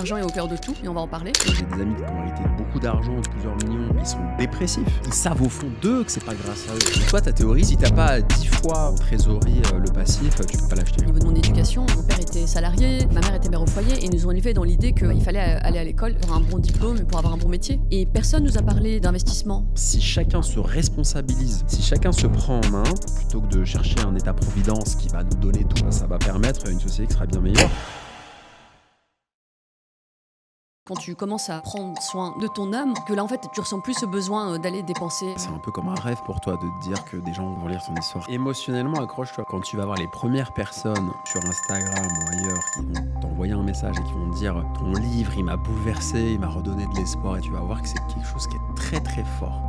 L'argent est au cœur de tout et on va en parler. J'ai des amis qui ont hérité de beaucoup d'argent, de plusieurs millions, ils sont dépressifs. Ils savent au fond d'eux que c'est pas grâce à eux. Et toi, ta théorie, si t'as pas 10 fois en trésorerie le passif, tu peux pas l'acheter. Au niveau de mon éducation, mon père était salarié, ma mère était mère au foyer et ils nous ont élevés dans l'idée qu'il fallait aller à l'école pour un bon diplôme, pour avoir un bon métier. Et personne nous a parlé d'investissement. Si chacun se responsabilise, si chacun se prend en main, plutôt que de chercher un état-providence qui va nous donner tout, ça va permettre une société qui sera bien meilleure. Quand tu commences à prendre soin de ton âme, que là en fait tu ressens plus ce besoin d'aller dépenser. C'est un peu comme un rêve pour toi de te dire que des gens vont lire ton histoire. Émotionnellement, accroche-toi. Quand tu vas voir les premières personnes sur Instagram ou ailleurs qui vont t'envoyer un message et qui vont te dire « Ton livre, il m'a bouleversé, il m'a redonné de l'espoir » et tu vas voir que c'est quelque chose qui est très très fort.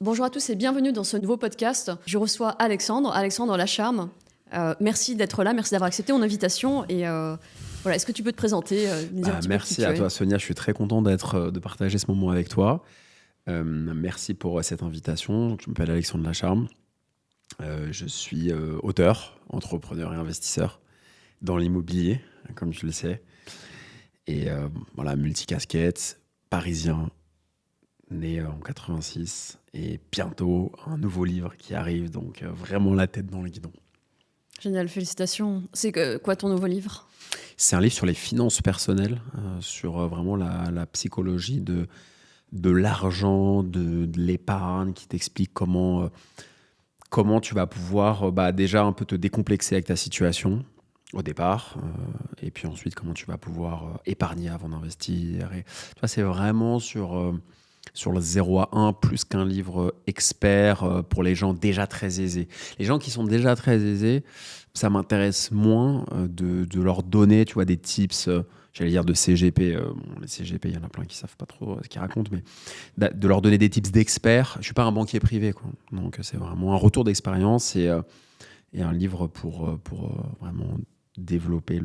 Bonjour à tous et bienvenue dans ce nouveau podcast. Je reçois Alexandre Lacharme. Merci d'être là, merci d'avoir accepté mon invitation. Et voilà, est-ce que tu peux te présenter me dire un petit peu Merci qui tu à es. toi Sonia, je suis très content de partager ce moment avec toi. Merci pour cette invitation. Je m'appelle Alexandre Lacharme. Je suis auteur, entrepreneur et investisseur dans l'immobilier, comme tu le sais. Et voilà, multicasquette, parisien, né en 86. Et bientôt, un nouveau livre qui arrive, donc vraiment la tête dans le guidon. Génial, félicitations. C'est quoi ton nouveau livre ? C'est un livre sur les finances personnelles, sur vraiment la psychologie de l'argent, de l'épargne, qui t'explique comment tu vas pouvoir déjà un peu te décomplexer avec ta situation au départ, et puis ensuite comment tu vas pouvoir épargner avant d'investir. Et, tu vois, c'est vraiment sur le 0 à 1, plus qu'un livre expert pour les gens déjà très aisés. Les gens qui sont déjà très aisés, ça m'intéresse moins de leur donner, tu vois, des tips, j'allais dire de CGP. Les CGP, il y en a plein qui savent pas trop ce qu'ils racontent, mais de leur donner des tips d'experts. Je suis pas un banquier privé, quoi. Donc c'est vraiment un retour d'expérience et un livre pour vraiment développer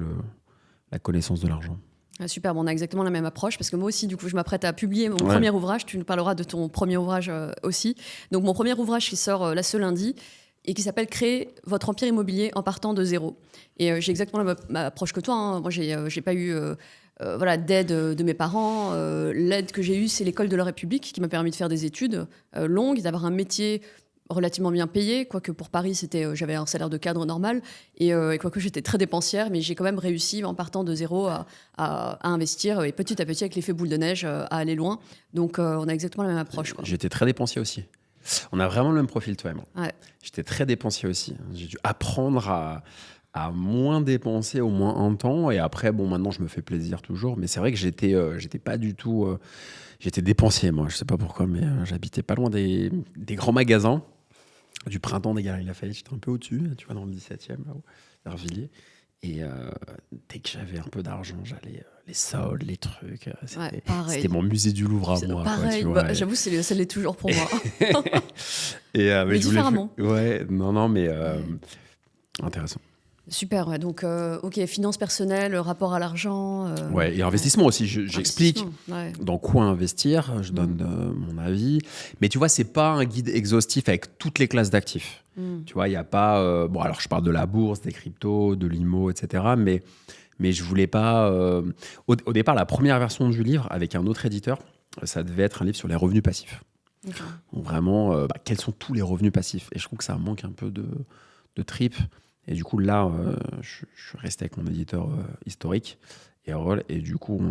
la connaissance de l'argent. Ah, super, bon, on a exactement la même approche parce que moi aussi, du coup, je m'apprête à publier mon premier ouvrage. Tu nous parleras de ton premier ouvrage aussi. Donc, mon premier ouvrage qui sort là ce lundi et qui s'appelle « Créer votre empire immobilier en partant de zéro ». Et j'ai exactement la même approche que toi. Hein. Moi, j'ai pas eu d'aide de mes parents. L'aide que j'ai eue, c'est l'école de la République qui m'a permis de faire des études longues, d'avoir un métier relativement bien payé, quoique pour Paris, j'avais un salaire de cadre normal, et quoique j'étais très dépensière, mais j'ai quand même réussi, en partant de zéro, à investir, et petit à petit, avec l'effet boule de neige, à aller loin. Donc, on a exactement la même approche, quoi. J'étais très dépensier aussi. On a vraiment le même profil, toi et moi. Ouais. J'étais très dépensier aussi. J'ai dû apprendre à moins dépenser au moins un temps, et après, bon, maintenant, je me fais plaisir toujours, mais c'est vrai que j'étais pas du tout... j'étais dépensier, moi, je sais pas pourquoi, mais j'habitais pas loin des grands magasins du printemps des Galeries Lafayette. J'étais un peu au-dessus, tu vois, dans le 17e, là-haut, vers Villiers. Et dès que j'avais un peu d'argent, j'allais les soldes, les trucs. C'était mon musée du Louvre à moi. Pareil, quoi, tu vois, j'avoue, ça l'est toujours pour moi. mais différemment. Mais intéressant. Super, ouais. Donc, ok, finances personnelles, rapport à l'argent. Ouais, et investissement aussi. J'explique dans quoi investir, je donne mon avis. Mais tu vois, c'est pas un guide exhaustif avec toutes les classes d'actifs. Tu vois, il n'y a pas... bon, alors je parle de la bourse, des cryptos, de l'IMO, etc. Mais je voulais pas... Au départ, la première version du livre, avec un autre éditeur, ça devait être un livre sur les revenus passifs. Okay. Donc vraiment, quels sont tous les revenus passifs ? Et je trouve que ça manque un peu de tripes. Et du coup, là, je suis resté avec mon éditeur historique, et du coup,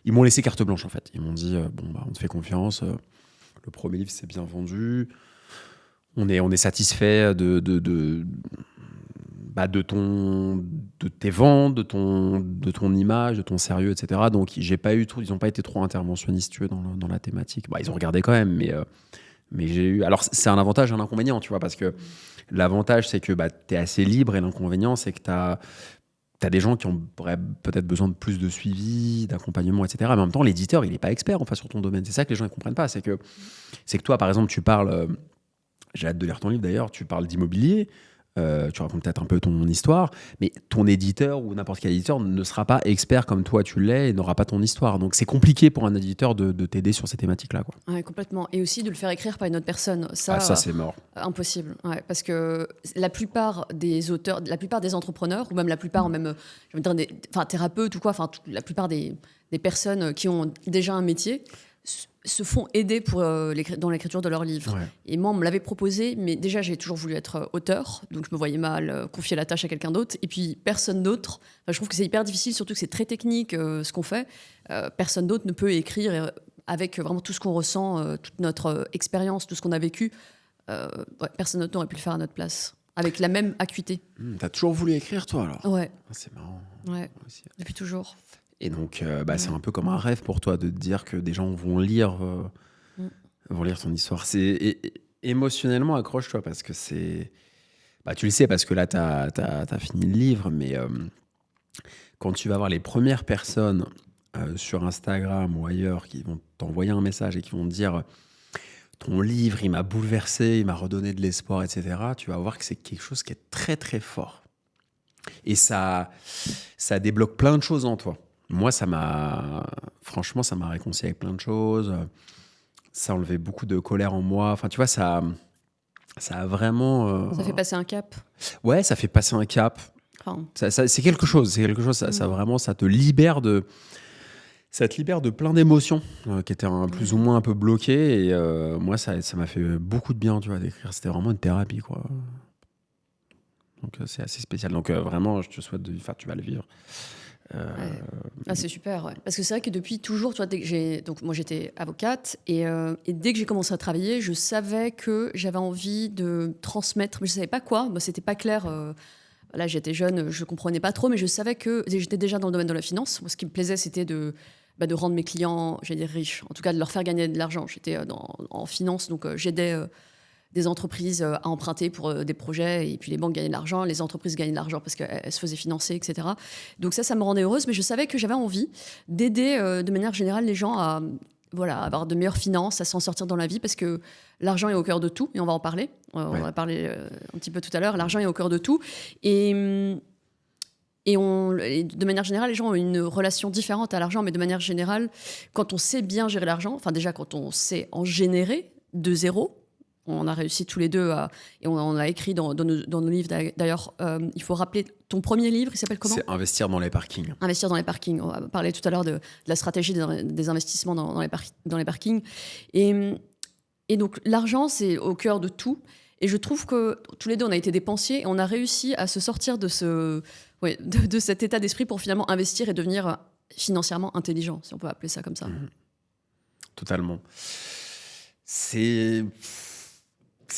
ils m'ont laissé carte blanche, en fait. Ils m'ont dit, on te fait confiance, le premier livre s'est bien vendu, on est satisfait de tes ventes, de ton image, de ton sérieux, etc. Donc, ils n'ont pas été trop interventionnistes, tu veux, dans la thématique. Ils ont regardé quand même, mais j'ai eu... Alors, c'est un avantage et un inconvénient, tu vois, parce que l'avantage, c'est que tu es assez libre, et l'inconvénient, c'est que tu as des gens qui auraient peut-être besoin de plus de suivi, d'accompagnement, etc. Mais en même temps, l'éditeur, il n'est pas expert sur ton domaine. C'est ça que les gens ne comprennent pas. C'est que toi, par exemple, tu parles... j'ai hâte de lire ton livre, d'ailleurs. Tu parles d'immobilier. tu racontes peut-être un peu ton histoire, mais ton éditeur ou n'importe quel éditeur ne sera pas expert comme toi tu l'es et n'aura pas ton histoire. Donc c'est compliqué pour un éditeur de t'aider sur ces thématiques-là, quoi. Ouais, complètement. Et aussi de le faire écrire par une autre personne. Ça c'est mort. Impossible. Ouais, parce que la plupart des auteurs, la plupart des entrepreneurs, ou même la plupart, même je veux dire thérapeutes ou quoi, la plupart des personnes qui ont déjà un métier se font aider dans l'écriture de leurs livres. Ouais. Et moi, on me l'avait proposé, mais déjà, j'ai toujours voulu être auteur, donc je me voyais mal confier la tâche à quelqu'un d'autre. Et puis, personne d'autre, je trouve que c'est hyper difficile, surtout que c'est très technique ce qu'on fait. Personne d'autre ne peut écrire avec vraiment tout ce qu'on ressent, toute notre expérience, tout ce qu'on a vécu. Personne d'autre n'aurait pu le faire à notre place, avec la même acuité. T'as toujours voulu écrire, toi, alors? Ouais. C'est marrant. Ouais, depuis toujours. Et donc, c'est un peu comme un rêve pour toi de te dire que des gens vont lire ton histoire. Émotionnellement, accroche-toi parce que c'est... tu le sais parce que là, t'as fini le livre, mais quand tu vas voir les premières personnes sur Instagram ou ailleurs qui vont t'envoyer un message et qui vont te dire ton livre, il m'a bouleversé, il m'a redonné de l'espoir, etc., tu vas voir que c'est quelque chose qui est très, très fort. Et ça débloque plein de choses en toi. Moi, franchement, ça m'a réconcilié avec plein de choses. Ça a enlevé beaucoup de colère en moi. Enfin, tu vois, ça a vraiment... Ça fait passer un cap. Ouais, ça fait passer un cap. Enfin... c'est quelque chose. Ça te libère de... Ça te libère de plein d'émotions qui étaient plus ou moins un peu bloquées. Et moi, ça m'a fait beaucoup de bien, tu vois, d'écrire. C'était vraiment une thérapie, quoi. Donc, c'est assez spécial. Donc, vraiment, je te souhaite tu vas le vivre. C'est super, ouais. Parce que c'est vrai que depuis toujours, tu vois, donc moi j'étais avocate et dès que j'ai commencé à travailler, je savais que j'avais envie de transmettre, mais je savais pas quoi. Moi, c'était pas clair. Là, j'étais jeune, je comprenais pas trop, mais je savais que j'étais déjà dans le domaine de la finance. Moi, ce qui me plaisait, c'était de rendre mes clients, j'allais dire riches, en tout cas de leur faire gagner de l'argent. J'étais en finance, donc j'aidais des entreprises à emprunter pour des projets, et puis les banques gagnaient de l'argent, les entreprises gagnaient de l'argent parce qu'elles se faisaient financer, etc. Donc ça me rendait heureuse, mais je savais que j'avais envie d'aider de manière générale les gens à avoir de meilleures finances, à s'en sortir dans la vie, parce que l'argent est au cœur de tout, et on va en parler. On va parler un petit peu tout à l'heure. L'argent est au cœur de tout. Et de manière générale, les gens ont une relation différente à l'argent, mais de manière générale, quand on sait bien gérer l'argent, enfin déjà quand on sait en générer de zéro, on a réussi tous les deux et on a écrit dans nos livres. D'ailleurs, il faut rappeler ton premier livre, il s'appelle comment ? C'est Investir dans les parkings. Investir dans les parkings. On va parler tout à l'heure de la stratégie des investissements dans les parkings. Et donc, l'argent, c'est au cœur de tout. Et je trouve que tous les deux, on a été dépensiers et on a réussi à se sortir de cet état d'esprit pour finalement investir et devenir financièrement intelligent, si on peut appeler ça comme ça. Totalement. C'est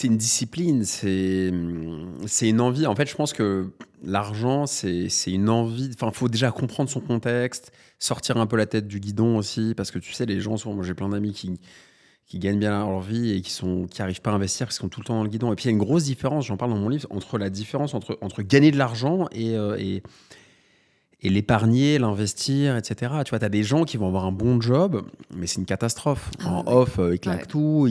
une discipline, c'est une envie. En fait, je pense que l'argent, c'est une envie. Enfin, il faut déjà comprendre son contexte, sortir un peu la tête du guidon aussi, parce que tu sais, les gens, moi j'ai plein d'amis qui gagnent bien leur vie et qui n'arrivent pas à investir parce qu'ils sont tout le temps dans le guidon. Et puis il y a une grosse différence, j'en parle dans mon livre, entre la différence entre gagner de l'argent et l'épargner, l'investir, etc. Tu vois, tu as des gens qui vont avoir un bon job, mais c'est une catastrophe. Off, ils claquent tout.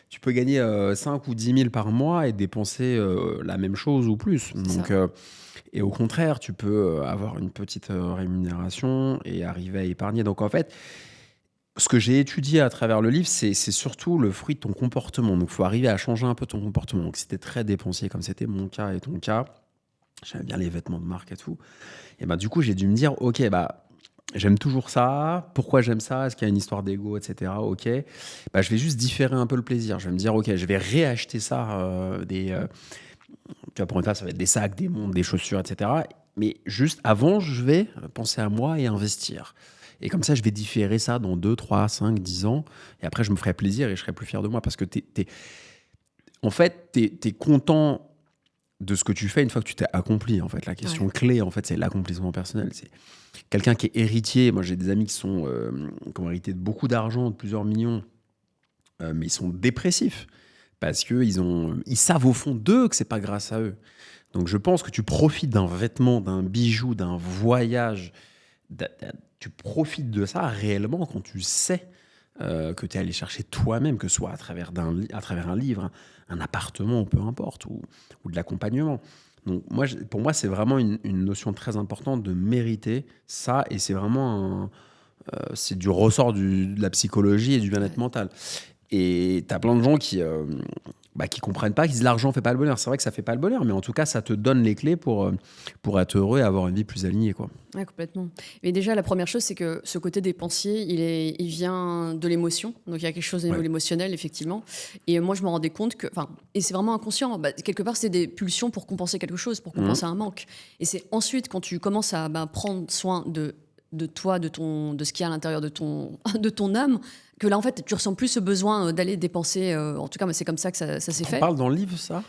Tu peux gagner 5 ou 10 000 par mois et dépenser la même chose ou plus. Donc, et au contraire, tu peux avoir une petite rémunération et arriver à épargner. Donc en fait, ce que j'ai étudié à travers le livre, c'est surtout le fruit de ton comportement. Donc il faut arriver à changer un peu ton comportement. Donc si tu es très dépensier, comme c'était mon cas et ton cas, j'aime bien les vêtements de marque et tout, et du coup j'ai dû me dire, ok, j'aime toujours ça. Pourquoi j'aime ça ? Est-ce qu'il y a une histoire d'ego, etc. Ok. Je vais juste différer un peu le plaisir. Je vais me dire, ok, je vais réacheter ça. Tu vois, pour une fois, ça va être des sacs, des montres, des chaussures, etc. Mais juste avant, je vais penser à moi et investir. Et comme ça, je vais différer ça dans 2, 3, 5, 10 ans. Et après, je me ferai plaisir et je serai plus fier de moi. Parce que en fait, t'es content de ce que tu fais une fois que tu t'es accompli. En fait, la question clé, en fait, c'est l'accomplissement personnel. C'est quelqu'un qui est héritier. Moi, j'ai des amis qui ont hérité de beaucoup d'argent, de plusieurs millions, mais ils sont dépressifs parce qu'ils savent au fond d'eux que c'est pas grâce à eux. Donc, je pense que tu profites d'un vêtement, d'un bijou, d'un voyage. Tu profites de ça réellement quand tu sais que tu es allé chercher toi-même, que ce soit à travers un livre, un appartement ou peu importe, ou de l'accompagnement. Donc pour moi, c'est vraiment une notion très importante de mériter ça, et c'est vraiment c'est du ressort de la psychologie et du bien-être mental. Et t'as plein de gens qui comprennent pas, qui disent l'argent fait pas le bonheur. C'est vrai que ça fait pas le bonheur, mais en tout cas, ça te donne les clés pour être heureux et avoir une vie plus alignée, quoi. Ouais, complètement. Mais déjà, la première chose, c'est que ce côté dépensier, il vient de l'émotion. Donc, il y a quelque chose au niveau de l'émotionnel, effectivement. Et moi, je me rendais compte que... Et c'est vraiment inconscient. Quelque part, c'est des pulsions pour compenser quelque chose, pour compenser un manque. Et c'est ensuite, quand tu commences à prendre soin de toi, de ce qu'il y a à l'intérieur de ton âme, que là, en fait, tu ressens plus ce besoin d'aller dépenser. En tout cas, moi, c'est comme ça que ça s'est fait. Tu parles dans le livre, ça ?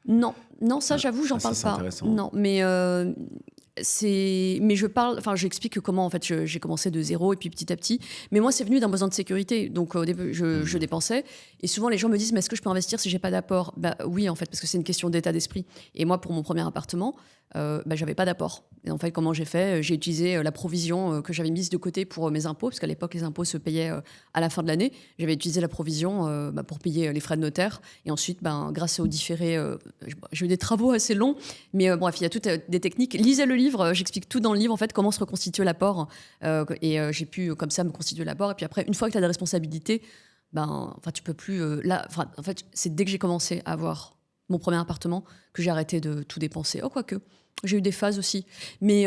Non, ça, j'avoue, j'en parle pas. Intéressant. Non, mais j'explique comment en fait j'ai commencé de zéro et puis petit à petit. Mais moi, c'est venu d'un besoin de sécurité. Donc au début, je dépensais. Et souvent, les gens me disent, mais est-ce que je peux investir si j'ai pas d'apport ? Oui, en fait, parce que c'est une question d'état d'esprit. Et moi, pour mon premier appartement, j'avais pas d'apport. Et en fait, comment j'ai fait ? J'ai utilisé la provision que j'avais mise de côté pour mes impôts, parce qu'à l'époque, les impôts se payaient à la fin de l'année. J'avais utilisé la provision pour payer les frais de notaire. Et ensuite, grâce aux différés, j'ai eu des travaux assez longs. Mais bref, il y a toutes des techniques. Lisez le livre, j'explique tout dans le livre, en fait, comment se reconstituer l'apport. J'ai pu, comme ça, me constituer l'apport. Et puis après, une fois que tu as des responsabilités, tu peux plus... en fait, c'est dès que j'ai commencé à avoir mon premier appartement que j'ai arrêté de tout dépenser. Oh, quoique. J'ai eu des phases aussi. Mais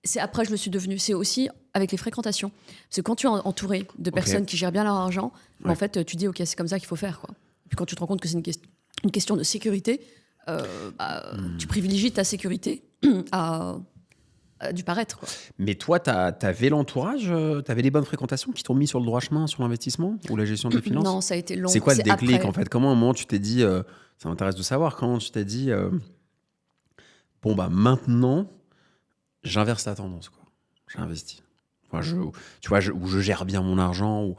c'est après je le suis devenue. C'est aussi avec les fréquentations. Parce que quand tu es entouré de personnes qui gèrent bien leur argent, en fait, tu dis, OK, c'est comme ça qu'il faut faire, quoi. Puis quand tu te rends compte que c'est une question de sécurité, tu privilégies ta sécurité à du paraître, quoi. Mais toi, t'avais l'entourage, t'avais les bonnes fréquentations qui t'ont mis sur le droit chemin sur l'investissement ou la gestion des finances ? Non, ça a été long. C'est quoi le déclic, en fait ? Comment, à un moment, tu t'es dit... ça m'intéresse de savoir, comment tu t'es dit... maintenant, j'inverse la tendance, quoi. J'investis. Ou je gère bien mon argent, ou...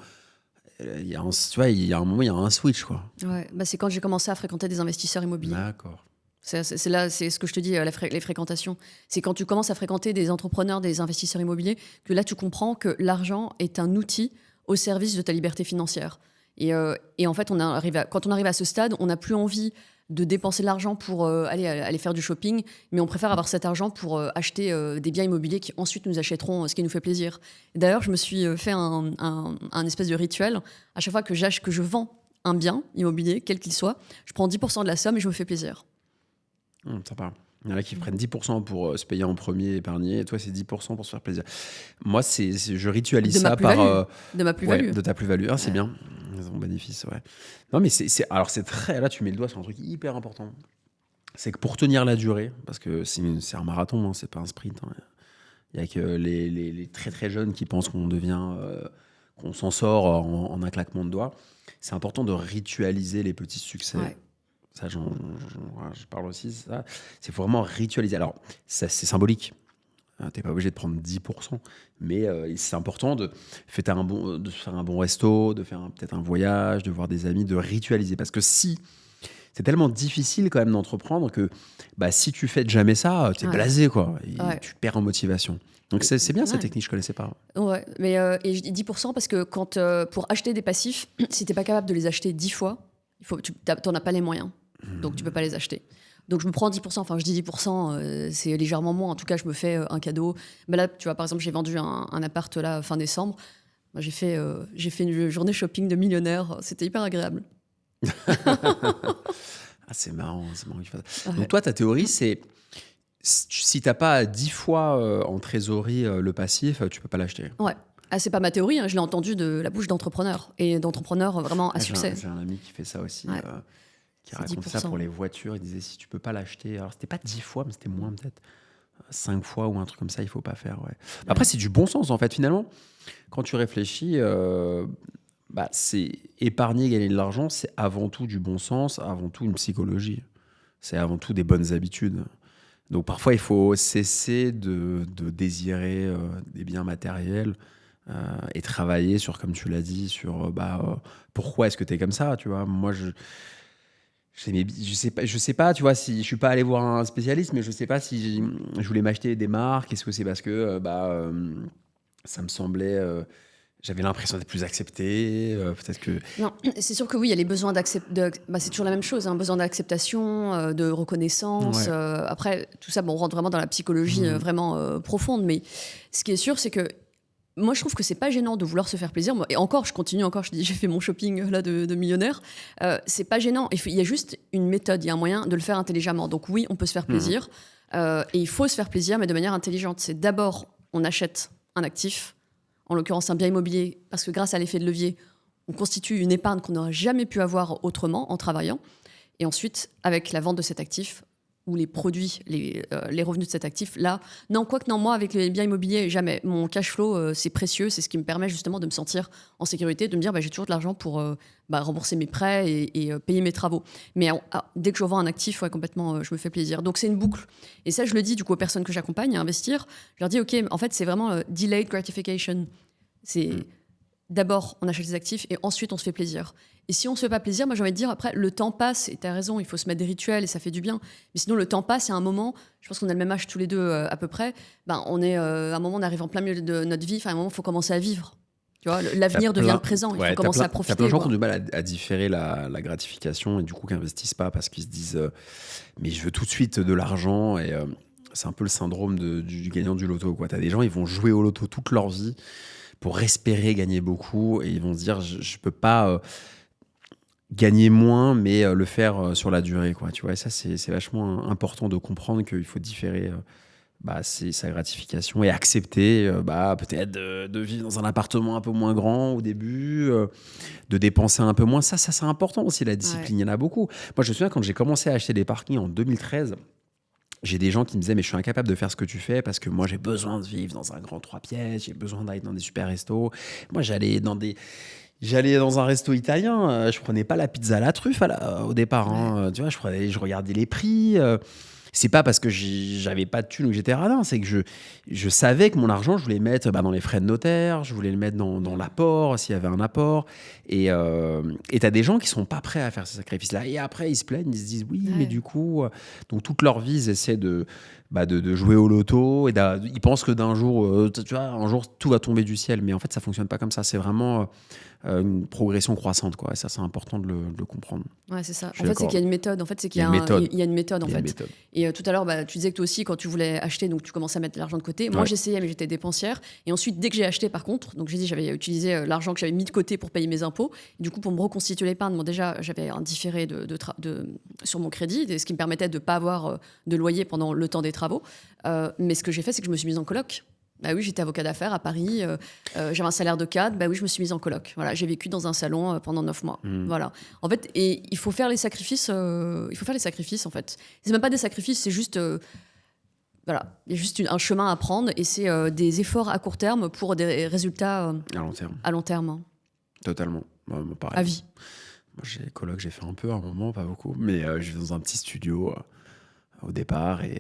Il y a un moment, il y a un switch, quoi. Ouais, c'est quand j'ai commencé à fréquenter des investisseurs immobiliers. D'accord. C'est là, c'est ce que je te dis, les fréquentations. C'est quand tu commences à fréquenter des entrepreneurs, des investisseurs immobiliers, que là, tu comprends que l'argent est un outil au service de ta liberté financière. Et en fait, quand on arrive à ce stade, on n'a plus envie de dépenser de l'argent pour aller faire du shopping, mais on préfère avoir cet argent pour acheter des biens immobiliers qui ensuite nous achèteront ce qui nous fait plaisir. Et d'ailleurs, je me suis fait un espèce de rituel. À chaque fois que je vends un bien immobilier, quel qu'il soit, je prends 10% de la somme et je me fais plaisir. Sympa. Il y en a qui prennent 10% pour se payer en premier, épargner, et toi, c'est 10% pour se faire plaisir. Moi, je ritualise ça par... de ma plus-value. Ouais, de ta plus-value. C'est bien. Ils ont bénéfice, ouais. Non, mais alors, c'est très... Là, tu mets le doigt sur un truc hyper important. C'est que pour tenir la durée, parce que c'est un marathon, hein, c'est pas un sprint. Il y a que les très, très jeunes qui pensent qu'on qu'on s'en sort en un claquement de doigts. C'est important de ritualiser les petits succès. Ouais. Ça, je parle aussi de ça. C'est vraiment ritualiser. Alors, c'est symbolique. T'es pas obligé de prendre 10%. Mais c'est important de faire un bon resto, de faire peut-être un voyage, de voir des amis, de ritualiser. Parce que c'est tellement difficile quand même d'entreprendre que si tu fais jamais ça, t'es blasé, quoi. Et tu perds en motivation. Donc c'est bien cette technique, je connaissais pas. Ouais, mais et je dis 10% parce que quand pour acheter des passifs, si t'es pas capable de les acheter 10 fois, t'en as pas les moyens. Donc tu peux pas les acheter. Donc je me prends 10%, enfin je dis 10%, c'est légèrement moins. En tout cas, je me fais un cadeau. Là, tu vois, par exemple, j'ai vendu un appart là fin décembre. J'ai fait une journée shopping de millionnaire. C'était hyper agréable. C'est marrant que tu fasses ça. Donc toi, ta théorie, c'est si t'as pas 10 fois en trésorerie le passif, tu peux pas l'acheter. Ouais. C'est pas ma théorie, hein. Je l'ai entendu de la bouche d'entrepreneurs et d'entrepreneurs vraiment à succès. J'ai un ami qui fait ça aussi. Qui raconte ça pour les voitures. Il disait, si tu peux pas l'acheter, alors c'était pas 10 fois, mais c'était moins peut-être 5 fois ou un truc comme ça, il faut pas faire. Ouais. Après, c'est du bon sens en fait. Finalement, quand tu réfléchis, c'est épargner, gagner de l'argent, c'est avant tout du bon sens, avant tout une psychologie. C'est avant tout des bonnes habitudes. Donc parfois, il faut cesser de désirer des biens matériels et travailler sur, comme tu l'as dit, sur pourquoi est-ce que tu es comme ça, tu vois. Moi, je sais pas, tu vois, si je suis pas allé voir un spécialiste, mais je sais pas si je voulais m'acheter des marques. Est-ce que c'est parce que ça me semblait J'avais l'impression d'être plus accepté, peut-être que... Non, c'est sûr que oui, il y a les besoins c'est toujours la même chose, hein, besoin d'acceptation, de reconnaissance. Ouais. Après, tout ça, bon, on rentre vraiment dans la psychologie vraiment profonde. Mais ce qui est sûr, c'est que moi, je trouve que c'est pas gênant de vouloir se faire plaisir. Moi, et encore, je continue encore, je dis, j'ai fait mon shopping là de millionnaire. C'est pas gênant. Il y a juste une méthode, il y a un moyen de le faire intelligemment. Donc oui, on peut se faire plaisir. Et il faut se faire plaisir, mais de manière intelligente. C'est d'abord, on achète un actif, en l'occurrence un bien immobilier, parce que grâce à l'effet de levier, on constitue une épargne qu'on n'aurait jamais pu avoir autrement en travaillant. Et ensuite, avec la vente de cet actif, ou les produits, les revenus de cet actif, là, non, quoique non, moi, avec les biens immobiliers, jamais. Mon cash flow, c'est précieux, c'est ce qui me permet justement de me sentir en sécurité, de me dire, j'ai toujours de l'argent pour rembourser mes prêts et payer mes travaux. Mais dès que je revends un actif, complètement, je me fais plaisir. Donc c'est une boucle. Et ça, je le dis du coup aux personnes que j'accompagne à investir. Je leur dis, OK, en fait, c'est vraiment delayed gratification. C'est d'abord, on achète des actifs et ensuite, on se fait plaisir. Et si on ne se fait pas plaisir, moi j'ai envie de dire, après, le temps passe, et tu as raison, il faut se mettre des rituels et ça fait du bien. Mais sinon, le temps passe, et à un moment, je pense qu'on a le même âge tous les deux à peu près, on est, à un moment, on arrive en plein milieu de notre vie, à un moment, il faut commencer à vivre. Tu vois, l'avenir devient le présent, il faut commencer à profiter. T'as plein de gens qui ont du mal à différer la gratification et du coup qui n'investissent pas parce qu'ils se disent mais je veux tout de suite de l'argent et c'est un peu le syndrome du gagnant du loto. T'as des gens, ils vont jouer au loto toute leur vie pour espérer gagner beaucoup et ils vont se dire je peux pas gagner moins mais le faire sur la durée. Tu vois, et ça c'est vachement important de comprendre qu'il faut différer c'est sa gratification et accepter peut-être de vivre dans un appartement un peu moins grand au début, de dépenser un peu moins. Ça c'est important aussi, la discipline, il y en a beaucoup. Moi je me souviens quand j'ai commencé à acheter des parkings en 2013, j'ai des gens qui me disaient mais je suis incapable de faire ce que tu fais parce que moi j'ai besoin de vivre dans un grand 3 pièces, j'ai besoin d'aller dans des super restos. Moi j'allais dans un resto italien, je prenais pas la pizza à la truffe au départ. Tu vois, je regardais les prix. C'est pas parce que j'avais pas de thunes ou que j'étais radin, c'est que je savais que mon argent, je voulais le mettre dans les frais de notaire, je voulais le mettre dans l'apport, s'il y avait un apport. Et t'as des gens qui sont pas prêts à faire ce sacrifice-là. Et après, ils se plaignent, ils se disent oui, mais du coup... Donc, toute leur vie, ils essaient de jouer au loto. Et ils pensent que d'un jour, tu vois, un jour, tout va tomber du ciel. Mais en fait, ça fonctionne pas comme ça. C'est vraiment... une progression croissante, quoi. Et ça, c'est important de le comprendre. Ouais, c'est ça. En fait, c'est qu'il y a une méthode. En fait, c'est qu'il y a une méthode, en fait. Et tout à l'heure, tu disais que toi aussi, quand tu voulais acheter, donc tu commençais à mettre de l'argent de côté. Moi, j'essayais, mais j'étais dépensière. Et ensuite, dès que j'ai acheté, par contre, donc j'ai dit, j'avais utilisé l'argent que j'avais mis de côté pour payer mes impôts. Et du coup, pour me reconstituer l'épargne, déjà, j'avais un différé sur mon crédit, ce qui me permettait de ne pas avoir de loyer pendant le temps des travaux. Mais ce que j'ai fait, c'est que je me suis mise en coloc. Bah oui, j'étais avocat d'affaires à Paris, j'avais un salaire de cadre, bah oui, je me suis mise en coloc. Voilà, j'ai vécu dans un salon pendant 9 mois. Voilà. En fait, et il faut faire les sacrifices, en fait. C'est même pas des sacrifices, c'est juste... voilà, il y a juste un chemin à prendre et c'est des efforts à court terme pour des résultats à long terme. Totalement. Moi, pareil. À vie. Moi, j'ai fait un peu à un moment, pas beaucoup, mais je vais dans un petit studio au départ et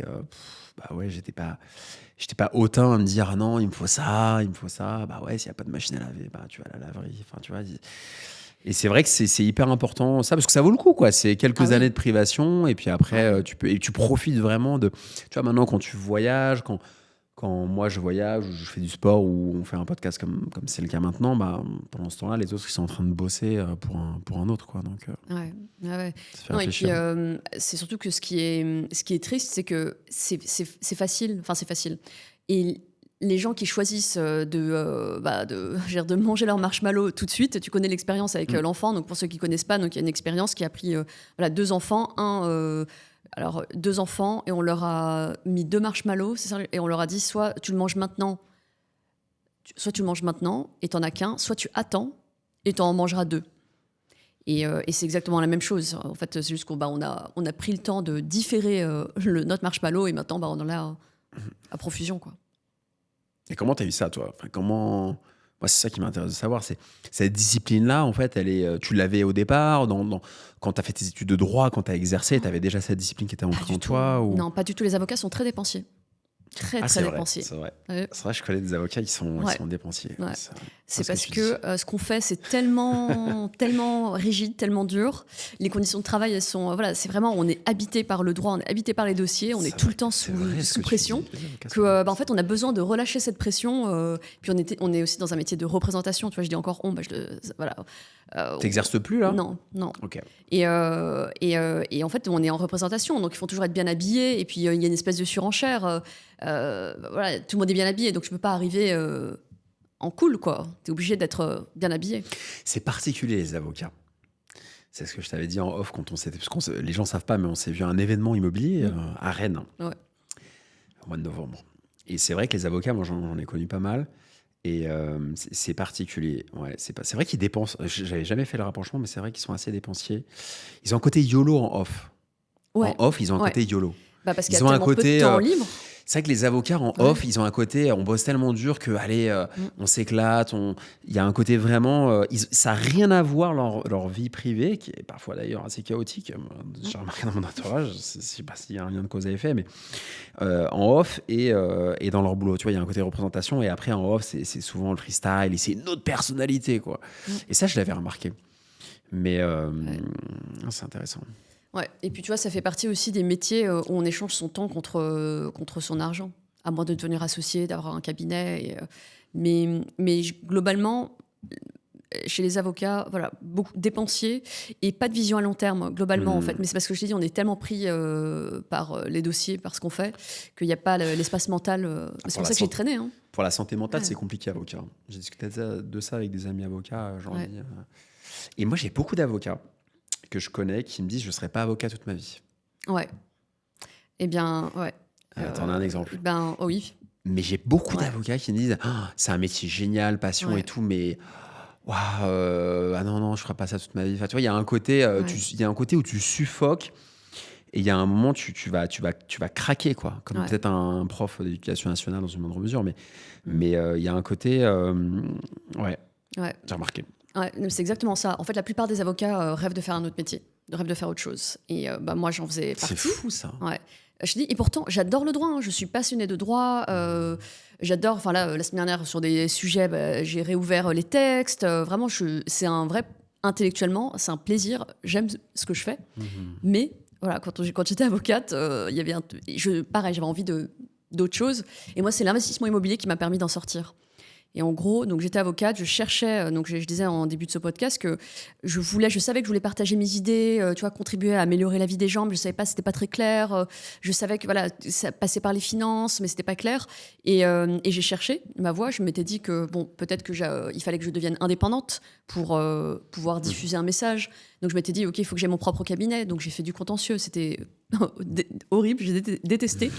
j'étais pas hautain à me dire non, il me faut ça. Bah ouais, s'il n'y a pas de machine à laver, tu vas à la laverie. Enfin, tu vois. Et c'est vrai que c'est hyper important, ça, parce que ça vaut le coup, quoi. C'est quelques années de privation et puis après, tu profites vraiment de. Tu vois, maintenant, quand tu voyages, quand moi je voyage ou je fais du sport ou on fait un podcast comme c'est le cas maintenant, pendant ce temps-là, les autres ils sont en train de bosser pour un autre, quoi. Donc, ouais. Ça fait Non, et puis réfléchir. c'est surtout que ce qui est triste, c'est que c'est facile. Enfin, c'est facile. Et les gens qui choisissent de manger leur marshmallow tout de suite, tu connais l'expérience avec l'enfant. Donc pour ceux qui connaissent pas, donc il y a une expérience qui a pris 2 enfants, alors 2 enfants, et on leur a mis 2 marshmallows, c'est ça, et on leur a dit soit tu le manges maintenant, et t'en as qu'un, soit tu attends et t'en mangeras 2. Et c'est exactement la même chose. En fait, c'est juste qu'on a pris le temps de différer notre marshmallow et maintenant on en a à profusion, quoi. Et comment tu as eu ça, toi? Moi, c'est ça qui m'intéresse de savoir. C'est cette discipline-là, en fait, tu l'avais au départ, quand tu as fait tes études de droit, quand tu as exercé, tu avais déjà cette discipline qui était ancrée en toi ou... Non, pas du tout. Les avocats sont très dépensiers. Très, Ah, très dépensiers. C'est vrai. Ouais. C'est vrai, je connais des avocats, ils sont dépensiers. Ouais. C'est C'est parce tu dis. que ce qu'on fait, c'est tellement, tellement rigide, tellement dur. Les conditions de travail, elles sont. Voilà, c'est vraiment, on est habité par le droit, on est habité par les dossiers, on est tout le temps C'est vrai, ce sous que tu pression. dis, les avocats Que, en fait, on a besoin de relâcher cette pression. Puis on est aussi dans un métier de représentation. Tu vois, je dis encore on, voilà. T'exerces plus, là? Non, non. Ok. Et en fait, on est en représentation, donc il faut toujours être bien habillé. Et puis, il y a une espèce de surenchère. Voilà, tout le monde est bien habillé, donc je peux pas arriver en cool, quoi. T'es obligé d'être bien habillé. C'est particulier, les avocats. C'est ce que je t'avais dit en off quand on s'était. Parce que les gens savent pas, mais on s'est vu à un événement immobilier à Rennes, Ouais. au mois de novembre. Et c'est vrai que les avocats, moi, j'en ai connu pas mal. Et c'est particulier. Ouais, c'est vrai qu'ils dépensent. J'avais jamais fait le rapprochement, mais c'est vrai qu'ils sont assez dépensiers. Ils ont un côté YOLO en off. Ouais. En off, ils ont un côté YOLO. Bah parce qu'il y Ils a ont un tellement peu côté, de temps libre. C'est vrai que les avocats en off, ils ont un côté, on bosse tellement dur que, allez, on s'éclate. Il y a un côté vraiment, ça n'a rien à voir leur vie privée, qui est parfois d'ailleurs assez chaotique. J'ai remarqué dans mon entourage, je ne sais pas s'il y a un lien de cause à effet, mais en off et dans leur boulot. Tu vois, il y a un côté représentation et après en off, c'est souvent le freestyle et c'est une autre personnalité, quoi. Et ça, je l'avais remarqué. Mais c'est intéressant. Ouais. Et puis, tu vois, ça fait partie aussi des métiers où on échange son temps contre son argent, à moins de devenir associé, d'avoir un cabinet. Mais globalement, chez les avocats, voilà, beaucoup dépensiers et pas de vision à long terme, globalement, en fait. Mais c'est parce que je t'ai dit, on est tellement pris par les dossiers, par ce qu'on fait, qu'il n'y a pas l'espace mental. C'est pour ça que j'ai traîné. Hein. Pour la santé mentale, c'est compliqué, avocat. J'ai discuté de ça avec des amis avocats. Et moi, j'ai beaucoup d'avocats que je connais qui me disent je ne serai pas avocat toute ma vie. Ouais. Eh bien, ouais. T'en as un exemple? Oui. Mais j'ai beaucoup d'avocats qui me disent c'est un métier génial, passion et tout, mais ah non, je ne ferai pas ça toute ma vie. Enfin, tu vois, il y a un côté, y a un côté où tu suffoques et il y a un moment tu vas craquer, quoi. Comme peut-être un prof d'éducation nationale dans une moindre mesure, mais il y a un côté, j'ai remarqué. Ouais, c'est exactement ça. En fait, la plupart des avocats rêvent de faire un autre métier, rêvent de faire autre chose. Et moi, j'en faisais partie. C'est fou, ça. Ouais. Je dis, et pourtant, j'adore le droit. Hein. Je suis passionnée de droit. J'adore. Enfin là, la semaine dernière, sur des sujets, j'ai réouvert les textes. Vraiment, c'est un vrai intellectuellement, c'est un plaisir. J'aime ce que je fais. Mais voilà, quand j'étais avocate, il y avait pareil, j'avais envie d'autre chose. Et moi, c'est l'investissement immobilier qui m'a permis d'en sortir. Et en gros, donc j'étais avocate, je cherchais, donc je disais en début de ce podcast que je savais que je voulais partager mes idées, tu vois, contribuer à améliorer la vie des gens, mais je savais pas, c'était pas très clair. Je savais que voilà, ça passait par les finances, mais c'était pas clair. Et j'ai cherché ma voie. Je m'étais dit que bon, peut-être que il fallait que je devienne indépendante pour pouvoir diffuser un message. Donc je m'étais dit, ok, il faut que j'ai mon propre cabinet. Donc j'ai fait du contentieux. C'était horrible, j'ai détesté.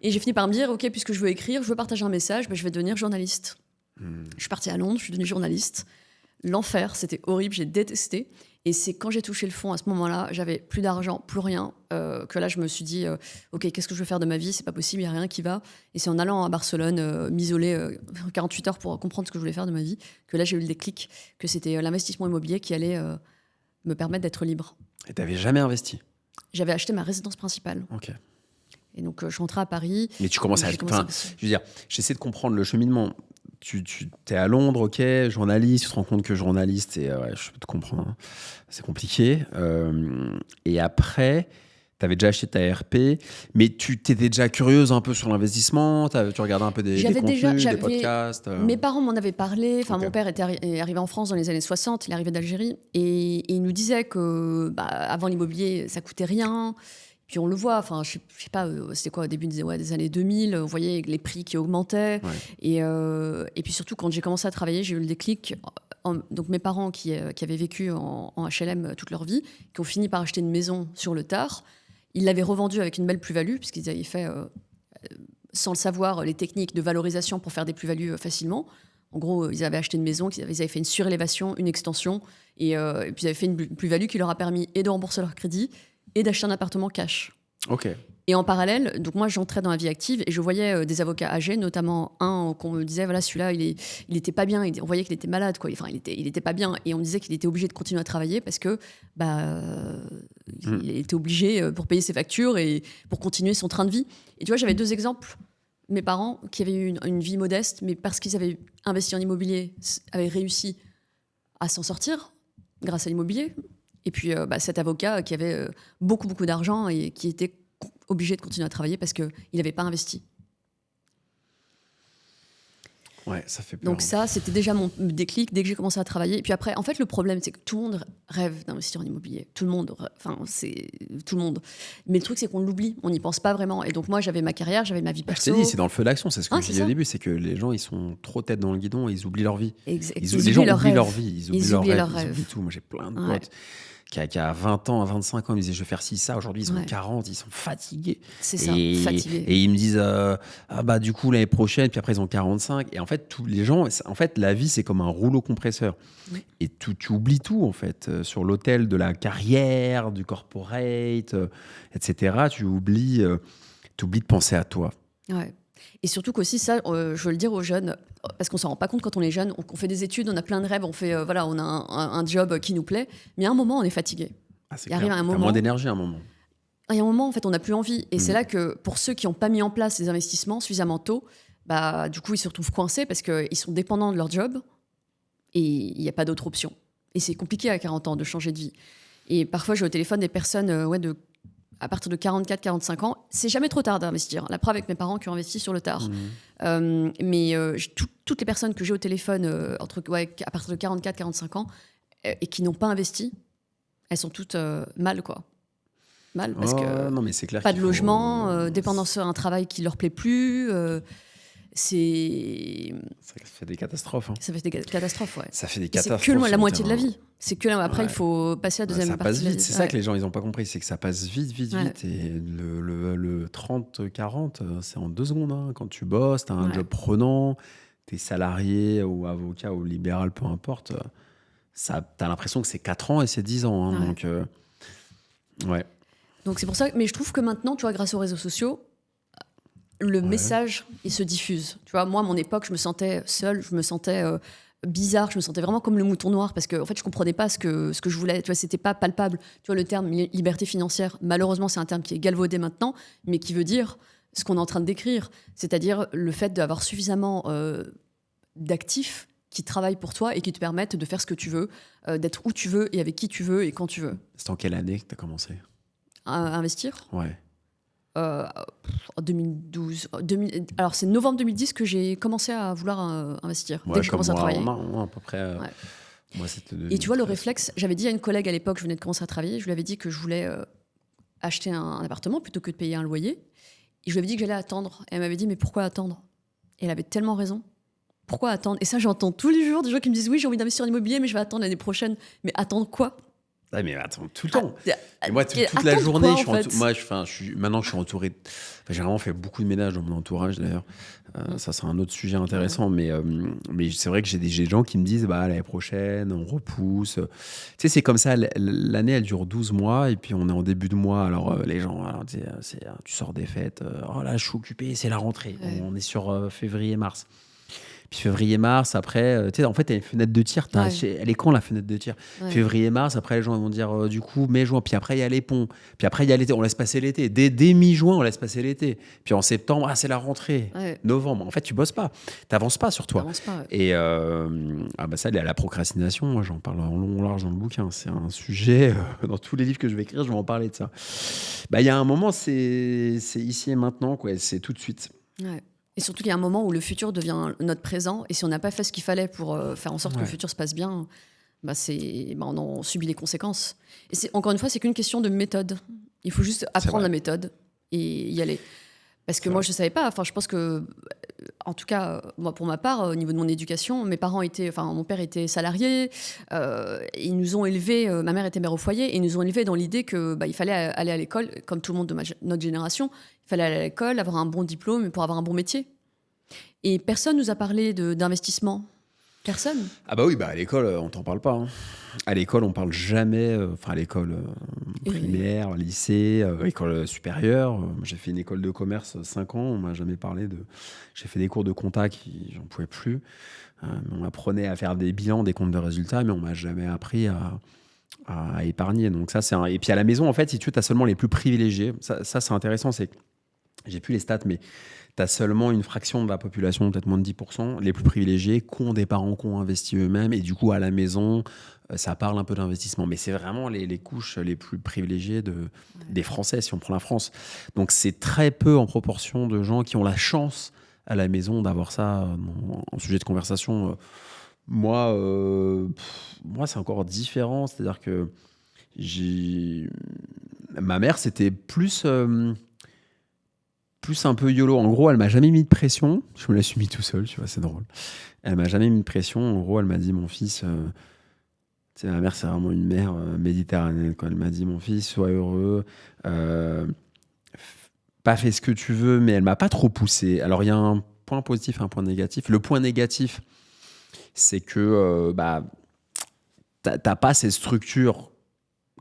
Et j'ai fini par me dire, ok, puisque je veux écrire, je veux partager un message, je vais devenir journaliste. Je suis partie à Londres, je suis devenue journaliste. L'enfer, c'était horrible, j'ai détesté. Et c'est quand j'ai touché le fond, à ce moment-là, j'avais plus d'argent, plus rien, que là, je me suis dit, ok, qu'est-ce que je veux faire de ma vie? C'est pas possible, il n'y a rien qui va. Et c'est en allant à Barcelone, m'isoler 48 heures pour comprendre ce que je voulais faire de ma vie, que là, j'ai eu le déclic, que c'était l'investissement immobilier qui allait me permettre d'être libre. Et t'avais jamais investi? J'avais acheté ma résidence principale. Ok. Et donc, je rentrais à Paris. Mais tu commences je veux dire, j'essaie de comprendre le cheminement. Tu es à Londres, ok, journaliste, tu te rends compte que journaliste, et je peux te comprendre, hein. C'est compliqué. Et après, tu avais déjà acheté ta RP, mais tu étais déjà curieuse un peu sur l'investissement, tu regardais un peu des contenus, des podcasts. Mes parents m'en avaient parlé. Enfin, Mon père est arrivé en France dans les années 60, il est arrivé d'Algérie, et il nous disait que avant l'immobilier, ça coûtait rien. Puis on le voit, enfin, je sais pas, c'était quoi, au début des années 2000, vous voyez les prix qui augmentaient. Ouais. Et puis surtout, quand j'ai commencé à travailler, j'ai eu le déclic. Donc mes parents qui avaient vécu en HLM toute leur vie, qui ont fini par acheter une maison sur le tard, ils l'avaient revendue avec une belle plus-value, puisqu'ils avaient fait, sans le savoir, les techniques de valorisation pour faire des plus-values facilement. En gros, ils avaient acheté une maison, ils avaient fait une surélévation, une extension, et puis ils avaient fait une plus-value qui leur a permis et de rembourser leur crédit, et d'acheter un appartement cash. Ok. Et en parallèle, donc moi j'entrais dans la vie active et je voyais des avocats âgés, notamment un qu'on me disait voilà, celui-là il était pas bien, on voyait qu'il était malade, quoi. Enfin il était pas bien, et on me disait qu'il était obligé de continuer à travailler parce que il était obligé pour payer ses factures et pour continuer son train de vie. Et tu vois, j'avais deux exemples mes parents, qui avaient eu une vie modeste, mais parce qu'ils avaient investi en immobilier, avaient réussi à s'en sortir grâce à l'immobilier. Et puis cet avocat qui avait beaucoup, beaucoup d'argent et qui était obligé de continuer à travailler parce qu'il n'avait pas investi. Ouais, ça fait peur. Donc ça, c'était déjà mon déclic dès que j'ai commencé à travailler. Et puis après, en fait, le problème, c'est que tout le monde rêve d'investir en immobilier. Tout le monde, c'est tout le monde. Mais le truc, c'est qu'on l'oublie. On n'y pense pas vraiment. Et donc moi, j'avais ma carrière, j'avais ma vie perso. Je t'ai dit, c'est dans le feu d'action. C'est ce que je disais ça. au début, c'est que les gens, ils sont trop tête dans le guidon et ils oublient leur vie. Les gens oublient leur vie, ils oublient leurs rêves, ils oublient tout. Moi, j'ai plein de potes qui a 20 ans, à 25 ans, ils me disaient je vais faire ci, ça. Aujourd'hui, ils ont 40, ils sont fatigués. C'est ça, fatigués. Et ils me disent du coup, l'année prochaine, puis après, ils ont 45. Et en fait, tous les gens, en fait, la vie, c'est comme un rouleau compresseur. Oui. Et tu oublies tout, en fait, sur l'autel de la carrière, du corporate, etc. Tu oublies de penser à toi. Ouais. Et surtout qu'aussi, ça, je veux le dire aux jeunes, parce qu'on ne s'en rend pas compte quand on est jeune, on fait des études, on a plein de rêves, on a un job qui nous plaît, mais à un moment, on est fatigué. Il arrive un moment. T'as moins d'énergie à un moment. Il y a un moment, en fait, on n'a plus envie. Et c'est là que, pour ceux qui n'ont pas mis en place les investissements suffisamment tôt, du coup, ils se retrouvent coincés parce qu'ils sont dépendants de leur job et il n'y a pas d'autre option. Et c'est compliqué à 40 ans de changer de vie. Et parfois, j'ai au téléphone des personnes à partir de 44-45 ans, c'est jamais trop tard d'investir. La preuve avec mes parents qui ont investi sur le tard. Mais toutes les personnes que j'ai au téléphone à partir de 44-45 ans et qui n'ont pas investi, elles sont toutes mal, quoi. Mal, parce que non, mais c'est clair pas de logement, dépendance à un travail qui leur plaît plus. Ça fait des catastrophes. Hein. Ça fait des catastrophes, ouais. Ça fait des catastrophes. C'est que la moitié de la vie. C'est que après, il faut passer à la deuxième partie. Ça passe vite. C'est ça que les gens, ils n'ont pas compris. C'est que ça passe vite. Et le 30-40, c'est en 2 secondes. Hein. Quand tu bosses, tu as un job prenant, tu es salarié ou avocat ou libéral, peu importe. Tu as l'impression que c'est 4 ans et c'est 10 ans. Hein. Donc, Donc, c'est pour ça. Mais je trouve que maintenant, tu vois, grâce aux réseaux sociaux, le message, il se diffuse. Tu vois, moi, à mon époque, je me sentais seule, je me sentais bizarre, je me sentais vraiment comme le mouton noir parce que, en fait, je comprenais pas ce que je voulais. Tu vois, c'était pas palpable. Tu vois, le terme liberté financière, malheureusement, c'est un terme qui est galvaudé maintenant, mais qui veut dire ce qu'on est en train de décrire, c'est-à-dire le fait d'avoir suffisamment d'actifs qui travaillent pour toi et qui te permettent de faire ce que tu veux, d'être où tu veux et avec qui tu veux et quand tu veux. C'est en quelle année que tu as commencé à investir ? Ouais. En 2012. Alors, c'est novembre 2010 que j'ai commencé à vouloir investir. Dès que j'ai commencé à travailler. À peu près. Moi, c'était et tu vois, le réflexe, j'avais dit à une collègue à l'époque, je venais de commencer à travailler, je lui avais dit que je voulais acheter un appartement plutôt que de payer un loyer. Et je lui avais dit que j'allais attendre. Et elle m'avait dit, mais pourquoi attendre ? Et elle avait tellement raison. Pourquoi attendre ? Et ça, j'entends tous les jours des gens qui me disent, oui, j'ai envie d'investir en immobilier, mais je vais attendre l'année prochaine. Mais attendre quoi ? Ah, mais attends, tout le temps. Et moi, toute la journée, maintenant, je suis entouré. J'ai vraiment fait beaucoup de ménage dans mon entourage, d'ailleurs. Ça, c'est un autre sujet intéressant. Mais c'est vrai que j'ai des gens qui me disent l'année prochaine, on repousse. Tu sais, c'est comme ça. L'année, elle dure 12 mois. Et puis, on est en début de mois. Alors, les gens, tu sors des fêtes. Oh là, je suis occupé, c'est la rentrée. Ouais. On est sur février-mars. Puis février-mars, après, tu sais, en fait, t'as une fenêtre de tir. Elle est quand, la fenêtre de tir ? Février-mars, après, les gens vont dire, du coup, mai-juin. Puis après, il y a les ponts. Puis après, il y a l'été. On laisse passer l'été. Dès mi-juin, on laisse passer l'été. Puis en septembre, c'est la rentrée. Ouais. Novembre. En fait, tu bosses pas. T'avances pas sur toi. Pas, Et ça, la procrastination, moi, j'en parle en long, large dans le bouquin. C'est un sujet, dans tous les livres que je vais écrire, je vais en parler de ça. Il y a un moment, c'est ici et maintenant, quoi. C'est tout de suite. Ouais. Et surtout qu'il y a un moment où le futur devient notre présent. Et si on n'a pas fait ce qu'il fallait pour faire en sorte que le futur se passe bien, on en subit les conséquences. Et encore une fois, c'est qu'une question de méthode. Il faut juste apprendre la méthode et y aller. Parce que moi, je ne savais pas. Enfin, je pense que, en tout cas, moi, pour ma part, au niveau de mon éducation, mon père était salarié. Ils nous ont élevés. Ma mère était mère au foyer. Et ils nous ont élevés dans l'idée que il fallait aller à l'école, comme tout le monde de notre génération. Il fallait aller à l'école, avoir un bon diplôme pour avoir un bon métier. Et personne nous a parlé d'investissement. Personne. Ah bah oui, à l'école, on t'en parle pas. Hein. À l'école, on parle jamais. À l'école primaire, lycée, école supérieure. J'ai fait une école de commerce 5 ans. On m'a jamais parlé de. J'ai fait des cours de compta j'en pouvais plus. On apprenait à faire des bilans, des comptes de résultats, mais on m'a jamais appris à épargner. Donc ça, et puis à la maison, en fait, si tu veux, t'as seulement les plus privilégiés. Ça c'est intéressant, c'est j'ai plus les stats, mais tu as seulement une fraction de la population, peut-être moins de 10%, les plus privilégiés, qui ont des parents qui ont investi eux-mêmes. Et du coup, à la maison, ça parle un peu d'investissement. Mais c'est vraiment les couches les plus privilégiées des Français, si on prend la France. Donc, c'est très peu en proportion de gens qui ont la chance à la maison d'avoir ça en sujet de conversation. Moi, c'est encore différent. C'est-à-dire que ma mère, c'était plus un peu YOLO. En gros, elle m'a jamais mis de pression. Je me la suis mis tout seul, tu vois, c'est drôle. Elle m'a jamais mis de pression. En gros, elle m'a dit, mon fils, tu sais, ma mère, c'est vraiment une mère méditerranéenne, quoi. Elle m'a dit, mon fils, sois heureux, pas fais ce que tu veux, mais elle m'a pas trop poussé. Alors, il y a un point positif et un point négatif. Le point négatif, c'est que t'as pas cette structure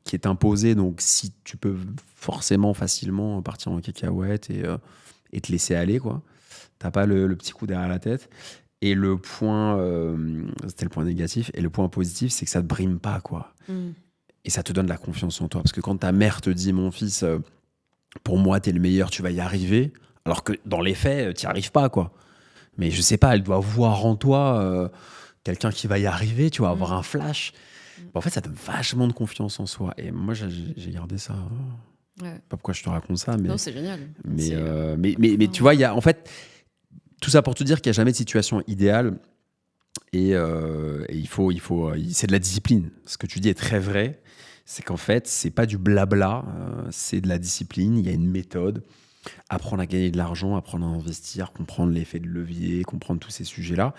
qui est imposée, donc si tu peux forcément facilement partir en cacahuète et te laisser aller, quoi. T'as pas le petit coup derrière la tête. Et le point, c'était le point négatif, et le point positif, c'est que ça te brime pas, quoi. Et ça te donne de la confiance en toi, parce que quand ta mère te dit, mon fils, pour moi, t'es le meilleur, tu vas y arriver, alors que dans les faits, t'y arrives pas, quoi. Mais je sais pas, elle doit voir en toi quelqu'un qui va y arriver, tu vas avoir un flash. En fait, ça donne vachement de confiance en soi. Et moi, j'ai gardé ça. Ouais. Pas pourquoi je te raconte ça, mais non, c'est génial. Mais tu vois, en fait, tout ça pour te dire qu'il n'y a jamais de situation idéale. Et c'est de la discipline. Ce que tu dis est très vrai. C'est qu'en fait, c'est pas du blabla, c'est de la discipline. Il y a une méthode. Apprendre à gagner de l'argent, apprendre à investir, comprendre l'effet de levier, comprendre tous ces sujets-là.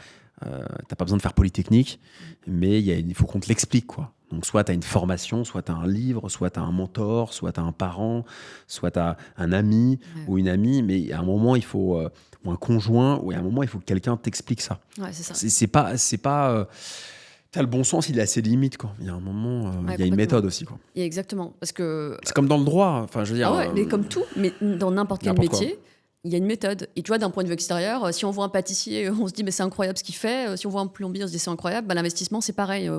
T'as pas besoin de faire Polytechnique, mais il faut qu'on te l'explique, quoi. Donc soit tu as une formation, soit tu as un livre, soit tu as un mentor, soit tu as un parent, soit tu as un ami ou une amie, mais à un moment il faut ou un conjoint, ou à un moment il faut que quelqu'un t'explique ça. Ouais, c'est ça. C'est pas t'as le bon sens, il a ses limites, quoi. Il y a un moment, il y a une méthode aussi, quoi. Exactement, parce que c'est comme dans le droit, enfin je veux dire. mais comme tout, mais dans n'importe quel métier. Il y a une méthode. Et tu vois, d'un point de vue extérieur, si on voit un pâtissier, on se dit, mais c'est incroyable ce qu'il fait. Si on voit un plombier, on se dit, c'est incroyable. L'investissement, c'est pareil.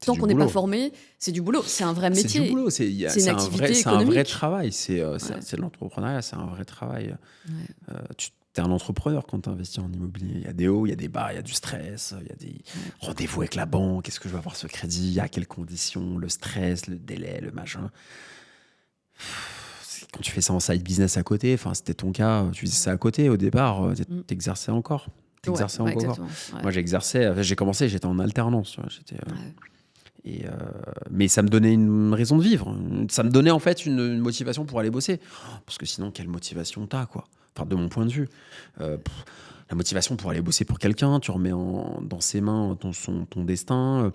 Tant qu'on n'est pas formé, c'est du boulot. C'est un vrai métier. C'est du boulot. C'est une activité économique. C'est un vrai travail. C'est de l'entrepreneuriat, c'est un vrai travail. Tu es un entrepreneur quand tu investis en immobilier. Il y a des hauts, il y a des bas, il y a du stress, il y a des rendez-vous avec la banque. Est-ce que je vais avoir ce crédit? À quelles conditions? Le stress, le délai, le machin. Quand tu fais ça en side business à côté, enfin c'était ton cas, tu faisais ça à côté au départ, t'exerçais encore. Moi j'ai commencé, j'étais en alternance, mais ça me donnait une raison de vivre. Ça me donnait en fait une motivation pour aller bosser. Parce que sinon, quelle motivation t'as, quoi? Enfin, de mon point de vue. La motivation pour aller bosser pour quelqu'un, tu remets dans ses mains ton destin.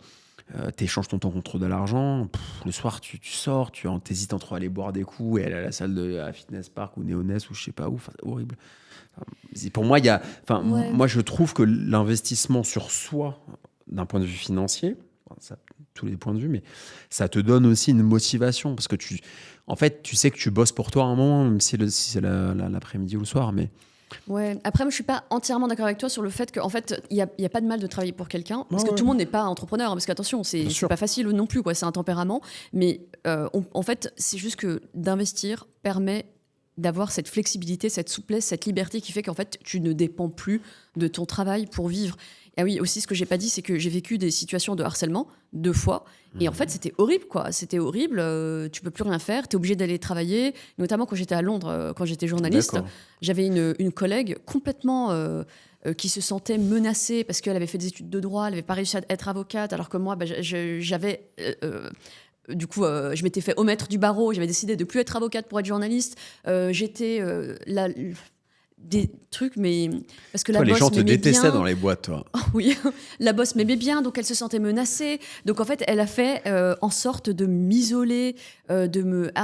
T'échanges ton temps contre de l'argent. Le soir, tu sors, t'hésites entre aller boire des coups et aller à la salle de à Fitness Park ou Néonès ou je sais pas où. Enfin, c'est horrible. Pour moi, moi, je trouve que l'investissement sur soi, d'un point de vue financier, tous les points de vue, mais ça te donne aussi une motivation parce que en fait, tu sais que tu bosses pour toi à un moment, même si c'est l'après-midi ou le soir, mais. Ouais. Après, moi, je suis pas entièrement d'accord avec toi sur le fait qu'en fait, il y a pas de mal de travailler pour quelqu'un, parce que tout le monde n'est pas entrepreneur, parce qu'attention, c'est pas facile non plus, quoi. C'est un tempérament, mais en fait, c'est juste que d'investir permet d'avoir cette flexibilité, cette souplesse, cette liberté qui fait qu'en fait, tu ne dépends plus de ton travail pour vivre. Et oui, aussi, ce que j'ai pas dit, c'est que j'ai vécu des situations de harcèlement 2 fois. Et en fait, c'était horrible, quoi. C'était horrible. Tu peux plus rien faire. Tu es obligé d'aller travailler. Notamment quand j'étais à Londres, quand j'étais journaliste. D'accord. J'avais une collègue complètement qui se sentait menacée parce qu'elle avait fait des études de droit. Elle n'avait pas réussi à être avocate. Alors que moi, j'avais... du coup, je m'étais fait omettre du barreau. J'avais décidé de plus être avocate pour être journaliste. J'étais des trucs, mais parce que toi, la boss les gens te détestaient bien. Dans les boîtes, toi. Oui, la boss m'aimait bien, donc elle se sentait menacée. Donc en fait, elle a fait en sorte de m'isoler,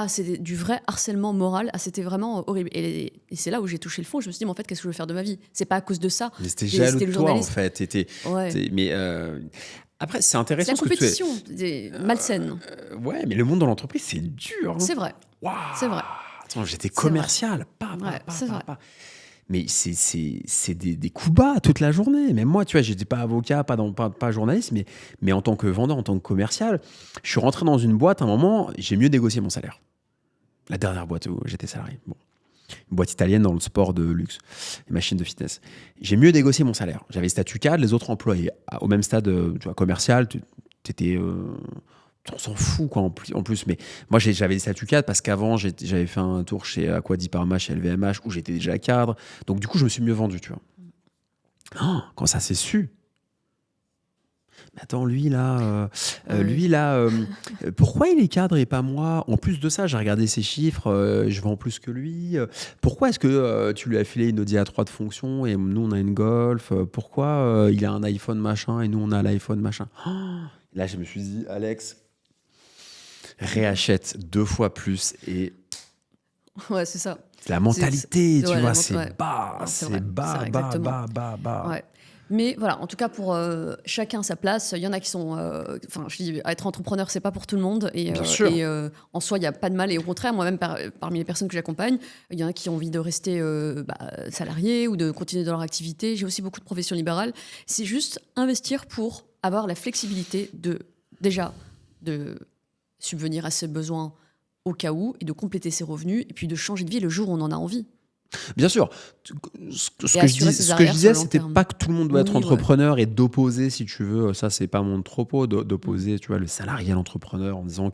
c'était du vrai harcèlement moral. C'était vraiment horrible. Et c'est là où j'ai touché le fond. Je me suis dit, mais en fait, qu'est-ce que je veux faire de ma vie? C'est pas à cause de ça. Mais c'était jaloux de toi, en fait. Mais après, c'est intéressant. C'est la compétition, malsaine. Ouais, mais le monde dans l'entreprise, c'est dur. Hein. C'est vrai. Wow. C'est vrai. Attends, j'étais commercial. C'est vrai. Mais c'est des coups bas toute la journée. Même moi, tu vois, j'étais pas avocat, pas journaliste, mais en tant que vendeur, en tant que commercial, je suis rentré dans une boîte, à un moment, j'ai mieux négocié mon salaire. La dernière boîte où j'étais salarié. Bon. une boîte italienne dans le sport de luxe, les machines de fitness. J'ai mieux négocié mon salaire. J'avais statut cadre, les autres employés au même stade tu vois, commercial, t'étais... on s'en fout quoi, en plus. Mais moi, j'avais des statuts cadres parce qu'avant, j'avais fait un tour chez Aquadiparma, chez LVMH, où j'étais déjà cadre. Donc, du coup, je me suis mieux vendu, tu vois. Oh, quand ça s'est su. Mais attends, lui là, pourquoi il est cadre et pas moi? En plus de ça, j'ai regardé ses chiffres, je vends plus que lui. Pourquoi est-ce que tu lui as filé une Audi A3 de fonction et nous on a une Golf? Pourquoi il a un iPhone machin et nous on a l'iPhone machin? Oh, là, je me suis dit, Alex, réachète 2 fois plus et Ouais, c'est ça. la mentalité, tu ouais, vois, c'est ouais. bas, Non, c'est vrai, bas, vrai, bas, exactement. bas, bas. Ouais. Mais voilà, en tout cas, pour chacun sa place, il y en a qui sont. Enfin, je dis, être entrepreneur, c'est pas pour tout le monde. Bien sûr. Et en soi, il n'y a pas de mal. Et au contraire, moi-même, parmi les personnes que j'accompagne, il y en a qui ont envie de rester salariés ou de continuer dans leur activité. J'ai aussi beaucoup de professions libérales. C'est juste investir pour avoir la flexibilité déjà, de subvenir à ses besoins au cas où et de compléter ses revenus et puis de changer de vie le jour où on en a envie. Bien sûr. Ce que je disais, c'était pas que tout le monde doit être entrepreneur et d'opposer, si tu veux, ça c'est pas mon propos, d'opposer tu vois, le salarié à l'entrepreneur en disant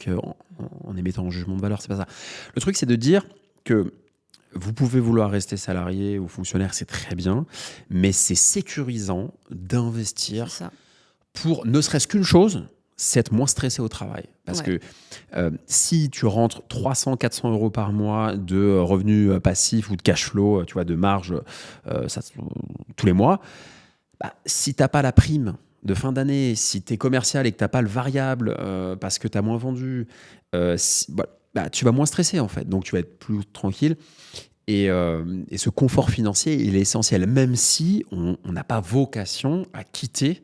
en émettant un jugement de valeur, c'est pas ça. Le truc, c'est de dire que vous pouvez vouloir rester salarié ou fonctionnaire, c'est très bien, mais c'est sécurisant d'investir pour ne serait-ce qu'une chose, c'est être moins stressé au travail. Parce que si tu rentres 300, 400 euros par mois de revenus passifs ou de cash flow, tu vois, de marge tous les mois, si tu n'as pas la prime de fin d'année, si tu es commercial et que tu n'as pas le variable parce que tu as moins vendu, tu vas moins stresser en fait. Donc tu vas être plus tranquille. Et ce confort financier, il est essentiel, même si on n'a pas vocation à quitter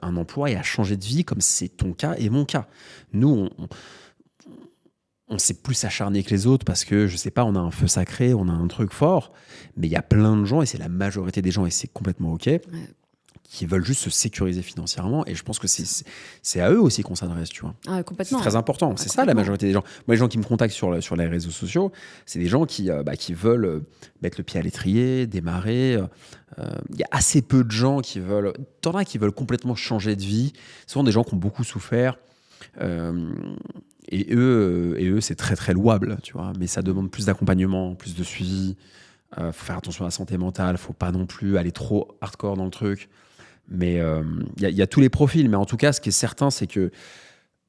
un emploi et à changer de vie comme c'est ton cas et mon cas. Nous, on s'est plus acharné que les autres parce que, je sais pas, on a un feu sacré, on a un truc fort, mais il y a plein de gens, et c'est la majorité des gens, et c'est complètement OK, qui veulent juste se sécuriser financièrement, et je pense que c'est à eux aussi qu'on s'adresse, tu vois. Ah, complètement. C'est très important, c'est ça la majorité des gens. Moi, les gens qui me contactent sur les réseaux sociaux, c'est des gens qui veulent mettre le pied à l'étrier, démarrer. Il y a assez peu de gens qui veulent... T'en as qui veulent complètement changer de vie. Souvent des gens qui ont beaucoup souffert. Et eux, c'est très très louable, tu vois. Mais ça demande plus d'accompagnement, plus de suivi. Faut faire attention à la santé mentale. Faut pas non plus aller trop hardcore dans le truc. Mais il y a tous les profils. Mais en tout cas, ce qui est certain, c'est que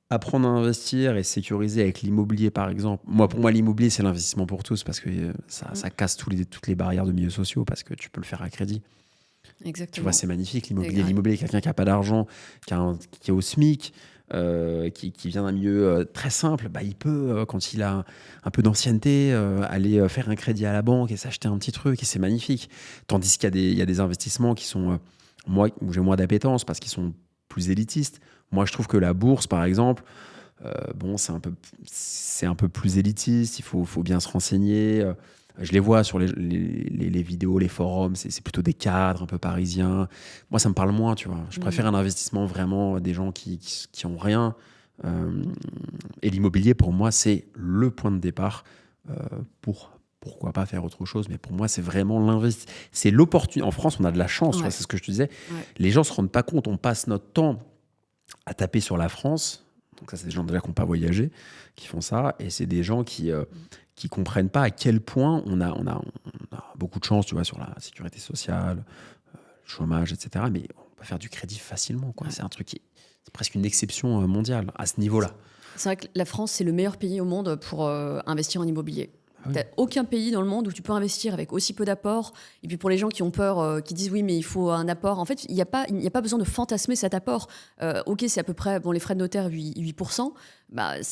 apprendre à investir et sécuriser avec l'immobilier, par exemple. Pour moi, l'immobilier, c'est l'investissement pour tous parce que ça casse toutes les barrières de milieux sociaux parce que tu peux le faire à crédit. Exactement. Tu vois, c'est magnifique, l'immobilier. L'immobilier, quelqu'un qui n'a pas d'argent, qui est au SMIC, qui vient d'un milieu très simple, il peut, quand il a un peu d'ancienneté, aller faire un crédit à la banque et s'acheter un petit truc, et c'est magnifique. Tandis qu'il y a des investissements qui sont, où j'ai moins d'appétence parce qu'ils sont plus élitistes. Moi, je trouve que la bourse, par exemple, c'est un peu plus élitiste, il faut bien se renseigner. Je les vois sur les vidéos, les forums, c'est plutôt des cadres un peu parisiens. Moi, ça me parle moins, tu vois. Je préfère un investissement vraiment des gens qui ont rien. Et l'immobilier, pour moi, c'est le point de départ pourquoi pas faire autre chose. Mais pour moi, c'est vraiment l'investissement. C'est l'opportunité. En France, on a de la chance, tu vois, c'est ce que je te disais. Ouais. Les gens ne se rendent pas compte. On passe notre temps à taper sur la France. Donc ça, c'est des gens déjà qui n'ont pas voyagé, qui font ça. Et c'est des gens qui comprennent pas à quel point on a beaucoup de chance, tu vois, sur la sécurité sociale, le chômage, etc. Mais on peut faire du crédit facilement, quoi. Ouais. C'est un truc c'est presque une exception mondiale à ce niveau-là. C'est vrai que la France, c'est le meilleur pays au monde pour investir en immobilier. Il n'y a aucun pays dans le monde où tu peux investir avec aussi peu d'apports. Et puis pour les gens qui ont peur, qui disent oui, mais il faut un apport. En fait, il n'y a pas besoin de fantasmer cet apport. OK, c'est à peu près, les frais de notaire, 8%.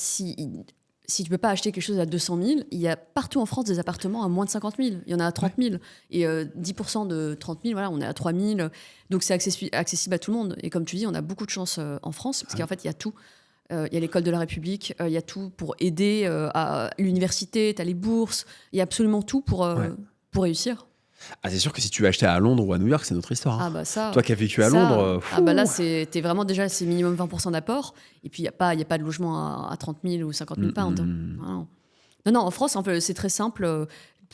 Si tu ne peux pas acheter quelque chose à 200 000, il y a partout en France des appartements à moins de 50 000. Il y en a à 30 000. Et 10% de 30 000, voilà, on est à 3 000. Donc c'est accessible à tout le monde. Et comme tu dis, on a beaucoup de chance en France, parce qu'en fait, il y a tout. Il y a l'école de la République, il y a tout pour aider à l'université, tu as les bourses, il y a absolument tout pour réussir. Ah, c'est sûr que si tu veux acheter à Londres ou à New York, c'est notre histoire. Hein. Ça, toi qui as vécu à Londres... là, t'es vraiment déjà, c'est minimum 20% d'apport. Et puis, il n'y a pas de logement à 30 000 ou 50 000 pounds. Non, en France, c'est très simple.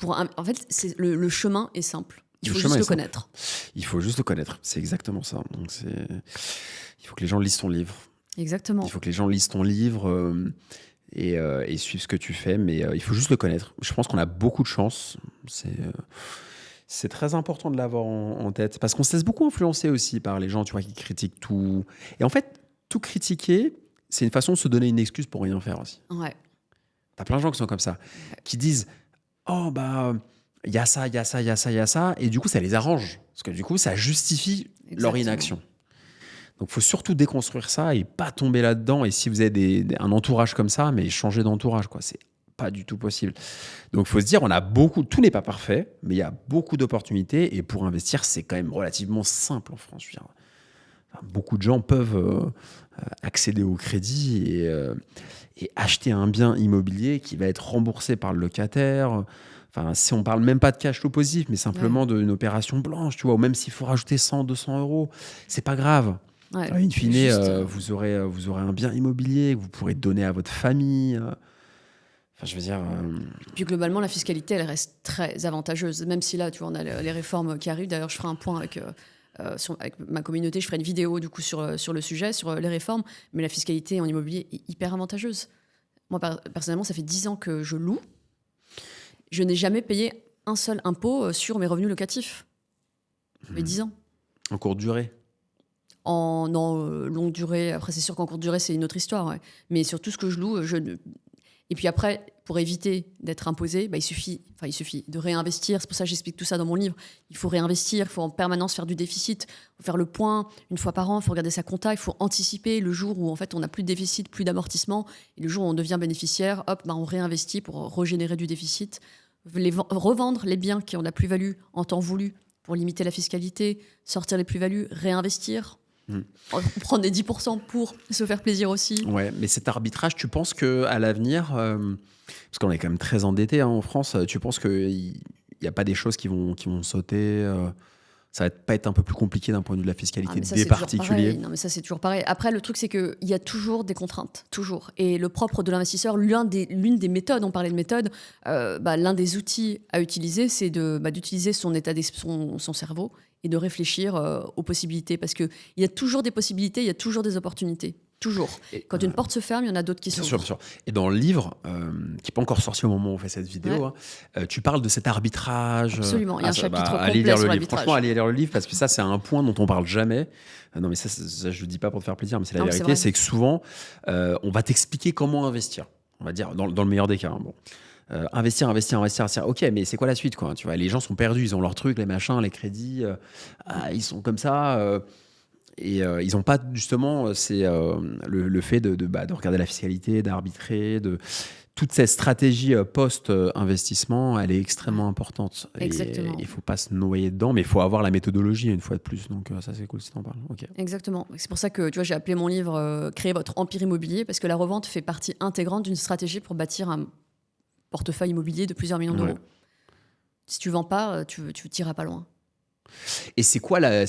En fait, le chemin est simple. Il faut chemin juste est le simple. connaître. Il faut juste le connaître. C'est exactement ça. Donc il faut que les gens lisent ton livre. Exactement. Il faut que les gens lisent ton livre et suivent ce que tu fais, mais il faut juste le connaître. Je pense qu'on a beaucoup de chance. C'est très important de l'avoir en tête, parce qu'on se laisse beaucoup influencer aussi par les gens, tu vois, qui critiquent tout. Et en fait, tout critiquer, c'est une façon de se donner une excuse pour rien faire aussi. Ouais. T'as plein de gens qui sont comme ça, qui disent « Oh, bah, il y a ça, il y a ça, il y a ça, il y a ça », et du coup, ça les arrange, parce que du coup, ça justifie leur inaction. Donc, il faut surtout déconstruire ça et pas tomber là-dedans. Et si vous avez un entourage comme ça, mais changer d'entourage, quoi. C'est pas du tout possible. Donc, il faut se dire, tout n'est pas parfait, mais il y a beaucoup d'opportunités. Et pour investir, c'est quand même relativement simple en France. Je veux dire, beaucoup de gens peuvent accéder au crédit et acheter un bien immobilier qui va être remboursé par le locataire. Enfin, si on parle même pas de cash flow positif, mais simplement d'une opération blanche, tu vois, ou même s'il faut rajouter 100, 200 euros, c'est pas grave. Ouais, In fine, vous aurez un bien immobilier que vous pourrez donner à votre famille. Enfin, je veux dire. Puis globalement, la fiscalité, elle reste très avantageuse. Même si là, tu vois, on a les réformes qui arrivent. D'ailleurs, je ferai un point avec ma communauté. Je ferai une vidéo du coup sur le sujet, sur les réformes. Mais la fiscalité en immobilier est hyper avantageuse. Moi, personnellement, ça fait 10 ans que je loue. Je n'ai jamais payé un seul impôt sur mes revenus locatifs. Ça fait 10 ans. En courte durée. En longue durée, après c'est sûr qu'en courte durée c'est une autre histoire, ouais. Mais sur tout ce que je loue, et puis après, pour éviter d'être imposé, il suffit de réinvestir. C'est pour ça que j'explique tout ça dans mon livre. Il faut réinvestir, il faut en permanence faire du déficit, il faut faire le point une fois par an, il faut regarder sa compta, il faut anticiper le jour où en fait on n'a plus de déficit, plus d'amortissement, et le jour où on devient bénéficiaire, hop, on réinvestit pour régénérer du déficit, revendre les biens qui ont la plus-value en temps voulu pour limiter la fiscalité, sortir les plus-values, réinvestir. Prendre des 10% pour se faire plaisir aussi. Ouais, mais cet arbitrage, tu penses qu'à l'avenir, parce qu'on est quand même très endetté en France, tu penses qu'il n'y a pas des choses qui vont sauter ça va pas être un peu plus compliqué d'un point de vue de la fiscalité des particuliers? Non, mais ça, c'est toujours pareil. Après, le truc, c'est qu'il y a toujours des contraintes, toujours. Et le propre de l'investisseur, l'une des méthodes, on parlait de méthode, l'un des outils à utiliser, c'est d'utiliser son cerveau et de réfleshir aux possibilités. Parce qu'il y a toujours des possibilités, il y a toujours des opportunités. Toujours. Quand une porte se ferme, il y en a d'autres qui s'ouvrent. Bien sûr. Et dans le livre, qui n'est pas encore sorti au moment où on fait cette vidéo, tu parles de cet arbitrage. Absolument, il y a un chapitre complet allez lire sur le livre. l'arbitrage. Franchement, allez lire le livre, parce que ça, c'est un point dont on parle jamais. Non, mais ça, je ne le dis pas pour te faire plaisir, mais c'est la vérité. C'est que souvent, on va t'expliquer comment investir. On va dire, dans le meilleur des cas. Bon. Investir. Ok, mais c'est quoi la suite, quoi? Tu vois, les gens sont perdus, ils ont leurs trucs, les machins, les crédits. Ils sont comme ça. Et ils n'ont pas justement le fait de regarder la fiscalité, d'arbitrer, toute cette stratégie post-investissement, elle est extrêmement importante. Exactement. Il ne faut pas se noyer dedans, mais il faut avoir la méthodologie une fois de plus. Donc ça, c'est cool si tu en parles. Okay. Exactement. C'est pour ça que j'ai appelé mon livre Créer votre empire immobilier, parce que la revente fait partie intégrante d'une stratégie pour bâtir un portefeuille immobilier de plusieurs millions d'euros. Si tu ne vends pas, tu ne tireras pas loin. Et c'est quoi la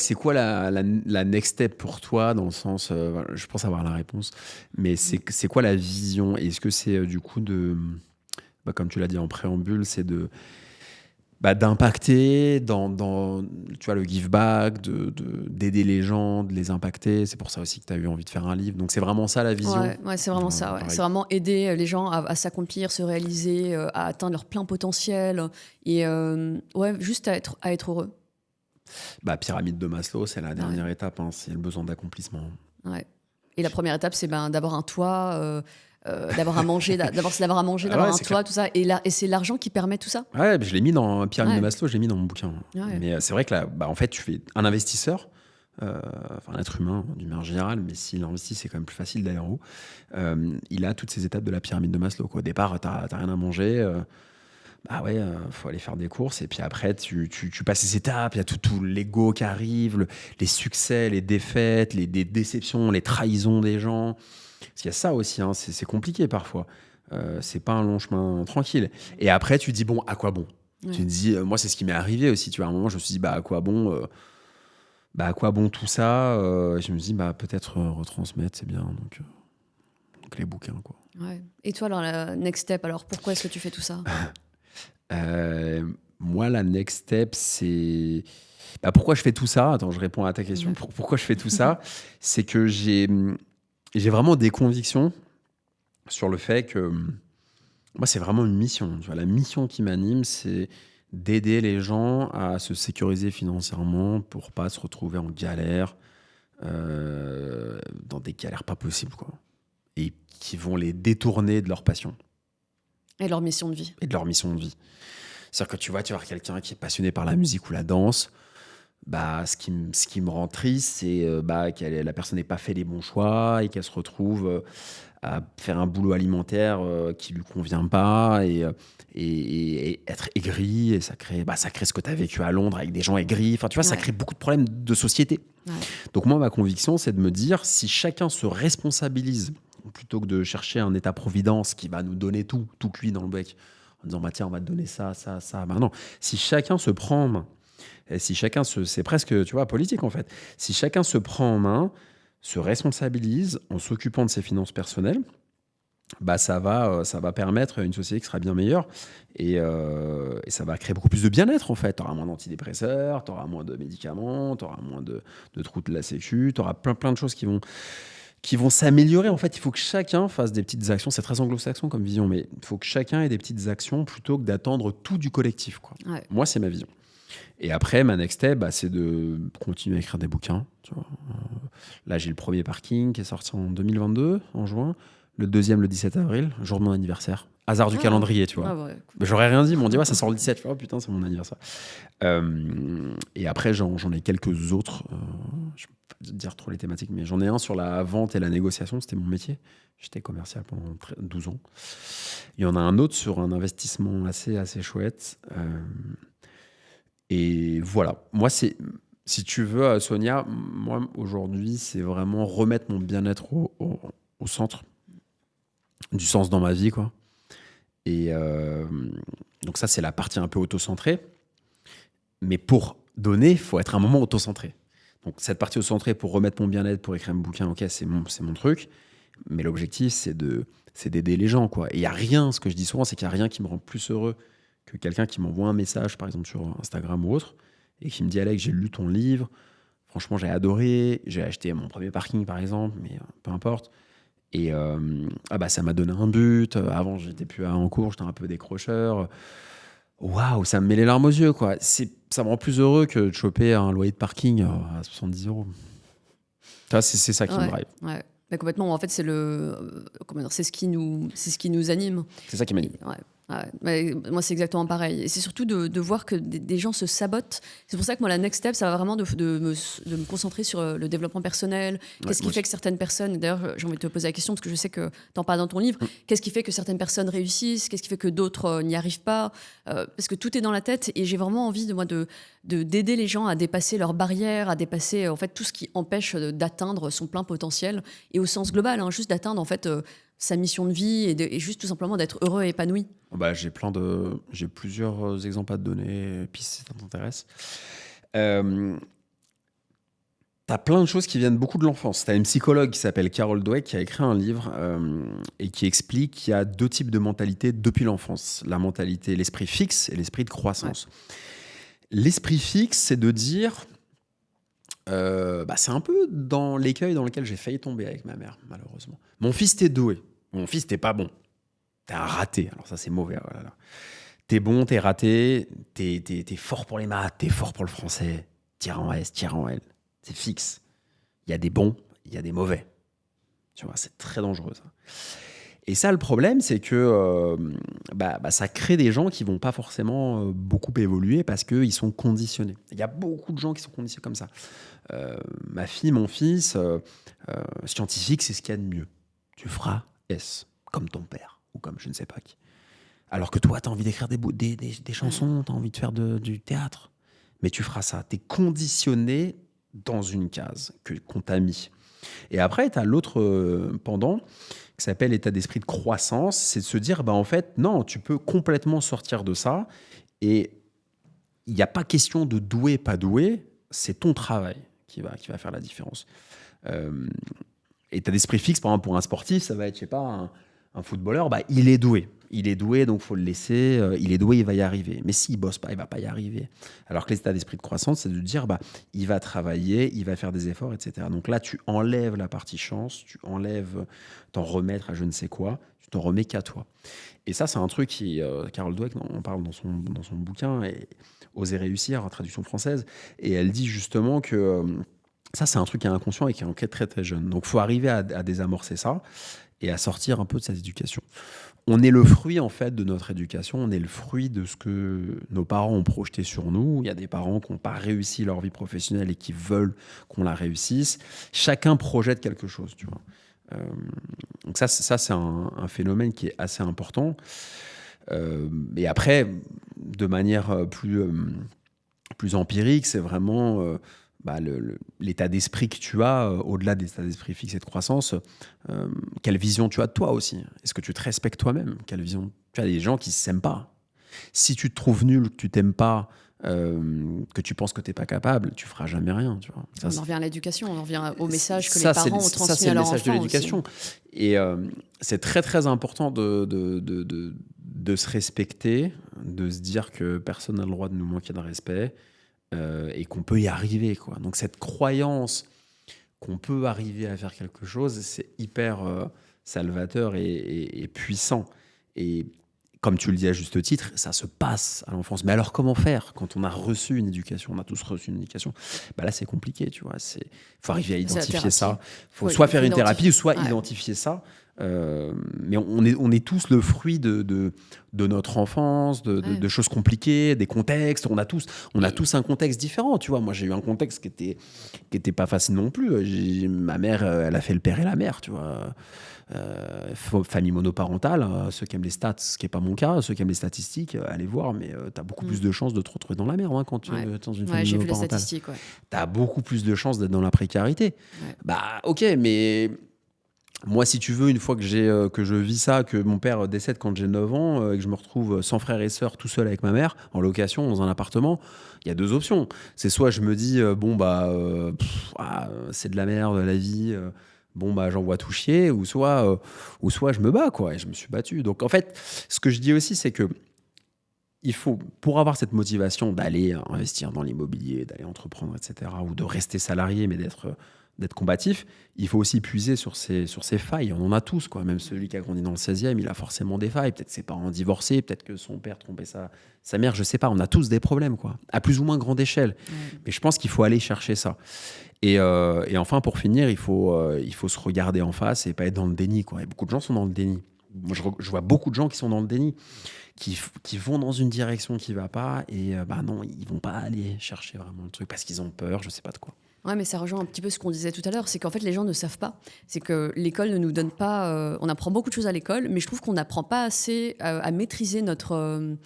next step pour toi, dans le sens, je pense avoir la réponse, mais c'est quoi la vision? Est-ce que c'est du coup comme tu l'as dit en préambule, c'est d'impacter dans tu vois, le give back, d'aider les gens, de les impacter? C'est pour ça aussi que tu as eu envie de faire un livre. Donc c'est vraiment ça la vision? Ouais, c'est vraiment ça. Ouais. C'est vraiment aider les gens à s'accomplir, se réaliser, à atteindre leur plein potentiel et juste à être heureux. Pyramide de Maslow, c'est la dernière étape, c'est le besoin d'accomplissement. Ouais. Et la première étape, c'est d'avoir un toit, d'avoir à manger, d'avoir un toit, tout ça. Et c'est l'argent qui permet tout ça. Ouais, je l'ai mis dans Pyramide de Maslow, je l'ai mis dans mon bouquin. Ouais. Mais c'est vrai que là, en fait, tu fais un investisseur, un être humain d'une manière générale, mais s'il investit, c'est quand même plus facile d'aller en haut. Il a toutes ces étapes de la pyramide de Maslow, quoi. Au départ, t'as rien à manger. Faut aller faire des courses, et puis après tu passes ces étapes, il y a tout l'ego qui arrive, les succès, les défaites, les déceptions, les trahisons des gens. Parce qu'il y a ça aussi, c'est compliqué parfois. C'est pas un long chemin tranquille. Et après tu te dis bon, à quoi bon? Tu te dis, moi c'est ce qui m'est arrivé aussi, tu vois, à un moment je me suis dit à quoi bon tout ça? Je me suis dit peut-être retransmettre, c'est bien, donc les bouquins, quoi. Ouais. Et toi, alors la next step, alors pourquoi est-ce que tu fais tout ça? Moi, la next step, c'est... pourquoi je fais tout ça? Attends, je réponds à ta question. Pourquoi je fais tout ça? C'est que j'ai vraiment des convictions sur le fait que moi, c'est vraiment une mission. Tu vois, la mission qui m'anime, c'est d'aider les gens à se sécuriser financièrement pour pas se retrouver en galère, dans des galères pas possibles, quoi. Et qui vont les détourner de leur passion. Et leur mission de vie. Et de leur mission de vie. C'est-à-dire que tu vas voir quelqu'un qui est passionné par la musique ou la danse, ce qui me rend triste, c'est que la personne n'ait pas fait les bons choix et qu'elle se retrouve à faire un boulot alimentaire qui lui convient pas et être aigri. Et ça crée ce que tu as vécu à Londres avec des gens aigris. Enfin, tu vois, ça crée beaucoup de problèmes de société. Ouais. Donc moi, ma conviction, c'est de me dire, si chacun se responsabilise, plutôt que de chercher un état-providence qui va nous donner tout cuit dans le bec, en disant, tiens, on va te donner ça. Non, si chacun se prend en main, et si chacun c'est presque, tu vois, politique en fait. Si chacun se prend en main, se responsabilise en s'occupant de ses finances personnelles, ça va permettre une société qui sera bien meilleure et ça va créer beaucoup plus de bien-être en fait. Tu auras moins d'antidépresseurs, tu auras moins de médicaments, tu auras moins de trous de la sécu, tu auras plein de choses qui vont s'améliorer. En fait, il faut que chacun fasse des petites actions. C'est très anglo-saxon comme vision, mais il faut que chacun ait des petites actions plutôt que d'attendre tout du collectif, quoi. Ouais. Moi, c'est ma vision. Et après, ma next step, c'est de continuer à écrire des bouquins. Tu vois. Là, j'ai le premier parking qui est sorti en 2022, en juin. Le deuxième, le 17 avril, jour de mon anniversaire. Hasard du calendrier, tu vois. Ouais. J'aurais rien dit, ils m'ont dit, ça sort le 17. Je fais, oh putain, c'est mon anniversaire. Et après, j'en ai quelques autres. Je peux pas te dire trop les thématiques, mais j'en ai un sur la vente et la négociation. C'était mon métier. J'étais commercial pendant 12 ans. Il y en a un autre sur un investissement assez chouette. Et voilà. Moi, si tu veux, Sonia, moi, aujourd'hui, c'est vraiment remettre mon bien-être au centre du sens dans ma vie, quoi. Et donc ça, c'est la partie un peu auto-centrée. Mais pour donner, il faut être un moment auto-centré. Donc cette partie auto-centrée, pour remettre mon bien-être, pour écrire un bouquin, ok, c'est mon truc. Mais l'objectif, c'est d'aider les gens, quoi. Et il n'y a rien, ce que je dis souvent, c'est qu'il n'y a rien qui me rend plus heureux que quelqu'un qui m'envoie un message, par exemple sur Instagram ou autre, et qui me dit « Alex, j'ai lu ton livre, franchement, j'ai adoré, j'ai acheté mon premier parking, par exemple, mais peu importe. Et ça m'a donné un but. Avant, j'étais plus en cours, j'étais un peu décrocheur. Waouh, ça me met les larmes aux yeux, quoi. Ça me rend plus heureux que de choper un loyer de parking à 70 €. C'est ça qui me drive. Ouais. Mais complètement, en fait, c'est ce qui nous anime. C'est ça qui m'anime. Ouais, moi, c'est exactement pareil. Et c'est surtout de voir que des gens se sabotent. C'est pour ça que moi, la next step, ça va vraiment de me concentrer sur le développement personnel. Qu'est-ce qui fait que certaines personnes... D'ailleurs, j'ai envie de te poser la question, parce que je sais que tu en parles dans ton livre. Qu'est-ce qui fait que certaines personnes réussissent? Qu'est-ce qui fait que d'autres n'y arrivent pas? Parce que tout est dans la tête. Et j'ai vraiment envie, d'aider les gens à dépasser leurs barrières, à dépasser en fait, tout ce qui empêche d'atteindre son plein potentiel. Et au sens global, juste d'atteindre en fait... sa mission de vie et juste tout simplement d'être heureux et épanoui. J'ai plusieurs exemples à te donner, puis si ça t'intéresse. T'as plein de choses qui viennent beaucoup de l'enfance. T'as une psychologue qui s'appelle Carol Dweck qui a écrit un livre et qui explique qu'il y a 2 types de mentalité depuis l'enfance. La mentalité, l'esprit fixe et l'esprit de croissance. Ouais. L'esprit fixe, c'est de dire... c'est un peu dans l'écueil dans lequel j'ai failli tomber avec ma mère, malheureusement. Mon fils, t'es doué. Mon fils, t'es pas bon. T'es un raté. Alors ça, c'est mauvais. Voilà. T'es bon, t'es raté. T'es fort pour les maths, t'es fort pour le français. Tire en S, tire en L. C'est fixe. Il y a des bons, il y a des mauvais. Tu vois, c'est très dangereux, ça. Et ça, le problème, c'est que ça crée des gens qui vont pas forcément beaucoup évoluer parce qu'ils sont conditionnés. Il y a beaucoup de gens qui sont conditionnés comme ça. Ma fille, mon fils, scientifique, c'est ce qu'il y a de mieux. Tu feras S, comme ton père, ou comme je ne sais pas qui. Alors que toi, tu as envie d'écrire des chansons, tu as envie de faire du théâtre. Mais tu feras ça. Tu es conditionné dans une case qu'on t'a mis. Et après, tu as l'autre pendant qui s'appelle l'état d'esprit de croissance. C'est de se dire, en fait, non, tu peux complètement sortir de ça. Et il n'y a pas question de doué, pas doué. C'est ton travail qui va faire la différence. État d'esprit fixe, par exemple, pour un sportif, ça va être, je sais pas, Un footballeur, bah, il est doué. Il est doué, donc il faut le laisser. Il est doué, il va y arriver. Mais s'il bosse pas, il va pas y arriver. Alors que l'état d'esprit de croissance, c'est de dire, bah, il va travailler, il va faire des efforts, etc. Donc là, tu enlèves la partie chance, tu enlèves t'en remettre à je ne sais quoi, tu t'en remets qu'à toi. Et ça, c'est un truc qui, Carol Dweck en parle dans son bouquin, et Oser réussir, en traduction française. Et elle dit justement que ça, c'est un truc qui est inconscient et qui est en quête très très jeune. Donc il faut arriver à désamorcer ça et à sortir un peu de cette éducation. On est le fruit, en fait, de notre éducation. On est le fruit de ce que nos parents ont projeté sur nous. Il y a des parents qui n'ont pas réussi leur vie professionnelle et qui veulent qu'on la réussisse. Chacun projette quelque chose, tu vois. Donc ça c'est un phénomène qui est assez important. Et après, de manière plus empirique, c'est vraiment l'état d'esprit que tu as, au-delà de l'état d'esprit fixe et de croissance. Quelle vision tu as de toi aussi? Est-ce que tu te respectes toi-même? Quelle vision? Tu as des gens qui ne s'aiment pas. Si tu te trouves nul, que tu t'aimes pas, que tu penses que tu n'es pas capable, tu feras jamais rien. Tu vois. Ça, on en revient à l'éducation, on en revient au message que ça, les parents ont transmis à leurs enfants. C'est le message de l'éducation. Aussi. Et c'est très très important de se respecter, de se dire que personne n'a le droit de nous manquer de respect, et qu'on peut y arriver, quoi. Donc cette croyance qu'on peut arriver à faire quelque chose, c'est hyper salvateur et puissant. Et comme tu le dis à juste titre, ça se passe à l'enfance. Mais alors comment faire quand on a reçu une éducation? On a tous reçu une éducation. Bah là, c'est compliqué, tu vois. Faut arriver à identifier ça. Faut soit faire une thérapie, soit identifier ça. Mais on est tous le fruit de notre enfance, de choses compliquées, des contextes. On a tous un contexte différent, tu vois. Moi, j'ai eu un contexte qui était pas facile non plus. Ma mère, elle a fait le père et la mère, tu vois. Famille monoparentale, ceux qui aiment les stats, ce qui n'est pas mon cas, ceux qui aiment les statistiques, allez voir, mais tu as beaucoup plus de chances de te retrouver dans la merde, quand tu es dans une famille j'ai monoparentale. vu les statistiques, tu as beaucoup plus de chances d'être dans la précarité. Bah ok, mais moi, si tu veux, une fois que je vis ça, que mon père décède quand j'ai 9 ans, et que je me retrouve sans frère et sœur, tout seul avec ma mère, en location, dans un appartement, il y a deux options. C'est soit je me dis, c'est de la merde, la vie, j'en vois tout chier, ou soit je me bats, quoi. Et je me suis battu. Donc, en fait, ce que je dis aussi, c'est que il faut, pour avoir cette motivation d'aller investir dans l'immobilier, d'aller entreprendre, etc., ou de rester salarié, mais d'être combatif, il faut aussi puiser sur ses failles. On en a tous, quoi. Même celui qui a grandi dans le 16e, il a forcément des failles. Peut-être ses parents divorcés, peut-être que son père trompait sa mère, je sais pas. On a tous des problèmes, quoi, à plus ou moins grande échelle. Mais je pense qu'il faut aller chercher ça. Et enfin, pour finir, il faut se regarder en face et pas être dans le déni, quoi. Et beaucoup de gens sont dans le déni. Moi, je vois beaucoup de gens qui sont dans le déni, qui vont dans une direction qui va pas, et non, ils vont pas aller chercher vraiment le truc parce qu'ils ont peur, je sais pas de quoi. Ouais, mais ça rejoint un petit peu ce qu'on disait tout à l'heure, c'est qu'en fait les gens ne savent pas. C'est que l'école ne nous donne pas. On apprend beaucoup de choses à l'école, mais je trouve qu'on n'apprend pas assez à maîtriser notre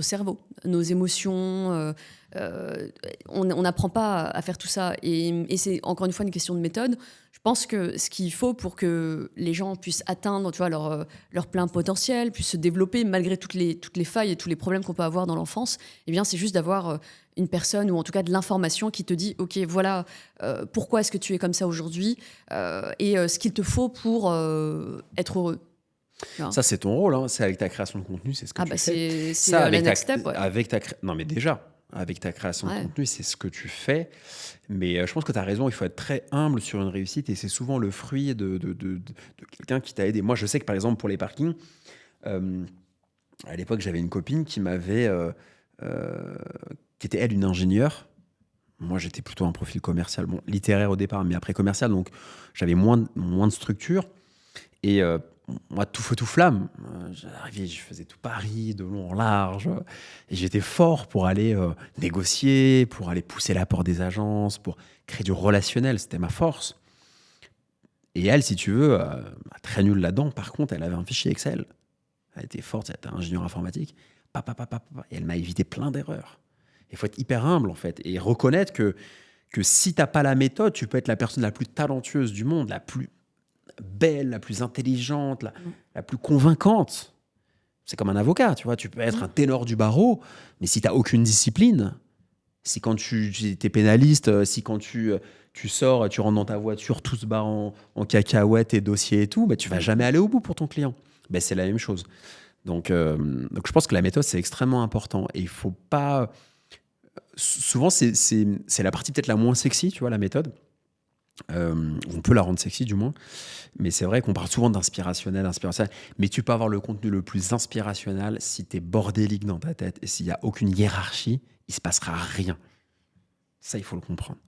cerveau, nos émotions. On n'apprend pas à faire tout ça. Et c'est encore une fois une question de méthode. Je pense que ce qu'il faut pour que les gens puissent atteindre, tu vois, leur plein potentiel, puissent se développer malgré toutes les failles et tous les problèmes qu'on peut avoir dans l'enfance, eh bien, c'est juste d'avoir une personne, ou en tout cas de l'information qui te dit « Ok, voilà, pourquoi est-ce que tu es comme ça aujourd'hui et ce qu'il te faut pour être heureux. » Ça, c'est ton rôle, hein. C'est avec ta création de contenu, c'est ce que tu fais. C'est la next step. Non, mais déjà, avec ta création de contenu, c'est ce que tu fais. Mais je pense que tu as raison, il faut être très humble sur une réussite, et c'est souvent le fruit de quelqu'un qui t'a aidé. Moi, je sais que, par exemple, pour les parkings, à l'époque, j'avais une copine qui m'avait... qui était, elle, une ingénieure. Moi, j'étais plutôt un profil commercial, littéraire au départ, mais après commercial, donc j'avais moins de structure. Et moi, tout feu, tout flamme, j'arrivais, je faisais tout Paris, de long en large, et j'étais fort pour aller négocier, pour aller pousser la porte des agences, pour créer du relationnel, c'était ma force. Et elle, si tu veux, très nulle là-dedans. Par contre, elle avait un fichier Excel. Elle était forte, elle était ingénieure informatique. Et elle m'a évité plein d'erreurs. Il faut être hyper humble, en fait, et reconnaître que si tu n'as pas la méthode, tu peux être la personne la plus talentueuse du monde, la plus belle, la plus intelligente, la plus convaincante. C'est comme un avocat, tu vois. Tu peux être un ténor du barreau, mais si tu n'as aucune discipline, si quand tu es pénaliste, si quand tu sors, tu rentres dans ta voiture, tout se barre en cacahuètes et dossiers et tout, tu ne vas jamais aller au bout pour ton client. Ben, c'est la même chose. Donc, je pense que la méthode, c'est extrêmement important. Et il faut pas... Souvent, c'est la partie peut-être la moins sexy, tu vois, la méthode. On peut la rendre sexy, du moins. Mais c'est vrai qu'on parle souvent d'inspirationnel. Mais tu peux avoir le contenu le plus inspirationnel si tu es bordélique dans ta tête et s'il n'y a aucune hiérarchie, il ne se passera rien. Ça, il faut le comprendre.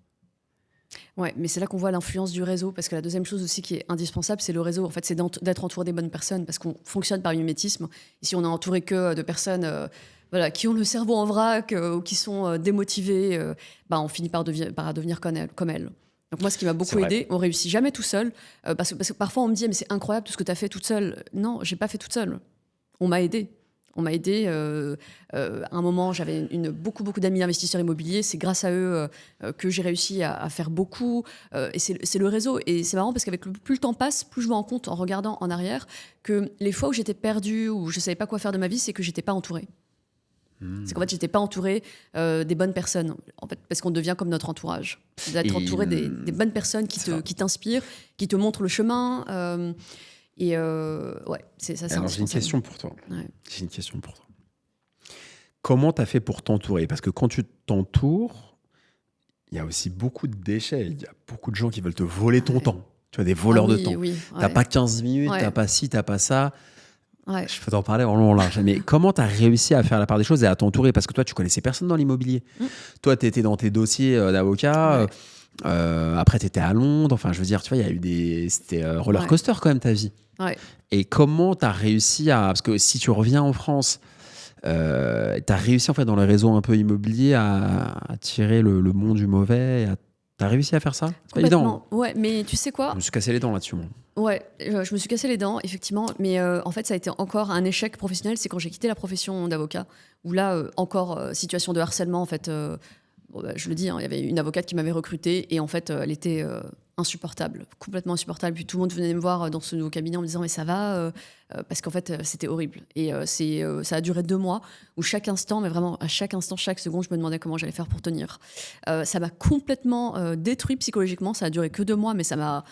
Ouais, mais c'est là qu'on voit l'influence du réseau, parce que la deuxième chose aussi qui est indispensable, c'est le réseau. En fait, c'est d'être entouré des bonnes personnes, parce qu'on fonctionne par mimétisme. Et si on est entouré que de personnes voilà, qui ont le cerveau en vrac ou qui sont démotivées, on finit par devenir comme elles. Donc moi, ce qui m'a beaucoup aidé, on réussit jamais tout seul, parce que parfois on me dit mais c'est incroyable tout ce que tu as fait toute seule. Non, j'ai pas fait toute seule. On m'a aidé. On m'a aidé. À un moment, j'avais beaucoup d'amis investisseurs immobiliers. C'est grâce à eux que j'ai réussi à faire beaucoup. Et c'est le réseau. Et c'est marrant parce qu'avec plus le temps passe, plus je me rends compte en regardant en arrière que les fois où j'étais perdue, où je savais pas quoi faire de ma vie, c'est que j'étais pas entourée. C'est qu'en fait, j'étais pas entourée des bonnes personnes. En fait, parce qu'on devient comme notre entourage. C'est d'être entouré des bonnes personnes qui t'inspirent, qui te montrent le chemin. Ouais, c'est ça. Alors, j'ai une question pour toi. Ouais. J'ai une question pour toi. Comment tu as fait pour t'entourer ? Parce que quand tu t'entoures, il y a aussi beaucoup de déchets. Il y a beaucoup de gens qui veulent te voler ton temps. Tu vois, des voleurs de temps. Oui, T'as pas 15 minutes, t'as pas ci, t'as pas ça. Ouais. Je peux t'en parler en long, en large. Mais comment tu as réussi à faire la part des choses et à t'entourer ? Parce que toi, tu connaissais personne dans l'immobilier. Toi, tu étais dans tes dossiers d'avocat. Après, tu étais à Londres. Enfin, je veux dire, tu vois, il y a eu c'était roller coaster quand même ta vie. Ouais. Et comment tu as réussi à... Parce que si tu reviens en France, tu as réussi en fait dans le réseau un peu immobilier à tirer le bon du mauvais. Tu as réussi à faire ça ? C'est pas évident. Ouais, mais tu sais quoi ? Je me suis cassé les dents là-dessus, moi. Ouais, je me suis cassé les dents, effectivement. Mais en fait, ça a été encore un échec professionnel. C'est quand j'ai quitté la profession d'avocat, où là, encore situation de harcèlement, en fait... je le dis, il y avait une avocate qui m'avait recrutée et en fait, elle était insupportable, complètement insupportable. Puis tout le monde venait me voir dans ce nouveau cabinet en me disant mais ça va parce qu'en fait, c'était horrible. Et ça a duré 2 mois où chaque instant, mais vraiment à chaque instant, chaque seconde, je me demandais comment j'allais faire pour tenir. Ça m'a complètement détruit psychologiquement. Ça a duré que 2 mois, mais ça m'a...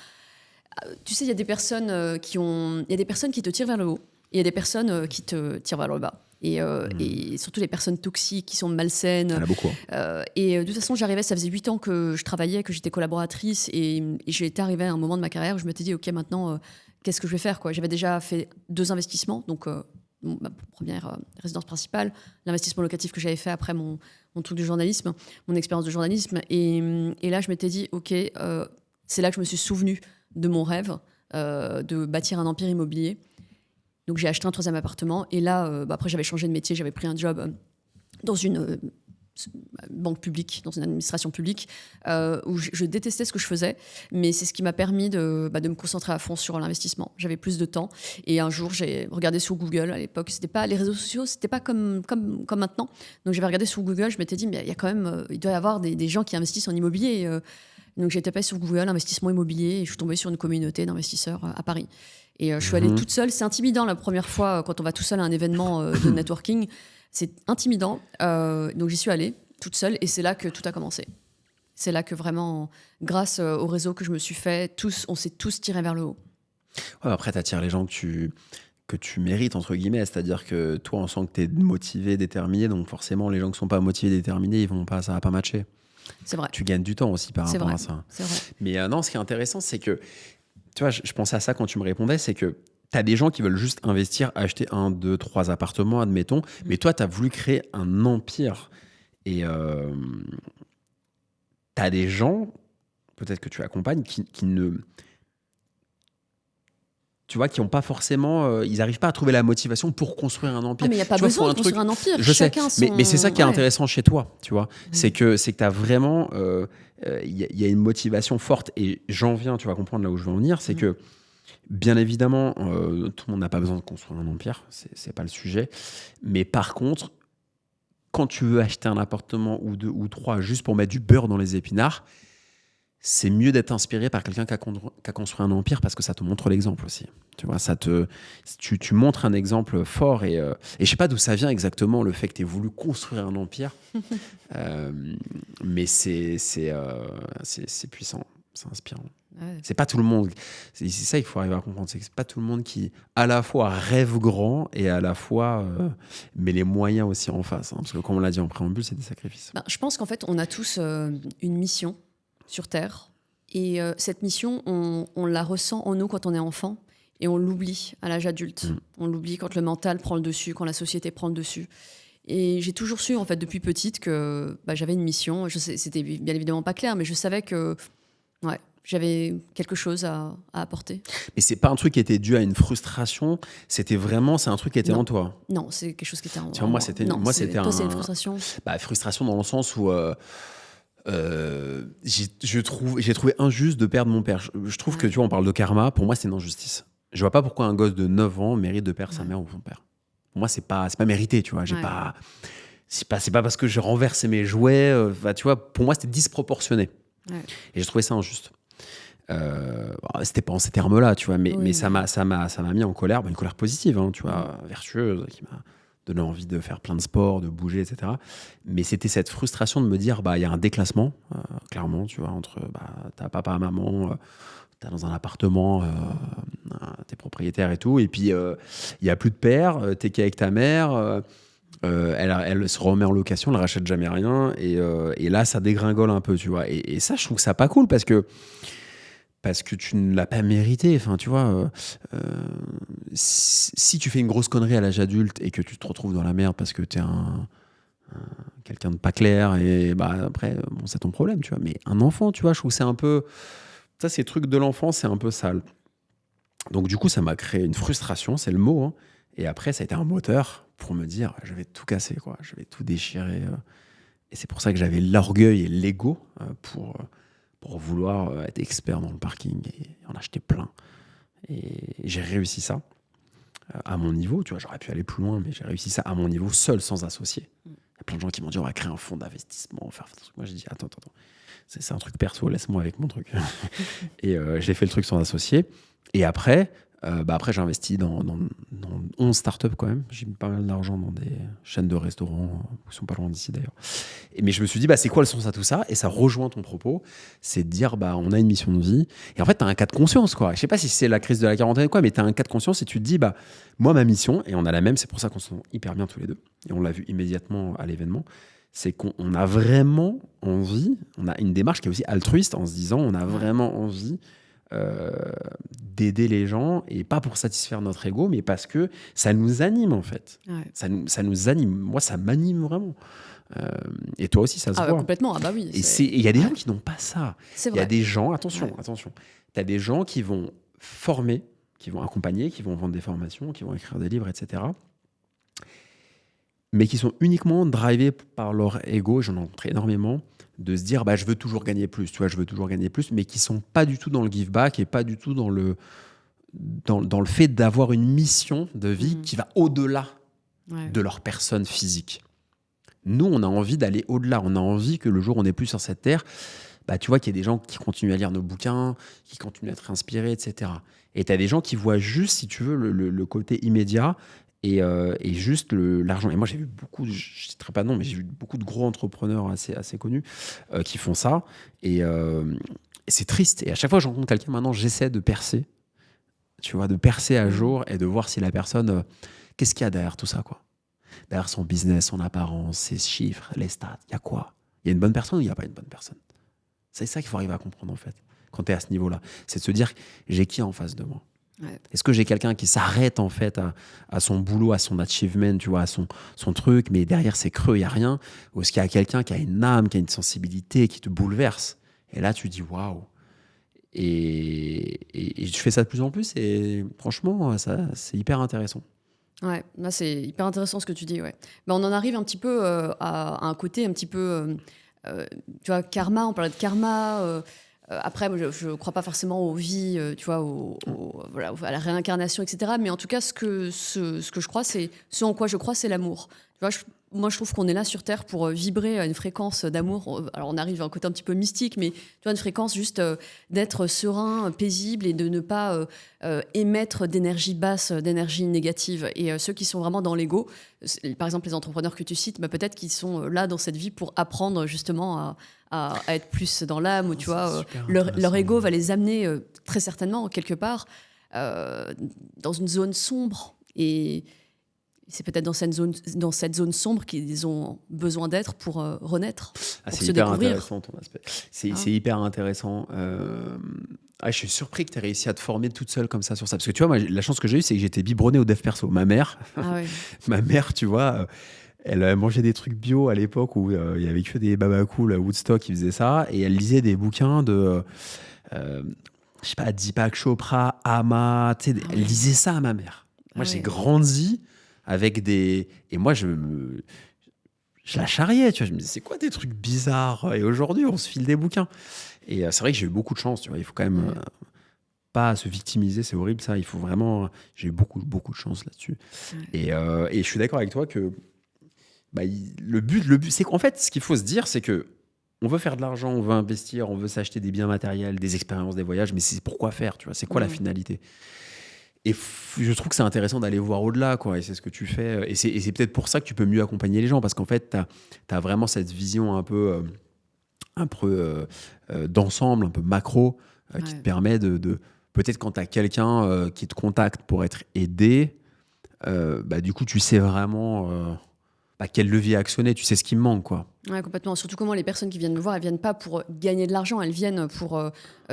Tu sais, il y a des personnes il y a des personnes qui te tirent vers le haut et il y a des personnes qui te tirent vers le bas. Et surtout les personnes toxiques qui sont malsaines. Il y en a beaucoup. Et de toute façon, ça faisait 8 ans que je travaillais, que j'étais collaboratrice et j'étais arrivée à un moment de ma carrière où je m'étais dit, OK, maintenant, qu'est-ce que je vais faire, quoi. J'avais déjà fait 2 investissements, donc ma première résidence principale, l'investissement locatif que j'avais fait après mon truc de journalisme, mon expérience de journalisme. Et là, je m'étais dit, OK, c'est là que je me suis souvenue de mon rêve de bâtir un empire immobilier. Donc j'ai acheté un 3e appartement et là, après j'avais changé de métier, j'avais pris un job dans une banque publique, dans une administration publique, où je détestais ce que je faisais, mais c'est ce qui m'a permis de me concentrer à fond sur l'investissement. J'avais plus de temps et un jour j'ai regardé sur Google. À l'époque, les réseaux sociaux, c'était pas comme maintenant. Donc j'avais regardé sur Google, je m'étais dit mais il y a quand même, il doit y avoir des gens qui investissent en immobilier. Donc j'ai tapé sur Google investissement immobilier et je suis tombée sur une communauté d'investisseurs à Paris. Et je suis allée toute seule. C'est intimidant la première fois quand on va tout seul à un événement de networking. C'est intimidant. Donc j'y suis allée toute seule et c'est là que tout a commencé. C'est là que vraiment, grâce au réseau que je me suis fait, on s'est tous tirés vers le haut. Ouais, après, tu attires les gens que tu mérites, entre guillemets. C'est-à-dire que toi, on sent que tu es motivé, déterminé. Donc forcément, les gens qui ne sont pas motivés, déterminés, ça va pas matcher. C'est vrai. Tu gagnes du temps aussi par rapport à ça. C'est vrai. Mais non, ce qui est intéressant, c'est que, tu vois, je pensais à ça quand tu me répondais, c'est que tu as des gens qui veulent juste investir, acheter 1, 2, 3 appartements, admettons, mais toi, tu as voulu créer un empire. Et tu as des gens, peut-être que tu accompagnes, qui ne... Tu vois, qui n'ont pas forcément... ils n'arrivent pas à trouver la motivation pour construire un empire. Ah, mais il n'y a pas besoin de construire un empire. Je sais, Chacun mais c'est ça qui est intéressant chez toi, tu vois. C'est que tu as vraiment... y a une motivation forte. Et j'en viens, tu vas comprendre là où je veux en venir, c'est que, bien évidemment, tout le monde n'a pas besoin de construire un empire. C'est pas le sujet. Mais par contre, quand tu veux acheter un appartement ou 2 ou 3 juste pour mettre du beurre dans les épinards, c'est mieux d'être inspiré par quelqu'un qui a construit un empire parce que ça te montre l'exemple aussi. Tu vois, tu montres un exemple fort et je sais pas d'où ça vient exactement le fait que tu aies voulu construire un empire, mais c'est puissant. C'est inspirant. Ouais. C'est pas tout le monde. C'est ça qu'il faut arriver à comprendre. C'est que c'est pas tout le monde qui, à la fois, rêve grand et à la fois met les moyens aussi en face. Parce que, comme on l'a dit en préambule, c'est des sacrifices. Je pense qu'en fait, on a tous une mission sur Terre. Et cette mission, on la ressent en nous quand on est enfant. Et on l'oublie à l'âge adulte. On l'oublie quand le mental prend le dessus, quand la société prend le dessus. Et j'ai toujours su, en fait, depuis petite, que j'avais une mission. C'était bien évidemment pas clair, mais je savais que j'avais quelque chose à apporter. Mais c'est pas un truc qui était dû à une frustration, c'est un truc qui était en toi. Non, c'est quelque chose qui était en moi. Tu vois, moi, c'était c'est une frustration. Frustration dans le sens où j'ai trouvé injuste de perdre mon père. Je trouve que, tu vois, on parle de karma, pour moi, c'est une injustice. Je vois pas pourquoi un gosse de 9 ans mérite de perdre sa mère ou son père. Pour moi, c'est pas mérité, tu vois. C'est pas parce que j'ai renversé mes jouets, tu vois, pour moi, c'était disproportionné. Ouais. Et j'ai trouvé ça injuste. C'était pas en ces termes-là, tu vois, mais ça m'a mis en colère, une colère positive, hein, tu vois, vertueuse, qui m'a donné envie de faire plein de sports, de bouger, etc. Mais c'était cette frustration de me dire, il y a un déclassement, clairement, tu vois, entre ta papa et maman, t'es dans un appartement, t'es propriétaire et tout, et puis il y a plus de père, t'es qu'avec ta mère. Elle se remet en location, elle rachète jamais rien, et là ça dégringole un peu, tu vois. Et ça, je trouve que ça pas cool parce que tu ne l'as pas mérité. Enfin, tu vois, si tu fais une grosse connerie à l'âge adulte et que tu te retrouves dans la merde parce que t'es quelqu'un de pas clair, et après, c'est ton problème, tu vois. Mais un enfant, tu vois, je trouve que c'est un peu... Ça, ces trucs de l'enfant, c'est un peu sale. Donc, du coup, ça m'a créé une frustration, c'est le mot. Hein. Et après, ça a été un moteur pour me dire, je vais tout casser, quoi. Je vais tout déchirer. Et c'est pour ça que j'avais l'orgueil et l'ego pour vouloir être expert dans le parking et en acheter plein. Et j'ai réussi ça à mon niveau. Tu vois, j'aurais pu aller plus loin, mais j'ai réussi ça à mon niveau, seul, sans associé. Il y a plein de gens qui m'ont dit, on va créer un fonds d'investissement, faire un truc. Moi, j'ai dit, attends. C'est un truc perso, laisse-moi avec mon truc. Et j'ai fait le truc sans associé. Et après, j'ai investi dans 11 startups quand même. J'ai mis pas mal d'argent dans des chaînes de restaurants qui sont pas loin d'ici d'ailleurs. Mais je me suis dit, c'est quoi le sens à tout ça? Et ça rejoint ton propos, c'est de dire, on a une mission de vie. Et en fait, tu as un cas de conscience, quoi. Je sais pas si c'est la crise de la quarantaine ou quoi, mais tu as un cas de conscience et tu te dis, moi, ma mission, et on a la même, c'est pour ça qu'on se sent hyper bien tous les deux, et on l'a vu immédiatement à l'événement, c'est qu'on a vraiment envie, on a une démarche qui est aussi altruiste en se disant, on a vraiment envie d'aider les gens, et pas pour satisfaire notre ego, mais parce que ça nous anime en fait. Ouais. Ça nous anime. Moi, ça m'anime vraiment. Et toi aussi, ça se voit. Complètement. Oui. Et il y a des gens qui n'ont pas ça. C'est vrai. Il y a des gens, attention. Tu as des gens qui vont former, qui vont accompagner, qui vont vendre des formations, qui vont écrire des livres, etc. Mais qui sont uniquement drivés par leur ego, j'en ai rencontré énormément, de se dire je veux toujours gagner plus, tu vois, mais qui sont pas du tout dans le give back et pas du tout dans le fait d'avoir une mission de vie qui va au-delà de leur personne physique. Nous, on a envie d'aller au-delà, on a envie que le jour où on n'est plus sur cette terre, tu vois qu'il y a des gens qui continuent à lire nos bouquins, qui continuent à être inspirés, etc. Et tu as des gens qui voient juste, si tu veux, le côté immédiat et juste l'argent. Et moi, j'ai vu beaucoup, je ne citerai pas de nom, mais j'ai vu beaucoup de gros entrepreneurs assez connus qui font ça. Et c'est triste. Et à chaque fois que je rencontre quelqu'un, maintenant, j'essaie de percer, tu vois, de percer à jour et de voir si la personne, qu'est-ce qu'il y a derrière tout ça, quoi. Derrière son business, son apparence, ses chiffres, les stats, il y a quoi? Il y a une bonne personne ou il n'y a pas une bonne personne? C'est ça qu'il faut arriver à comprendre, en fait, quand tu es à ce niveau-là. C'est de se dire, j'ai qui en face de moi? Ouais. Est-ce que j'ai quelqu'un qui s'arrête en fait à son boulot, à son achievement, tu vois, à son truc, mais derrière c'est creux, il n'y a rien? Ou est-ce qu'il y a quelqu'un qui a une âme, qui a une sensibilité, qui te bouleverse? Et là, tu dis waouh. Et je fais ça de plus en plus et franchement, c'est hyper intéressant. Ouais, là c'est hyper intéressant ce que tu dis. Ouais. On en arrive un petit peu à un côté un petit peu, tu vois, karma, on parlait de karma. Après, je ne crois pas forcément aux vies, tu vois, voilà, à la réincarnation, etc. Mais en tout cas, ce que je crois, ce en quoi je crois, c'est l'amour. Tu vois, moi, je trouve qu'on est là sur Terre pour vibrer à une fréquence d'amour. Alors, on arrive à un côté un petit peu mystique, mais tu vois, une fréquence juste d'être serein, paisible et de ne pas émettre d'énergie basse, d'énergie négative. Et ceux qui sont vraiment dans l'ego, par exemple, les entrepreneurs que tu cites, bah, peut-être qu'ils sont là dans cette vie pour apprendre justement à être plus dans l'âme, ou tu vois, leur ego va les amener très certainement quelque part dans une zone sombre. Et c'est peut-être dans cette zone sombre qu'ils ont besoin d'être pour renaître, pour se découvrir. C'est hyper intéressant ton aspect. C'est hyper intéressant. Je suis surpris que tu aies réussi à te former toute seule comme ça sur ça. Parce que tu vois, moi, la chance que j'ai eue, c'est que j'étais biberonné au dev perso. Ma mère, tu vois, elle mangeait des trucs bio à l'époque où il y avait que des babacools à Woodstock qui faisaient ça. Et elle lisait des bouquins de, je sais pas, Deepak Chopra, Ama. Elle lisait ça à ma mère. Moi, j'ai grandi avec des... Et moi, je la charriais, tu vois. Je me disais, c'est quoi des trucs bizarres? Et aujourd'hui, on se file des bouquins. Et c'est vrai que j'ai eu beaucoup de chance, tu vois. Il faut quand même pas se victimiser, c'est horrible ça. Il faut vraiment... J'ai eu beaucoup de chance là-dessus. Et je suis d'accord avec toi que le but, c'est qu'en fait, ce qu'il faut se dire, c'est que on veut faire de l'argent, on veut investir, on veut s'acheter des biens matériels, des expériences, des voyages, mais c'est pourquoi faire, tu vois. C'est quoi la finalité? Et je trouve que c'est intéressant d'aller voir au-delà, quoi. Et c'est ce que tu fais. Et c'est peut-être pour ça que tu peux mieux accompagner les gens, parce qu'en fait, tu as vraiment cette vision un peu d'ensemble, un peu macro, qui te permet de peut-être quand tu as quelqu'un qui te contacte pour être aidé, du coup, tu sais vraiment quel levier actionner, tu sais ce qui me manque, quoi. Ouais, complètement. Surtout que moi, les personnes qui viennent me voir, elles viennent pas pour gagner de l'argent, elles viennent pour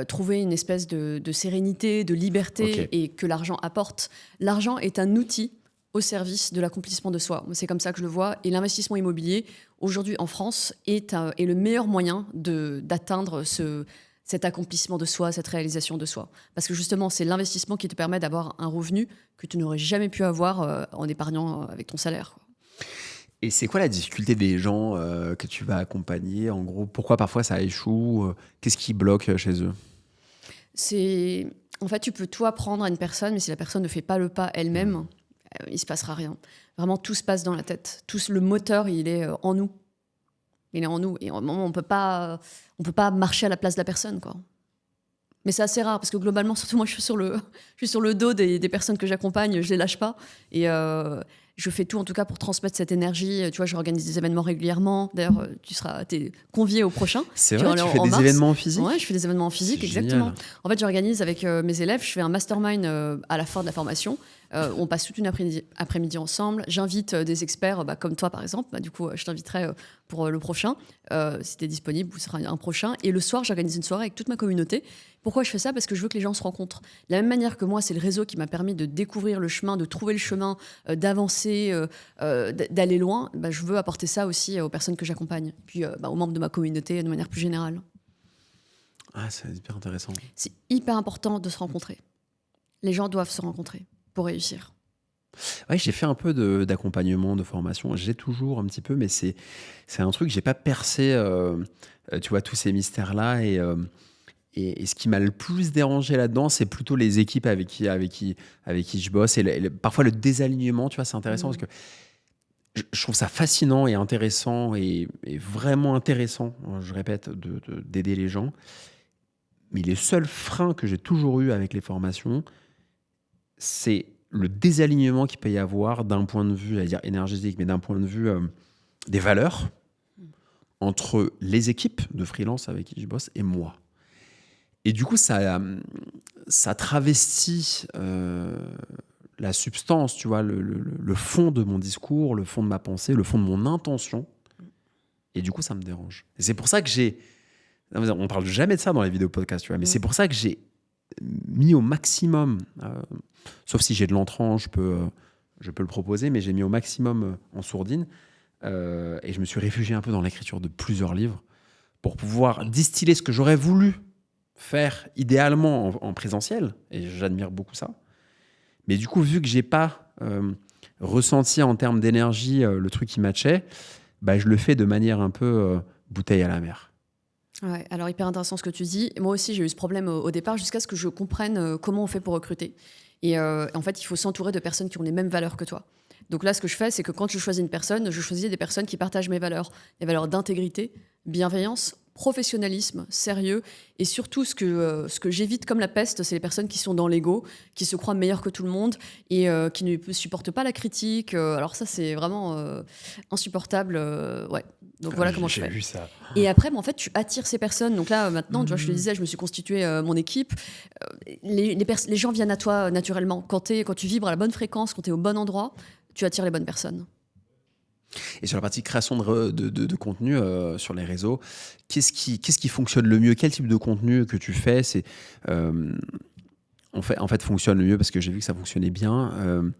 trouver une espèce de sérénité, de liberté, et que l'argent apporte. L'argent est un outil au service de l'accomplissement de soi. C'est comme ça que je le vois. Et l'investissement immobilier, aujourd'hui en France, est le meilleur moyen d'atteindre cet accomplissement de soi, cette réalisation de soi. Parce que justement, c'est l'investissement qui te permet d'avoir un revenu que tu n'aurais jamais pu avoir en épargnant avec ton salaire, quoi. Et c'est quoi la difficulté des gens que tu vas accompagner? En gros, pourquoi parfois ça échoue? Qu'est-ce qui bloque chez eux? En fait, tu peux tout apprendre à une personne, mais si la personne ne fait pas le pas elle-même, il ne se passera rien. Vraiment, tout se passe dans la tête. Le moteur, il est en nous. Il est en nous. Et à un moment, on peut pas marcher à la place de la personne, quoi. Mais c'est assez rare, parce que globalement, surtout moi, je suis sur le dos des personnes que j'accompagne, je les lâche pas. Et je fais tout, en tout cas, pour transmettre cette énergie. Tu vois, j'organise des événements régulièrement. D'ailleurs, t'es convié au prochain. C'est vrai, tu fais des événements en physique? Ouais, je fais des événements en physique, exactement. En fait, j'organise avec mes élèves, je fais un mastermind à la fin de la formation. On passe toute une après-midi ensemble. J'invite des experts comme toi, par exemple. Du coup, je t'inviterai pour le prochain. Si tu es disponible, vous sera un prochain. Et le soir, j'organise une soirée avec toute ma communauté. Pourquoi je fais ça? Parce que je veux que les gens se rencontrent. De la même manière que moi, c'est le réseau qui m'a permis de découvrir le chemin, de trouver le chemin, d'avancer, d'aller loin. Je veux apporter ça aussi aux personnes que j'accompagne. Puis aux membres de ma communauté de manière plus générale. Ah, c'est hyper intéressant. C'est hyper important de se rencontrer. Les gens doivent se rencontrer pour réussir. Ouais, j'ai fait un peu d'accompagnement, de formation. J'ai toujours un petit peu, mais c'est un truc, j'ai pas percé, tu vois, tous ces mystères-là. Et ce qui m'a le plus dérangé là-dedans, c'est plutôt les équipes avec qui je bosse. Et parfois le désalignement, tu vois, c'est intéressant parce que je trouve ça fascinant et intéressant et vraiment intéressant, je répète, d'aider les gens. Mais les seuls freins que j'ai toujours eu avec les formations, c'est le désalignement qu'il peut y avoir d'un point de vue, j'allais dire énergétique, mais d'un point de vue des valeurs entre les équipes de freelance avec qui je bosse et moi. Et du coup, ça travestit la substance, tu vois, le fond de mon discours, le fond de ma pensée, le fond de mon intention. Et du coup, ça me dérange. Et c'est pour ça que on parle jamais de ça dans les vidéos podcast, tu vois, mais c'est pour ça que j'ai mis au maximum, sauf si j'ai de l'entrant, je peux le proposer, mais j'ai mis au maximum en sourdine. Et je me suis réfugié un peu dans l'écriture de plusieurs livres pour pouvoir distiller ce que j'aurais voulu faire idéalement en présentiel, et j'admire beaucoup ça. Mais du coup, vu que j'ai pas ressenti en termes d'énergie le truc qui matchait, je le fais de manière un peu bouteille à la mer. Ouais, alors hyper intéressant ce que tu dis. Moi aussi, j'ai eu ce problème au départ jusqu'à ce que je comprenne comment on fait pour recruter. Et en fait, il faut s'entourer de personnes qui ont les mêmes valeurs que toi. Donc là, ce que je fais, c'est que quand je choisis une personne, je choisis des personnes qui partagent mes valeurs. Des valeurs d'intégrité, bienveillance, professionnalisme, sérieux. Et surtout, ce que j'évite comme la peste, c'est les personnes qui sont dans l'ego, qui se croient meilleures que tout le monde et qui ne supportent pas la critique. Alors ça, c'est vraiment insupportable. Ouais. Donc voilà comment je fais. J'ai vu ça. Et après, en fait, tu attires ces personnes. Donc là, maintenant, tu vois, je te disais, je me suis constitué mon équipe. Les gens viennent à toi naturellement. Quand tu vibres à la bonne fréquence, quand tu es au bon endroit, tu attires les bonnes personnes. Et sur la partie création de contenu sur les réseaux, qu'est-ce qui fonctionne le mieux? Quel type de contenu que tu fais en fait fonctionne le mieux? Parce que j'ai vu que ça fonctionnait bien.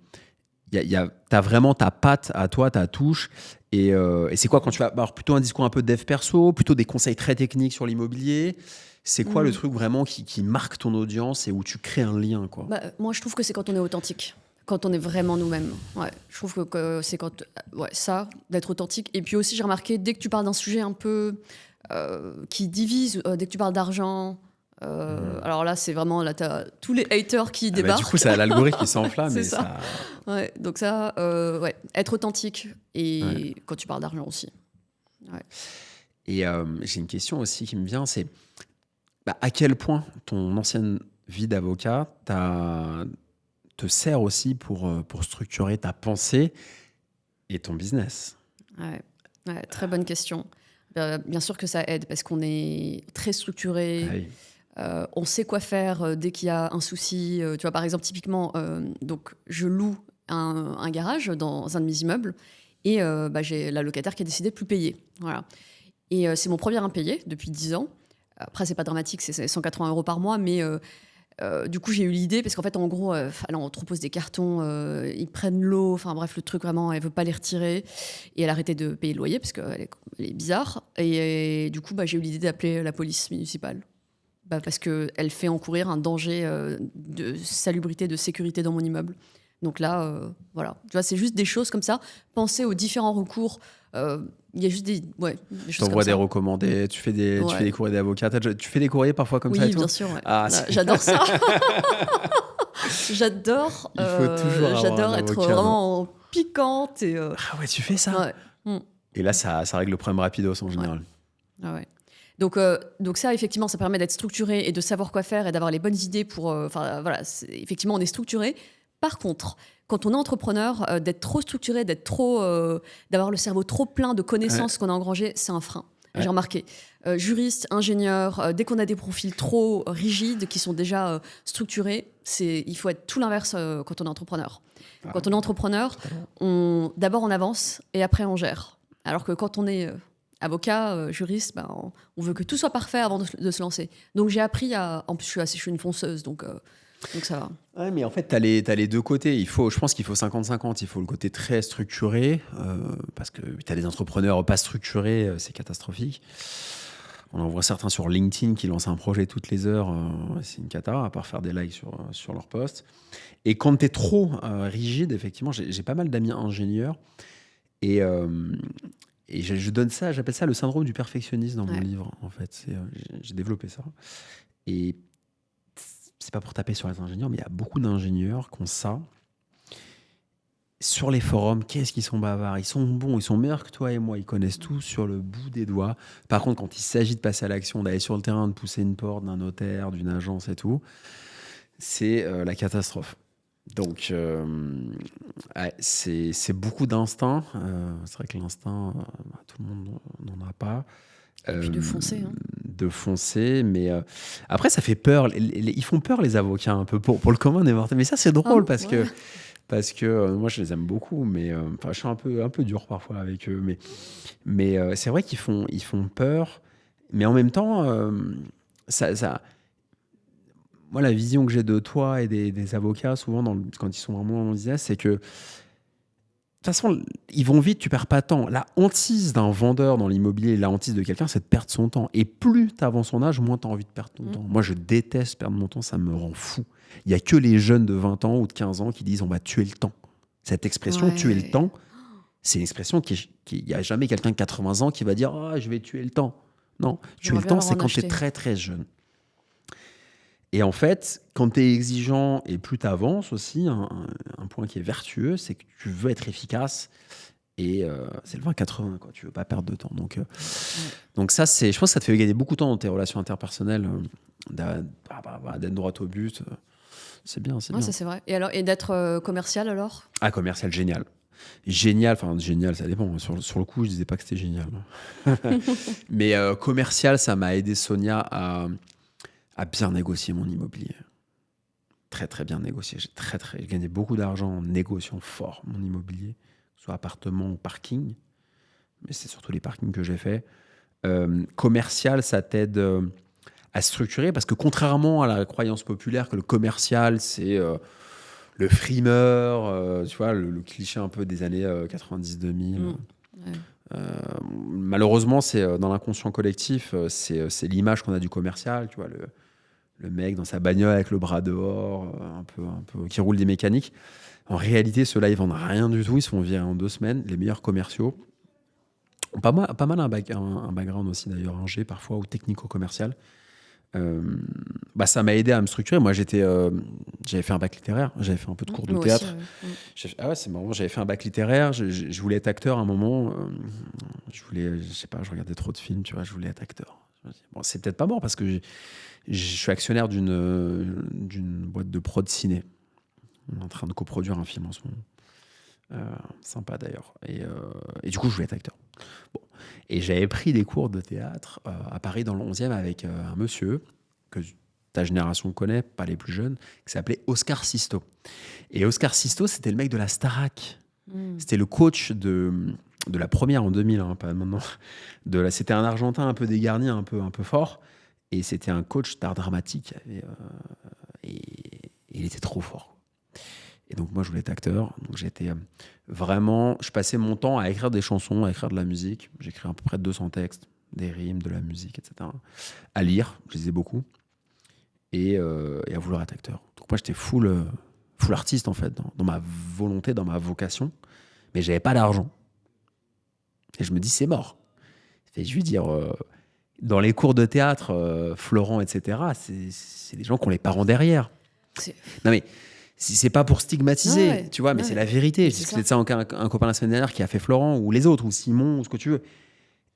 T'as vraiment ta patte à toi, ta touche. Et c'est quoi quand tu vas alors plutôt un discours un peu dev perso, plutôt des conseils très techniques sur l'immobilier? C'est quoi le truc vraiment qui marque ton audience et où tu crées un lien, quoi? Moi, je trouve que c'est quand on est authentique. Quand on est vraiment nous-mêmes. Ouais, je trouve que c'est quand ça, d'être authentique. Et puis aussi, j'ai remarqué, dès que tu parles d'un sujet un peu qui divise, dès que tu parles d'argent, alors là, c'est vraiment, là, t'as tous les haters qui débarquent. Du coup, c'est l'algorithme qui s'enflamme. C'est ça. Ouais, donc ça, être authentique. Et quand tu parles d'argent aussi. Ouais. Et j'ai une question aussi qui me vient, c'est à quel point ton ancienne vie d'avocat te sert aussi pour structurer ta pensée et ton business? Ouais, très bonne question. Bien sûr que ça aide parce qu'on est très structuré. Oui. On sait quoi faire dès qu'il y a un souci. Tu vois, par exemple, typiquement, donc, je loue un garage dans un de mes immeubles et j'ai la locataire qui a décidé de plus payer. Voilà. Et c'est mon premier impayé depuis 10 ans. Après, c'est pas dramatique, c'est 180 € par mois, mais du coup, j'ai eu l'idée, parce qu'en fait, en gros, on te propose des cartons, ils prennent l'eau, enfin bref, le truc vraiment, elle veut pas les retirer. Et elle a arrêté de payer le loyer, parce qu'elle est bizarre. Et du coup, j'ai eu l'idée d'appeler la police municipale. Parce qu'elle fait encourir un danger de salubrité, de sécurité dans mon immeuble. Donc là, voilà. Tu vois, c'est juste des choses comme ça. Penser aux différents recours. Il y a juste des choses comme ça. T'envoies des recommandés, tu fais des courriers d'avocats. Tu fais des courriers parfois comme ça et Oui, tout? bien sûr. Ouais. Ah, j'adore ça. J'adore être vraiment piquante. Et, Ah ouais, tu fais ça? Ouais. Et là, ça règle le problème rapidos en général. Ouais. Donc ça, effectivement, ça permet d'être structuré et de savoir quoi faire et d'avoir les bonnes idées pour... effectivement, on est structuré. Par contre, quand on est entrepreneur, d'être trop structuré, d'avoir le cerveau trop plein de connaissances qu'on a engrangées, c'est un frein. Ouais. J'ai remarqué. Juristes, ingénieurs, dès qu'on a des profils trop rigides, qui sont déjà structurés, il faut être tout l'inverse quand on est entrepreneur. Quand on est entrepreneur, d'abord on avance et après on gère. Alors que quand on est avocat, juriste, on veut que tout soit parfait avant de se lancer. Donc j'ai appris en plus, je suis une fonceuse, donc ça va. Ouais, mais en fait, t'as les deux côtés. Je pense qu'il faut 50-50. Il faut le côté très structuré, parce que t'as des entrepreneurs pas structurés, c'est catastrophique. On en voit certains sur LinkedIn qui lancent un projet toutes les heures. C'est une cata, à part faire des likes sur leur post. Et quand t'es trop rigide, effectivement, j'ai pas mal d'amis ingénieurs. Et je donne ça, j'appelle ça le syndrome du perfectionniste dans mon livre, en fait. J'ai développé ça. Et c'est pas pour taper sur les ingénieurs, mais il y a beaucoup d'ingénieurs qui ont ça. Sur les forums, qu'est-ce qu'ils sont bavards? Ils sont bons, ils sont meilleurs que toi et moi. Ils connaissent tout sur le bout des doigts. Par contre, quand il s'agit de passer à l'action, d'aller sur le terrain, de pousser une porte d'un notaire, d'une agence et tout, c'est la catastrophe. Donc, c'est beaucoup d'instinct. C'est vrai que l'instinct, tout le monde n'en a pas. Et puis de foncer. De foncer, mais après, ça fait peur. Ils font peur, les avocats, un peu, pour le commun des mortels. Mais ça, c'est drôle parce que moi, je les aime beaucoup, mais je suis un peu dur parfois avec eux. Mais c'est vrai qu'ils font peur. Mais en même temps, moi, la vision que j'ai de toi et des avocats, souvent, quand ils sont vraiment dans mon business, c'est que de toute façon, ils vont vite, tu perds pas de temps. La hantise d'un vendeur dans l'immobilier, la hantise de quelqu'un, c'est de perdre son temps. Et plus tu avances en âge, moins tu as envie de perdre ton temps. Moi, je déteste perdre mon temps, ça me rend fou. Il n'y a que les jeunes de 20 ans ou de 15 ans qui disent on va tuer le temps. Cette expression, tuer le temps, c'est une expression il n'y a jamais quelqu'un de 80 ans qui va dire je vais tuer le temps. Non, tuer le temps, c'est quand tu es très très jeune. Et en fait, quand tu es exigeant et plus tu avances aussi, un point qui est vertueux, c'est que tu veux être efficace. Et c'est le 20-80, quoi. Tu veux pas perdre de temps. Donc ça, je pense que ça te fait gagner beaucoup de temps dans tes relations interpersonnelles. D'être droit au but. C'est bien, c'est bien. Ça c'est vrai. Et d'être commercial alors? Ah, commercial, génial. Génial, ça dépend. Sur le coup, je disais pas que c'était génial. Mais commercial, ça m'a aidé Sonia à bien négocier mon immobilier. Très, très bien négocié. J'ai gagné beaucoup d'argent en négociant fort mon immobilier, soit appartement ou parking. Mais c'est surtout les parkings que j'ai fait. Commercial, ça t'aide à structurer parce que contrairement à la croyance populaire que le commercial, c'est le frimeur, tu vois, le cliché un peu des années 90-2000. Malheureusement, c'est dans l'inconscient collectif, c'est l'image qu'on a du commercial, tu vois, le mec dans sa bagnole avec le bras dehors, un peu, qui roule des mécaniques. En réalité, ceux-là, ils vendent rien du tout, ils se font virer en 2 semaines. Les meilleurs commerciaux ont pas mal un background aussi d'ailleurs, G parfois, ou technico-commercial. Ça m'a aidé à me structurer. Moi, j'avais fait un bac littéraire, j'avais fait un peu de cours de théâtre. C'est marrant, j'avais fait un bac littéraire, je voulais être acteur à un moment. Je regardais trop de films, tu vois, je voulais être acteur. Bon, c'est peut-être pas mort parce que je suis actionnaire d'une boîte de prod ciné. On est en train de coproduire un film en ce moment. Sympa d'ailleurs. Et du coup, je voulais être acteur. Bon. Et j'avais pris des cours de théâtre à Paris dans le 11e avec un monsieur que ta génération connaît, pas les plus jeunes, qui s'appelait Oscar Sisto. Et Oscar Sisto, c'était le mec de la Starac. C'était le coach de la première en 2000, hein, pas maintenant. C'était un Argentin un peu dégarni, un peu fort. Et c'était un coach d'art dramatique. Et il était trop fort. Et donc, moi, je voulais être acteur. Donc, je passais mon temps à écrire des chansons, à écrire de la musique. J'écris à peu près 200 textes, des rimes, de la musique, etc. À lire, je lisais beaucoup. Et à vouloir être acteur. Donc, moi, j'étais full artiste, en fait, dans ma volonté, dans ma vocation. Mais j'avais pas d'argent. Et je me dis, c'est mort. Et je veux dire, dans les cours de théâtre, Florent, etc., c'est des gens qui ont les parents derrière. Non, mais c'est pas pour stigmatiser, tu vois, mais c'est la vérité. J'ai discuté de ça avec un copain la semaine dernière qui a fait Florent, ou les autres, ou Simon, ou ce que tu veux.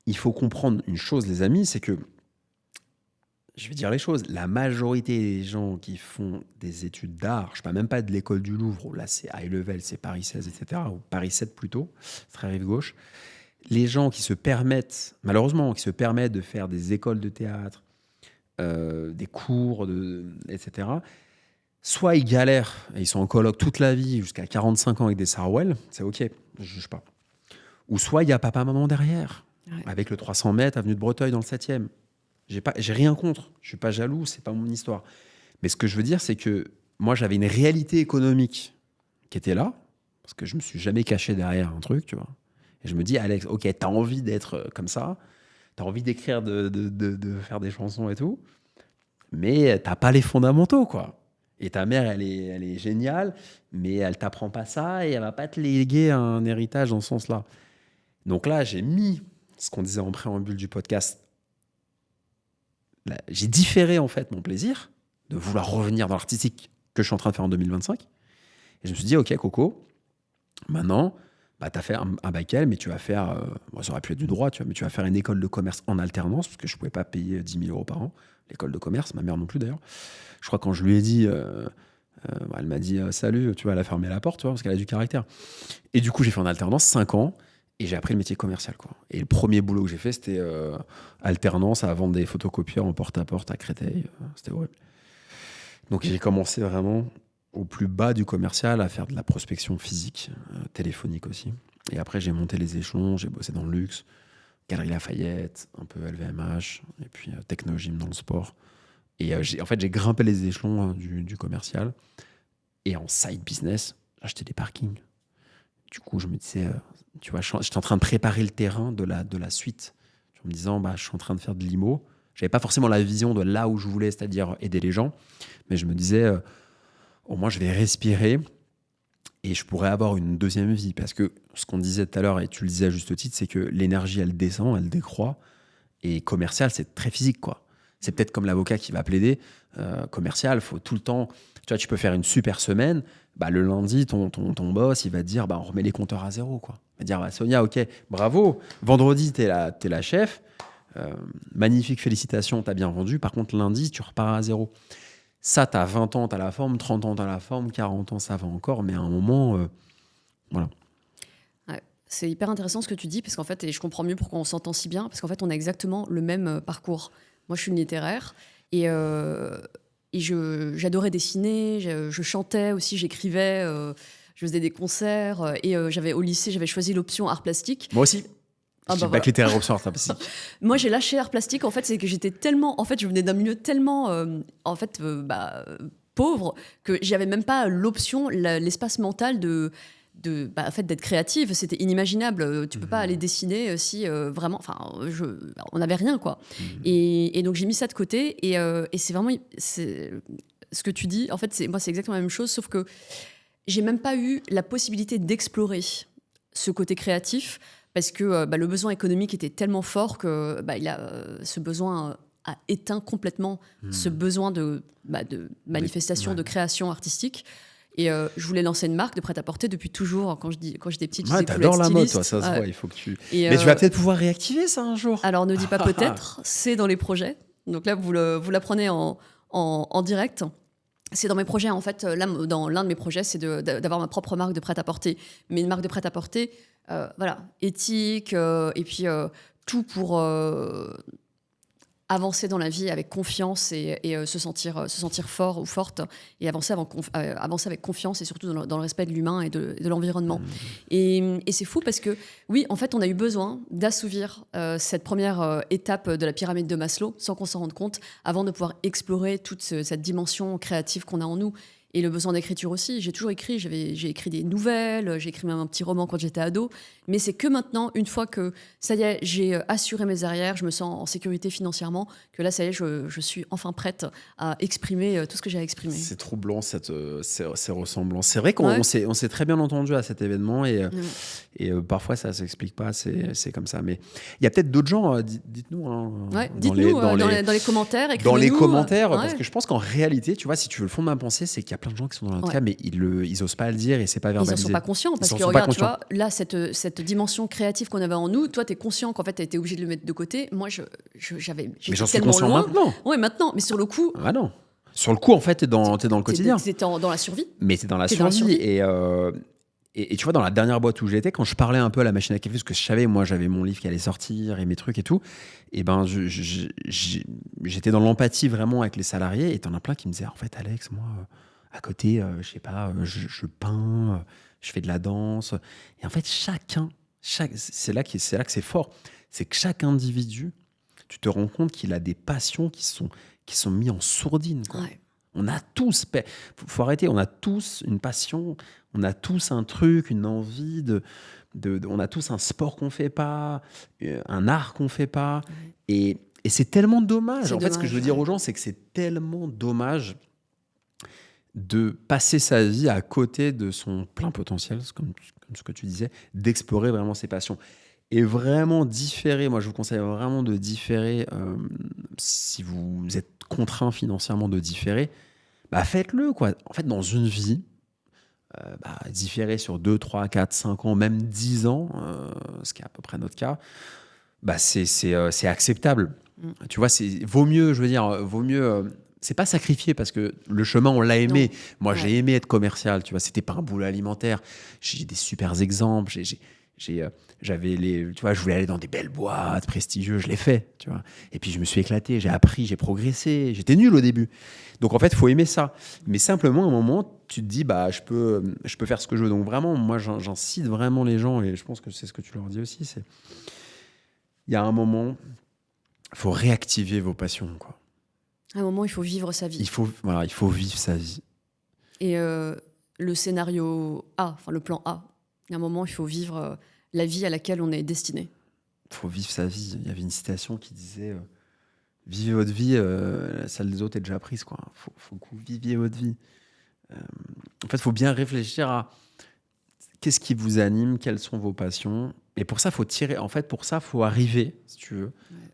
Il faut comprendre une chose, les amis, c'est que, je vais dire les choses, la majorité des gens qui font des études d'art, je parle même pas de l'école du Louvre, où là c'est high level, c'est Paris 16, etc., ou Paris 7 plutôt, c'est très rive gauche. Les gens qui se permettent, malheureusement, de faire des écoles de théâtre, des cours, etc., soit ils galèrent et ils sont en coloc toute la vie jusqu'à 45 ans avec des Sarwell, c'est ok, je juge pas. Ou soit il y a papa-maman derrière, avec le 300 mètres avenue de Breteuil dans le 7e. J'ai rien contre, je suis pas jaloux, c'est pas mon histoire. Mais ce que je veux dire, c'est que moi j'avais une réalité économique qui était là, parce que je me suis jamais caché derrière un truc, tu vois. Et je me dis, Alex, ok, t'as envie d'être comme ça, t'as envie d'écrire, de faire des chansons et tout, mais t'as pas les fondamentaux, quoi. Et ta mère, elle est géniale, mais elle t'apprend pas ça et elle va pas te léguer un héritage dans ce sens-là. Donc là, j'ai mis ce qu'on disait en préambule du podcast. Là, j'ai différé en fait mon plaisir de vouloir revenir dans l'artistique que je suis en train de faire en 2025. Et je me suis dit, ok, Coco, maintenant, tu as fait un bac L, mais tu vas faire, ça aurait pu être du droit, tu vois, mais tu vas faire une école de commerce en alternance, parce que je ne pouvais pas payer 10 000 euros par an, l'école de commerce, ma mère non plus d'ailleurs. Je crois quand je lui ai dit, elle m'a dit, salut, tu vas la fermer la porte, tu vois, parce qu'elle a du caractère. Et du coup, j'ai fait en alternance 5 ans, et j'ai appris le métier commercial, quoi. Et le premier boulot que j'ai fait, c'était alternance à vendre des photocopieurs en porte-à-porte à Créteil. C'était horrible. Donc j'ai commencé vraiment au plus bas du commercial à faire de la prospection physique, téléphonique aussi. Et après, j'ai monté les échelons, j'ai bossé dans le luxe, Galeries Lafayette, un peu LVMH, et puis Technogym dans le sport. Et j'ai grimpé les échelons du commercial. Et en side business, j'achetais des parkings. Du coup, je me disais, tu vois, j'étais en train de préparer le terrain de la suite. En me disant, je suis en train de faire de l'IMO. Je n'avais pas forcément la vision de là où je voulais, c'est-à-dire aider les gens. Mais je me disais, au moins, je vais respirer et je pourrais avoir une deuxième vie. Parce que ce qu'on disait tout à l'heure, et tu le disais à juste titre, c'est que l'énergie, elle descend, elle décroît. Et commercial, c'est très physique, quoi. C'est peut-être comme l'avocat qui va plaider, commercial, faut tout le temps... Tu vois, tu peux faire une super semaine, le lundi, ton boss, il va te dire, on remet les compteurs à zéro, quoi. Il va dire, Sonia, ok, bravo, vendredi, t'es la chef, magnifique, félicitations, t'as bien vendu, par contre, lundi, tu repars à zéro. Ça, t'as 20 ans, t'as la forme, 30 ans, t'as la forme, 40 ans, ça va encore, mais à un moment, voilà. Ouais, c'est hyper intéressant ce que tu dis, parce qu'en fait, et je comprends mieux pourquoi on s'entend si bien, parce qu'en fait, on a exactement le même parcours. Moi, je suis une littéraire, et j'adorais dessiner, je chantais aussi, j'écrivais, je faisais des concerts, et au lycée, j'avais choisi l'option art plastique. Moi aussi. Bac voilà. Littéraire option art plastique. Moi, j'ai lâché art plastique, en fait, c'est que j'étais tellement... En fait, je venais d'un milieu tellement, pauvre, que j'avais même pas l'option, l'espace mental en fait, d'être créative. C'était inimaginable. Tu peux pas aller dessiner si vraiment... Enfin, on n'avait rien, quoi. Et donc, j'ai mis ça de côté. Et c'est vraiment... Ce que tu dis, en fait, moi, c'est exactement la même chose, sauf que j'ai même pas eu la possibilité d'explorer ce côté créatif, parce que le besoin économique était tellement fort que ce besoin a éteint complètement ce besoin de manifestation, de création artistique. Et je voulais lancer une marque de prêt-à-porter depuis toujours. Quand j'étais petite, je disais que je voulais être t'adores la mode, styliste. toi, ça se voit. Il faut que tu... Et Mais tu vas peut-être pouvoir réactiver ça un jour. Alors, ne dis pas peut-être, c'est dans les projets. Donc là, vous l'apprenez en direct. C'est dans mes projets, en fait. Là, dans l'un de mes projets, c'est d'avoir ma propre marque de prêt-à-porter. Mais une marque de prêt-à-porter, éthique, et puis tout pour avancer dans la vie avec confiance et se sentir fort ou forte, et avancer avec confiance, et surtout dans le respect de l'humain et de l'environnement. Et c'est fou parce que, oui, en fait, on a eu besoin d'assouvir cette première étape de la pyramide de Maslow, sans qu'on s'en rende compte, avant de pouvoir explorer toute cette dimension créative qu'on a en nous. Et le besoin d'écriture aussi. J'ai toujours écrit, j'ai écrit des nouvelles, j'ai écrit même un petit roman quand j'étais ado. Mais c'est que maintenant, une fois que, ça y est, j'ai assuré mes arrières, je me sens en sécurité financièrement, que là, ça y est, je suis enfin prête à exprimer tout ce que j'ai à exprimer. C'est troublant, ces ressemblances. C'est vrai qu'on s'est très bien entendu à cet événement, et parfois, ça ne s'explique pas, c'est comme ça. Mais il y a peut-être d'autres gens, dites-nous. Dites-nous dans les commentaires, écrivez-nous. Dans les commentaires, parce que je pense qu'en réalité, tu vois, si tu veux le fond de ma pensée, c'est qu'il y a plein de gens qui sont dans le cas, mais ils n'osent pas le dire, et c'est pas verbalisé. Ils n'en sont pas conscients, parce que regarde, tu vois, là, cette dimension créative qu'on avait en nous, toi, tu es conscient qu'en fait, tu as été obligé de le mettre de côté. Moi, j'étais j'en suis tellement conscient loin. maintenant. Oui, maintenant, mais sur le coup... Ah non. Sur le coup, en fait, t'es dans le quotidien. T'es dans la survie. Mais t'es dans la survie. Et tu vois, dans la dernière boîte où j'étais, quand je parlais un peu à la machine à café, parce que je savais, moi, j'avais mon livre qui allait sortir et mes trucs et tout, et j'étais dans l'empathie vraiment avec les salariés, et t'en as plein qui me disaient, en fait, Alex, moi, à côté, je sais pas, je peins, je fais de la danse. Et en fait, c'est là que c'est fort. C'est que chaque individu, tu te rends compte qu'il a des passions qui sont mises en sourdine, quoi. Ouais. On a tous, faut arrêter, on a tous une passion, on a tous un truc, une envie on a tous un sport qu'on fait pas, un art qu'on fait pas. Ouais. Et c'est tellement dommage. En fait, ce que je veux dire aux gens, c'est que c'est tellement dommage de passer sa vie à côté de son plein potentiel, comme ce que tu disais, d'explorer vraiment ses passions. Et vraiment différer, moi je vous conseille vraiment de différer, si vous êtes contraint financièrement de différer, faites-le, quoi. En fait, dans une vie, différer sur 2, 3, 4, 5 ans, même 10 ans, ce qui est à peu près notre cas, c'est acceptable. Tu vois, vaut mieux, c'est pas sacrifier, parce que le chemin, on l'a aimé. Non. Moi, j'ai aimé être commercial, tu vois, c'était pas un boulot alimentaire. J'ai des super exemples, j'avais tu vois, je voulais aller dans des belles boîtes prestigieuses, je l'ai fait, tu vois. Et puis je me suis éclaté, j'ai appris, j'ai progressé. J'étais nul au début. Donc en fait, il faut aimer ça. Mais simplement, à un moment, tu te dis, je peux faire ce que je veux. Donc vraiment, moi, j'incite vraiment les gens, et je pense que c'est ce que tu leur dis aussi, il y a un moment, il faut réactiver vos passions, quoi. À un moment, il faut vivre sa vie. Il faut vivre sa vie. Et le scénario A, enfin le plan A, à un moment, il faut vivre la vie à laquelle on est destiné. Il faut vivre sa vie. Il y avait une citation qui disait vivez votre vie, celle des autres est déjà prise, quoi. Faut que vous viviez votre vie. En fait, il faut bien réfléchir à qu'est-ce qui vous anime, quelles sont vos passions. Et pour ça, faut arriver, si tu veux,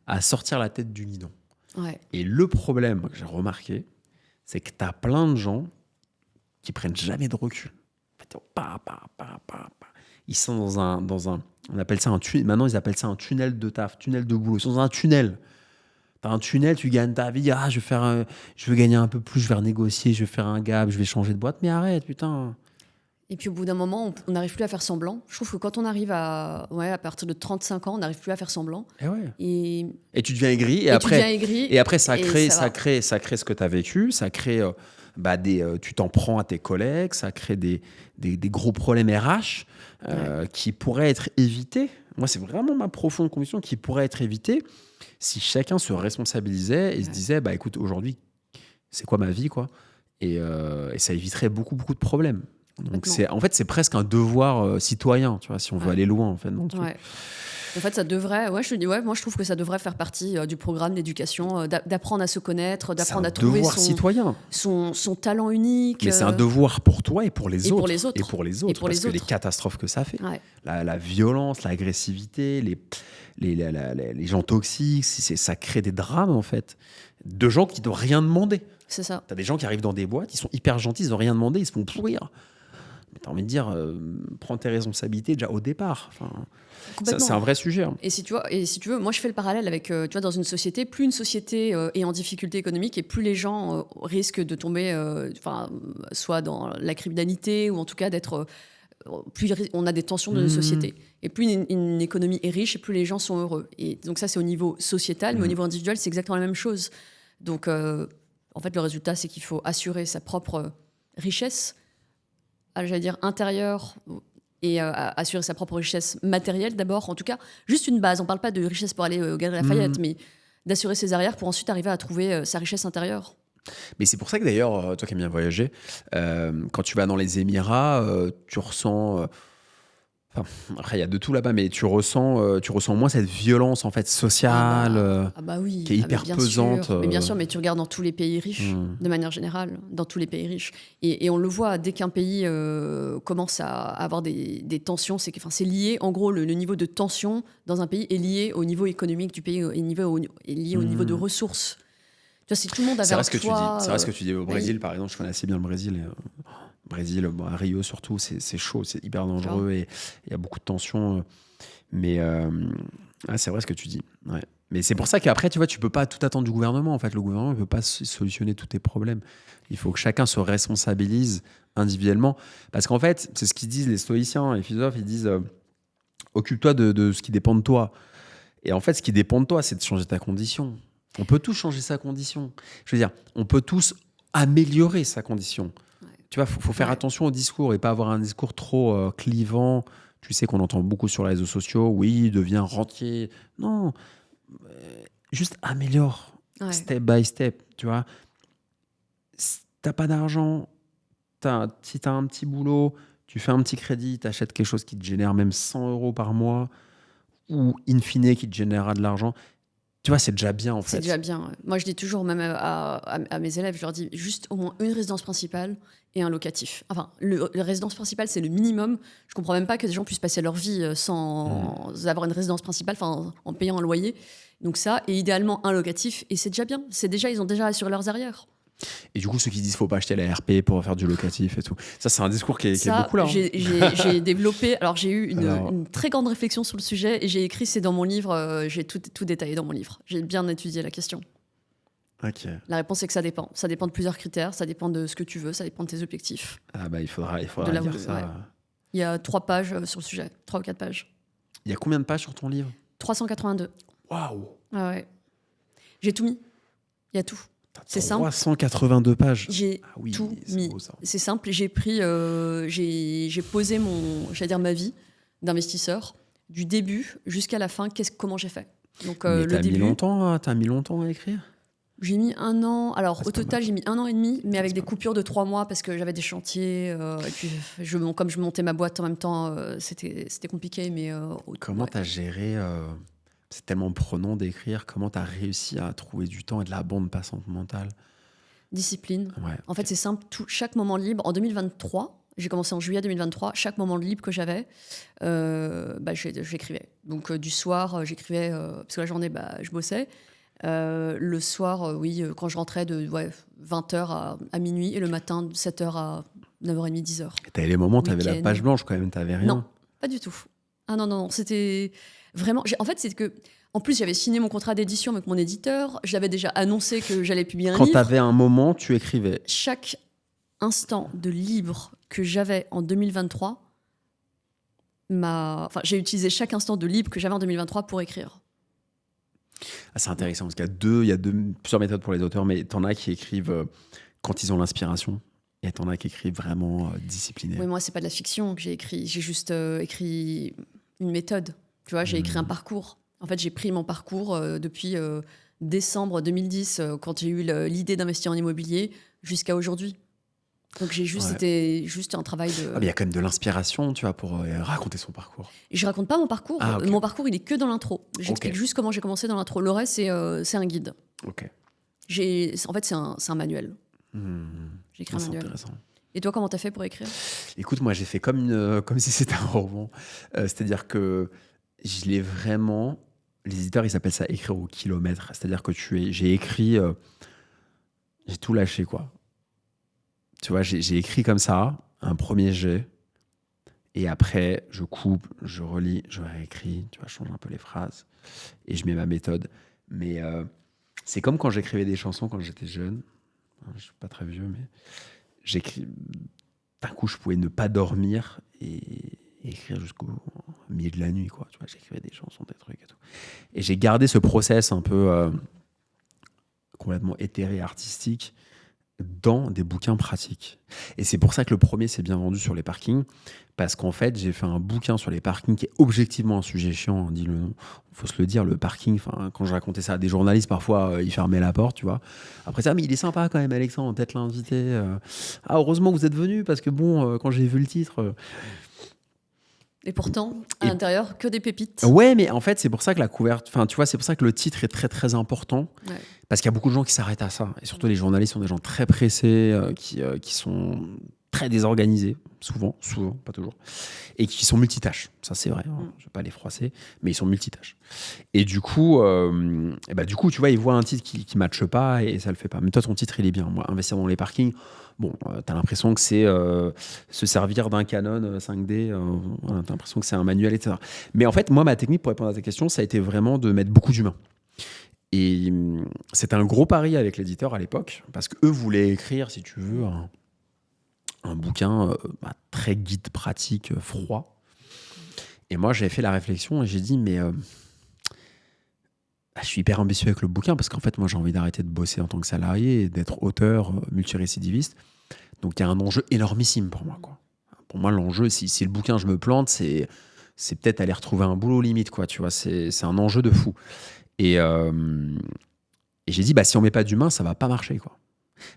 à sortir la tête du guidon. Ouais. Et le problème que j'ai remarqué, c'est que tu as plein de gens qui prennent jamais de recul. Ils sont dans un on appelle ça un tunnel. Maintenant, ils appellent ça un tunnel de taf, tunnel de boulot. Ils sont dans un tunnel. T'as un tunnel, tu gagnes ta vie. Ah, je veux gagner un peu plus, je vais renégocier, je vais faire un gap, je vais changer de boîte. Mais arrête, putain. Et puis au bout d'un moment, on n'arrive plus à faire semblant. Je trouve que quand on arrive à partir de 35 ans, on n'arrive plus à faire semblant. Et ouais. Et tu deviens aigri. tu deviens aigri. Et après, ça et crée ça va. ce que tu as vécu. Ça crée tu t'en prends à tes collègues. Ça crée des gros problèmes RH qui pourraient être évités. Moi, c'est vraiment ma profonde conviction qui pourrait être évités si chacun se responsabilisait et se disait, bah écoute, aujourd'hui, c'est quoi ma vie, quoi. Et ça éviterait beaucoup, beaucoup de problèmes. Donc c'est presque un devoir citoyen, tu vois, si on veut aller loin, en fait, dans le truc. Ouais. En fait, ça devrait. Ouais, je te dis, moi, je trouve que ça devrait faire partie du programme d'éducation, d'apprendre à se connaître, d'apprendre à trouver son talent unique. Mais c'est un devoir pour toi et pour les autres. Et pour les autres. Parce que les catastrophes que ça fait, la violence, l'agressivité, les gens toxiques, ça crée des drames, en fait, de gens qui n'ont rien demandé. C'est ça. T'as des gens qui arrivent dans des boîtes, ils sont hyper gentils, ils n'ont rien demandé, ils se font pourrir. T'as envie de dire, prends tes responsabilités déjà au départ. C'est un vrai sujet. Hein. Et si tu veux, moi je fais le parallèle avec, tu vois, dans une société, plus une société est en difficulté économique et plus les gens risquent de tomber, soit dans la criminalité ou en tout cas d'être, plus on a des tensions dans une société. Et plus une économie est riche et plus les gens sont heureux. Et donc ça c'est au niveau sociétal, mais au niveau individuel c'est exactement la même chose. Donc en fait le résultat c'est qu'il faut assurer sa propre richesse. J'allais dire intérieure et assurer sa propre richesse matérielle d'abord, en tout cas juste une base, on parle pas de richesse pour aller au Galeries Lafayette, mais d'assurer ses arrières pour ensuite arriver à trouver sa richesse intérieure. Mais c'est pour ça que d'ailleurs, toi qui aimes bien voyager, quand tu vas dans les Émirats, tu ressens... après, il y a de tout là-bas, mais tu ressens moins cette violence en fait sociale oui. qui est hyper pesante. Mais bien sûr, mais tu regardes dans tous les pays riches, de manière générale, dans tous les pays riches. Et on le voit, dès qu'un pays commence à avoir des tensions, c'est lié, en gros, le niveau de tension dans un pays est lié au niveau économique du pays, est lié au niveau de ressources. Tu vois, si tout le monde avait c'est vrai ce que tu dis au Brésil, par exemple, je connais assez bien le Brésil. Brésil, à Rio surtout, c'est chaud, c'est hyper dangereux et il y a beaucoup de tensions. Mais c'est vrai ce que tu dis. Ouais. Mais c'est pour ça qu'après, tu vois, tu peux pas tout attendre du gouvernement. En fait, le gouvernement ne peut pas solutionner tous tes problèmes. Il faut que chacun se responsabilise individuellement. Parce qu'en fait, c'est ce qu'ils disent les stoïciens, les philosophes, ils disent occupe-toi de ce qui dépend de toi. Et en fait, ce qui dépend de toi, c'est de changer ta condition. On peut tous changer sa condition. Je veux dire, on peut tous améliorer sa condition. Tu vois, faut faire attention au discours et pas avoir un discours trop clivant. Tu sais qu'on entend beaucoup sur les réseaux sociaux. Oui, deviens rentier. Non, juste améliore, step by step. Tu vois, si t'as pas d'argent, si t'as un petit boulot, tu fais un petit crédit, t'achètes quelque chose qui te génère même 100 € par mois ou in fine qui te générera de l'argent. Tu vois, c'est déjà bien en fait. C'est déjà bien. Moi, je dis toujours, même à mes élèves, je leur dis juste au moins une résidence principale et un locatif. Enfin, la résidence principale, c'est le minimum. Je comprends même pas que des gens puissent passer leur vie sans avoir une résidence principale, en payant un loyer. Donc ça, et idéalement un locatif, et c'est déjà bien. Ils ont déjà assuré leurs arrières. Et du coup, ceux qui disent qu'il ne faut pas acheter la RP pour faire du locatif et tout, ça, c'est un discours qui est beaucoup là. Hein. J'ai développé, alors j'ai eu une très grande réflexion sur le sujet et j'ai écrit, c'est dans mon livre, j'ai tout détaillé dans mon livre. J'ai bien étudié la question. Okay. La réponse est que ça dépend. Ça dépend de plusieurs critères, ça dépend de ce que tu veux, ça dépend de tes objectifs. Il faudra lire ça. Ouais. Il y a 3 pages sur le sujet, 3 ou 4 pages. Il y a combien de pages sur ton livre ? 382. Waouh ! Ouais. J'ai tout mis. Il y a tout. C'est simple. 382 pages. J'ai tout mis. Beau, c'est simple. J'ai pris, j'ai posé ma vie d'investisseur du début jusqu'à la fin. Comment j'ai fait. Donc mais t'as mis longtemps à écrire. J'ai mis 1 an. Alors au total, j'ai mis 1 an et demi, mais avec des coupures de 3 mois parce que j'avais des chantiers. Et puis comme je montais ma boîte en même temps, c'était compliqué. Mais comment t'as géré c'est tellement prenant d'écrire. Comment tu as réussi à trouver du temps et de la bande passante mentale ? Discipline. Ouais, en fait, c'est simple. Chaque moment libre, en 2023, j'ai commencé en juillet 2023, chaque moment libre que j'avais, j'écrivais. Donc, du soir, j'écrivais, parce que la journée, je bossais. Le soir, oui, quand je rentrais de 20h à minuit, et le matin de 7h à 9h30, 10h. T'avais les moments où t'avais la Week-end. page blanche quand même, t'avais rien. Non, pas du tout. Ah non, c'était vraiment... En fait, c'est que... En plus, j'avais signé mon contrat d'édition avec mon éditeur. J'avais déjà annoncé que j'allais publier un Quand livre. t'avais un moment, tu écrivais. Chaque instant de libre que j'avais en 2023, j'ai utilisé chaque instant de libre que j'avais en 2023 pour écrire. Ah, c'est intéressant parce qu'il y a plusieurs méthodes pour les auteurs, mais t'en as qui écrivent quand ils ont l'inspiration et t'en as qui écrivent vraiment disciplinés. Oui, moi, c'est pas de la fiction que j'ai écrit. J'ai juste écrit une méthode. Tu vois, j'ai écrit un parcours. En fait, j'ai pris mon parcours depuis décembre 2010, quand j'ai eu l'idée d'investir en immobilier, jusqu'à aujourd'hui. Donc c'était juste un travail de... Ah, mais il y a quand même de l'inspiration, tu vois, pour raconter son parcours. Et je raconte pas mon parcours. Ah, okay. Mon parcours, il est que dans l'intro. J'explique juste comment j'ai commencé dans l'intro. Le reste, c'est un guide. Ok. En fait, c'est un manuel. J'ai écrit un manuel. Intéressant. Et toi, comment t'as fait pour écrire ? Écoute, moi, j'ai fait comme si c'était un roman. C'est-à-dire que je l'ai vraiment... Les éditeurs, ils appellent ça écrire au kilomètre. C'est-à-dire que j'ai écrit... j'ai tout lâché, quoi. Tu vois, j'ai écrit comme ça, un premier jet, et après, je coupe, je relis, je réécris, tu vois, je change un peu les phrases, et je mets ma méthode. Mais c'est comme quand j'écrivais des chansons quand j'étais jeune. Je suis pas très vieux, mais j'écris... D'un coup, je pouvais ne pas dormir et écrire jusqu'au milieu de la nuit, quoi. Tu vois, j'écrivais des chansons, des trucs et tout. Et j'ai gardé ce process un peu complètement éthéré, artistique, dans des bouquins pratiques. Et c'est pour ça que le premier s'est bien vendu sur les parkings, parce qu'en fait, j'ai fait un bouquin sur les parkings qui est objectivement un sujet chiant, hein, dit le nom. Il faut se le dire, le parking, quand je racontais ça à des journalistes, parfois, ils fermaient la porte, tu vois. Après ça, mais il est sympa quand même, Alexandre, peut-être l'inviter. Ah, heureusement que vous êtes venu, parce que bon, quand j'ai vu le titre... Et pourtant, à l'intérieur, que des pépites. Ouais, mais en fait, c'est pour ça que la couverture... Enfin, tu vois, c'est pour ça que le titre est très, très important. Ouais. Parce qu'il y a beaucoup de gens qui s'arrêtent à ça. Et surtout, les journalistes sont des gens très pressés, qui sont très désorganisés, souvent, pas toujours, et qui sont multitâches. Ça, c'est vrai. Hein. Je ne vais pas les froisser, mais ils sont multitâches. Et du coup, tu vois, ils voient un titre qui ne matche pas et ça ne le fait pas. Mais toi, ton titre, il est bien. Moi, investir dans les parkings, bon, tu as l'impression que c'est se servir d'un Canon 5D, tu as l'impression que c'est un manuel, etc. Mais en fait, moi, ma technique pour répondre à ta question, ça a été vraiment de mettre beaucoup d'humains. Et c'était un gros pari avec l'éditeur à l'époque, parce qu'eux voulaient écrire, si tu veux, un bouquin très guide pratique, froid. Et moi, j'avais fait la réflexion et j'ai dit, mais je suis hyper ambitieux avec le bouquin, parce qu'en fait, moi, j'ai envie d'arrêter de bosser en tant que salarié et d'être auteur multirécidiviste. Donc, il y a un enjeu énormissime pour moi, quoi. Pour moi, l'enjeu, si le bouquin, je me plante, c'est peut-être aller retrouver un boulot limite, quoi, tu vois. C'est un enjeu de fou. Et j'ai dit, si on met pas d'humain, ça va pas marcher, quoi.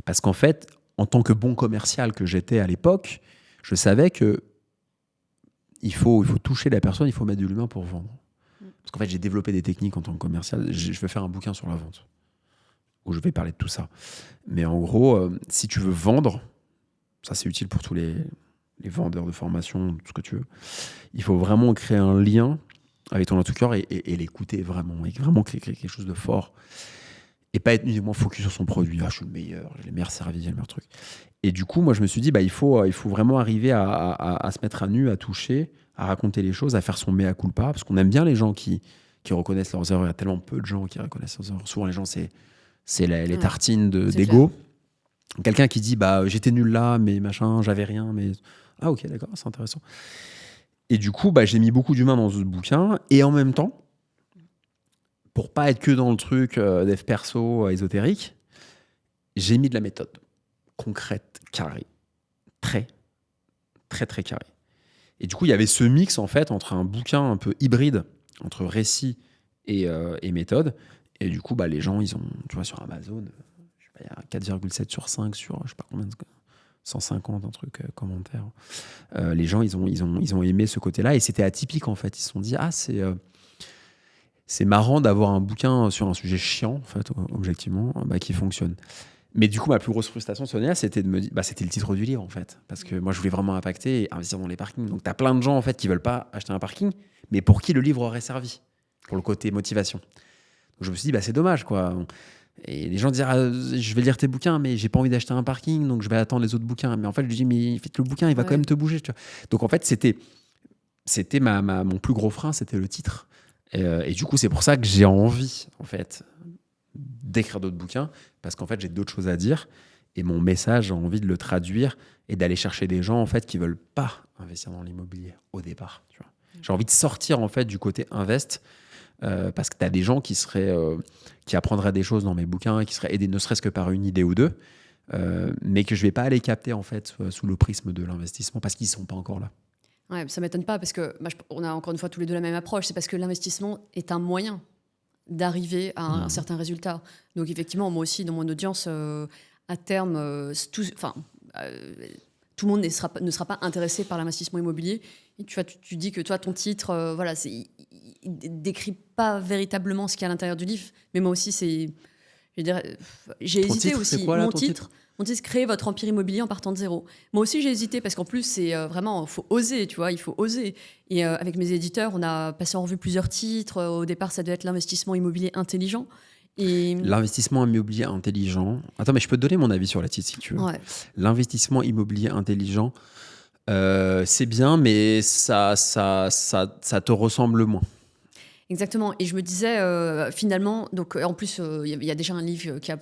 Parce qu'en fait, en tant que bon commercial que j'étais à l'époque, je savais que il faut toucher la personne, il faut mettre de l'humain pour vendre. Parce qu'en fait, j'ai développé des techniques en tant que commercial. Je vais faire un bouquin sur la vente, où je vais parler de tout ça. Mais en gros, si tu veux vendre, ça c'est utile pour tous les vendeurs de formation, tout ce que tu veux, il faut vraiment créer un lien avec ton interlocuteur et l'écouter vraiment, et vraiment créer quelque chose de fort. Et pas être uniquement focus sur son produit. Je suis le meilleur, j'ai les meilleurs services, j'ai le meilleur truc. Et du coup, moi, je me suis dit, il faut vraiment arriver à se mettre à nu, à toucher, à raconter les choses, à faire son mea culpa, parce qu'on aime bien les gens qui reconnaissent leurs erreurs. Il y a tellement peu de gens qui reconnaissent leurs erreurs. Souvent, les gens, c'est les tartines d'ego. Quelqu'un qui dit, j'étais nul là, mais machin, j'avais rien, mais... Ah ok, d'accord, c'est intéressant. Et du coup, j'ai mis beaucoup d'humains dans ce bouquin, et en même temps, pour pas être que dans le truc dev perso ésotérique, j'ai mis de la méthode concrète, carrée, très, très, très carrée. Et du coup, il y avait ce mix, en fait, entre un bouquin un peu hybride, entre récit et méthode. Et du coup, les gens, ils ont, tu vois, sur Amazon, il y a 4,7 sur 5 sur, je sais pas combien, 150, un truc, commentaires. Les gens, ils ont aimé ce côté-là. Et c'était atypique, en fait. Ils se sont dit, c'est marrant d'avoir un bouquin sur un sujet chiant, en fait, objectivement, qui fonctionne. Mais du coup, ma plus grosse frustration, Sonia, c'était de me dire, c'était le titre du livre, en fait. Parce que moi, je voulais vraiment impacter et investir dans les parkings. Donc, tu as plein de gens, en fait, qui veulent pas acheter un parking, mais pour qui le livre aurait servi, pour le côté motivation. Donc je me suis dit, c'est dommage, quoi. Et les gens disaient, je vais lire tes bouquins, mais j'ai pas envie d'acheter un parking, donc je vais attendre les autres bouquins. Mais en fait, je lui dis, mais en fait, le bouquin, il va quand même te bouger. Tu vois. Donc en fait, c'était mon plus gros frein, c'était le titre. Et du coup, c'est pour ça que j'ai envie, en fait, d'écrire d'autres bouquins, parce qu'en fait, j'ai d'autres choses à dire. Et mon message, j'ai envie de le traduire et d'aller chercher des gens, en fait, qui veulent pas investir dans l'immobilier au départ. Tu vois. J'ai envie de sortir, en fait, du côté invest, parce que tu as des gens qui apprendraient des choses dans mes bouquins, qui seraient aidés ne serait-ce que par une idée ou deux, mais que je vais pas aller capter, en fait, sous le prisme de l'investissement, parce qu'ils sont pas encore là. Ouais, ça m'étonne pas, parce que on a encore une fois tous les deux la même approche. C'est parce que l'investissement est un moyen d'arriver à un certain résultat. Donc effectivement, moi aussi, dans mon audience, à terme, tout le monde ne sera pas intéressé par l'investissement immobilier. Et tu dis que toi, ton titre, il décrit pas véritablement ce qu'il y a à l'intérieur du livre. Mais moi aussi, j'ai hésité titre, aussi. C'est quoi, là, ton titre Mon titre, créer votre empire immobilier en partant de zéro. Moi aussi, j'ai hésité parce qu'en plus, c'est vraiment, il faut oser, tu vois, il faut oser. Et avec mes éditeurs, on a passé en revue plusieurs titres. Au départ, ça devait être l'investissement immobilier intelligent. Et... L'investissement immobilier intelligent. Attends, mais je peux te donner mon avis sur la titre si tu veux. Ouais. L'investissement immobilier intelligent, c'est bien, mais ça te ressemble moins. Exactement. Et je me disais, finalement, donc en plus, il y a déjà un livre qui a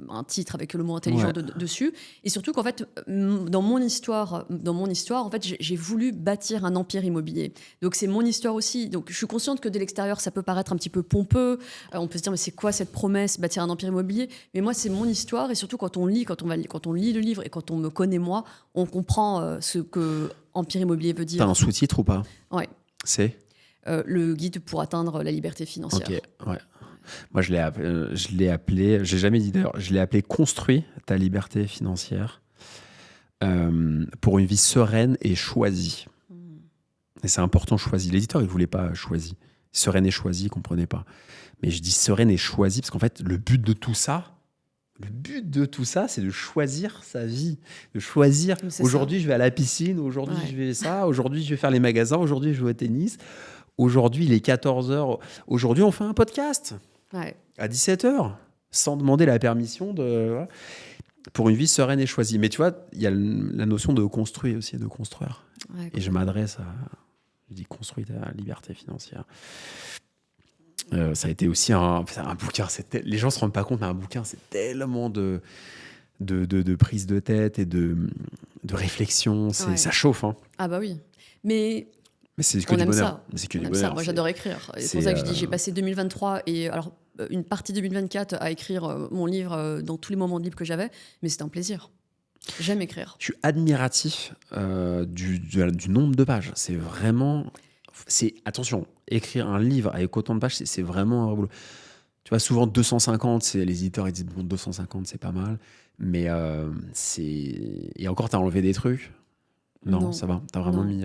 un titre avec le mot intelligent dessus. Et surtout qu'en fait, dans mon histoire, en fait, j'ai voulu bâtir un empire immobilier. Donc c'est mon histoire aussi. Donc je suis consciente que de l'extérieur, ça peut paraître un petit peu pompeux. On peut se dire, mais c'est quoi cette promesse, bâtir un empire immobilier? Mais moi, c'est mon histoire. Et surtout, quand on lit le livre et quand on me connaît moi, on comprend ce que empire immobilier veut dire. T'as un sous-titre ou pas? Ouais. C'est le guide pour atteindre la liberté financière. Ok, ouais. Moi, je l'ai appelé, j'ai jamais dit d'ailleurs, je l'ai appelé Construis ta liberté financière pour une vie sereine et choisie. Et c'est important, choisie. L'éditeur, il voulait pas choisi. Sereine et choisie, il comprenait pas. Mais je dis sereine et choisie parce qu'en fait, le but de tout ça, c'est de choisir sa vie. De choisir, aujourd'hui, je vais à la piscine, aujourd'hui, je vais ça, aujourd'hui, je vais faire les magasins, aujourd'hui, je vais au tennis. Aujourd'hui, il est 14h. Aujourd'hui, on fait un podcast à 17h, sans demander la permission pour une vie sereine et choisie. Mais tu vois, il y a la notion de construire aussi, de construire. Ouais, et je m'adresse je dis construis ta liberté financière. Ça a été aussi un bouquin. Les gens ne se rendent pas compte, mais un bouquin, c'est tellement de prise de tête et de réflexion. Ça chauffe. Hein. Ah bah oui. Mais c'est que du bonheur. C'est que du bonheur. Moi, j'adore écrire. C'est pour ça que je dis, j'ai passé 2023 et alors une partie de 2024 à écrire mon livre dans tous les moments de libre que j'avais, mais c'était un plaisir. J'aime écrire. Je suis admiratif du nombre de pages. C'est vraiment... Attention, écrire un livre avec autant de pages, c'est vraiment un vrai boulot. Tu vois, souvent 250, les éditeurs ils disent, bon, 250, c'est pas mal. Mais Et encore, t'as enlevé des trucs? Non, ça va. T'as vraiment mis...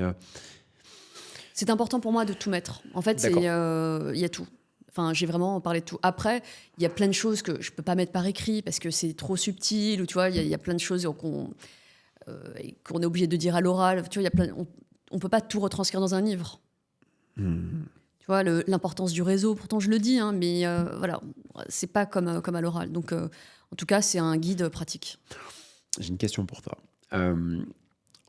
C'est important pour moi de tout mettre. En fait, il y a tout. Enfin, j'ai vraiment parlé de tout. Après, il y a plein de choses que je peux pas mettre par écrit parce que c'est trop subtil. Ou tu vois, il y a plein de choses qu'on est obligé de dire à l'oral. Tu vois, on peut pas tout retranscrire dans un livre. Tu vois, l'importance du réseau. Pourtant, je le dis, hein, mais voilà, c'est pas comme à l'oral. Donc, en tout cas, c'est un guide pratique. J'ai une question pour toi.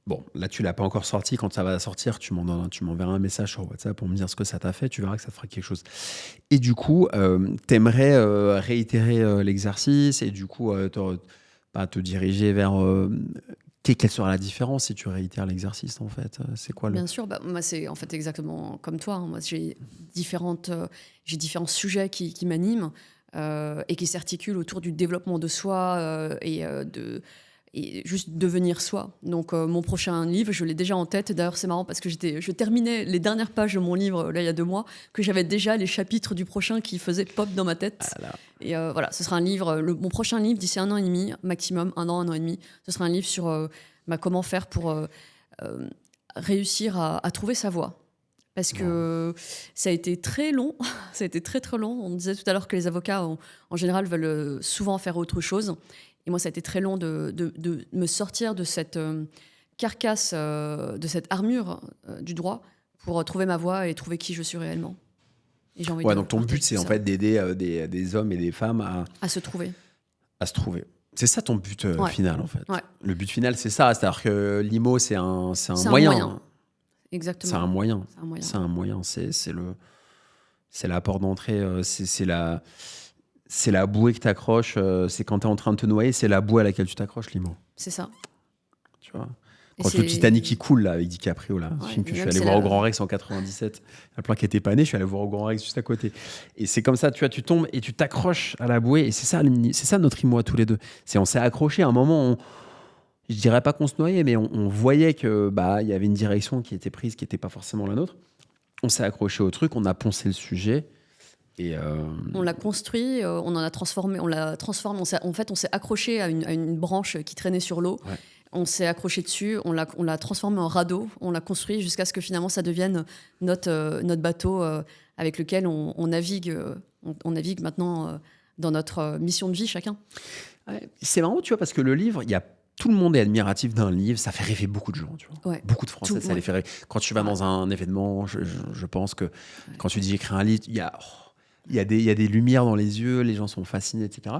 Bon, là, tu l'as pas encore sorti. Quand ça va sortir, tu m'enverras un message sur WhatsApp pour me dire ce que ça t'a fait. Tu verras que ça fera quelque chose. Et du coup, t'aimerais réitérer l'exercice et du coup, te diriger vers... quelle sera la différence si tu réitères l'exercice, en fait? C'est quoi Bien sûr, moi, c'est en fait exactement comme toi. Hein. Moi, j'ai différents sujets qui m'animent et qui s'articulent autour du développement de soi et juste devenir soi. Donc, mon prochain livre, je l'ai déjà en tête. D'ailleurs, c'est marrant parce que je terminais les dernières pages de mon livre, là, il y a 2 mois, que j'avais déjà les chapitres du prochain qui faisaient pop dans ma tête. Et voilà, ce sera un livre, mon prochain livre d'ici 1 an et demi, maximum, 1 an et demi, ce sera un livre sur comment faire pour réussir à trouver sa voie. Parce que ça a été très long, ça a été très très long. On disait tout à l'heure que les avocats, en général, veulent souvent faire autre chose. Et moi, ça a été très long de me sortir de cette carcasse, de cette armure du droit pour trouver ma voie et trouver qui je suis réellement. Et j'ai envie Ouais, de donc ton partager but, c'est tout en ça. fait d'aider des hommes et des femmes À se trouver. à se trouver. C'est ça ton but Ouais. final, en fait. Ouais. Le but final, c'est ça. C'est-à-dire que l'IMO, c'est un C'est un moyen. moyen. Exactement. C'est un moyen. C'est un moyen. C'est un moyen. C'est la porte d'entrée. C'est la bouée que t'accroches. C'est quand t'es en train de te noyer, c'est la bouée à laquelle tu t'accroches, l'IMO. C'est ça. Tu vois. Et Quand le Titanic qui coule là avec DiCaprio là, Ouais, film que je suis même allé c'est voir la- au Grand Rex en 97. Un plan qui était pas né, je suis allé voir au Grand Rex juste à côté. Et c'est comme ça, tu vois, tu tombes et tu t'accroches à la bouée. Et c'est ça notre IMO à tous les deux. C'est on s'est accroché à un moment. Je dirais pas qu'on se noyait, mais on voyait que il y avait une direction qui était prise, qui n'était pas forcément la nôtre. On s'est accroché au truc, on a poncé le sujet. Et On l'a construit, on en a transformé, on l'a transformé. En fait, on s'est accroché à une branche qui traînait sur l'eau. Ouais. On s'est accroché dessus, on l'a transformé en radeau, on l'a construit jusqu'à ce que finalement ça devienne notre bateau avec lequel on navigue. On navigue maintenant dans notre mission de vie chacun. ouais, c'est marrant, tu vois, parce que le livre, tout le monde est admiratif d'un livre, ça fait rêver beaucoup de gens, tu vois. Ouais. Beaucoup de Français, Tout, ça ouais. les fait rêver. Quand tu vas Ouais. dans un événement, je pense que quand tu dis j'écris un livre, il y a des lumières dans les yeux, les gens sont fascinés, etc.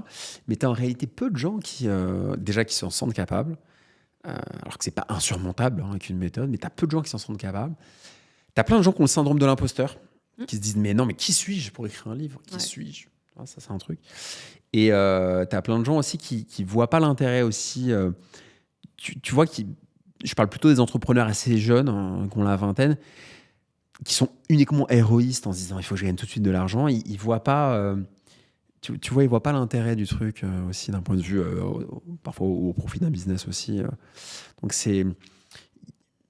Mais tu as en réalité peu de gens qui, déjà, qui s'en sentent capables, alors que c'est pas insurmontable avec une méthode, mais tu as peu de gens qui s'en sentent capables. Tu as plein de gens qui ont le syndrome de l'imposteur, qui se disent mais non, mais qui suis-je pour écrire un livre? Qui Ouais. suis-je? Ah, ça, c'est un truc. Et tu as plein de gens aussi qui voient pas l'intérêt aussi. Tu vois, je parle plutôt des entrepreneurs assez jeunes, qui ont la vingtaine, qui sont uniquement héroïstes en se disant il faut que je gagne tout de suite de l'argent. Ils voient pas, tu vois, ils voient pas l'intérêt du truc aussi d'un point de vue, parfois au profit d'un business aussi. Donc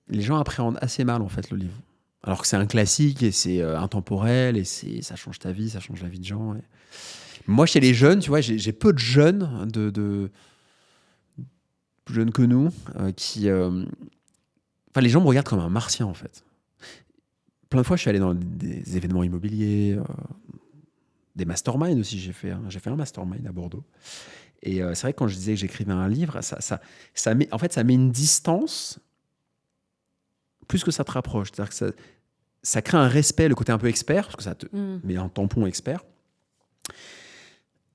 les gens appréhendent assez mal en fait le livre. Alors que c'est un classique et c'est intemporel et ça change ta vie, ça change la vie de gens. Moi, chez les jeunes, tu vois, j'ai peu de jeunes plus jeunes que nous qui. Enfin, les gens me regardent comme un martien en fait. Plein de fois, je suis allé dans des événements immobiliers, des masterminds aussi. J'ai fait un mastermind à Bordeaux. Et c'est vrai que quand je disais que j'écrivais un livre, ça met une distance plus que ça te rapproche. C'est-à-dire que ça crée un respect, le côté un peu expert, parce que ça te met un tampon expert.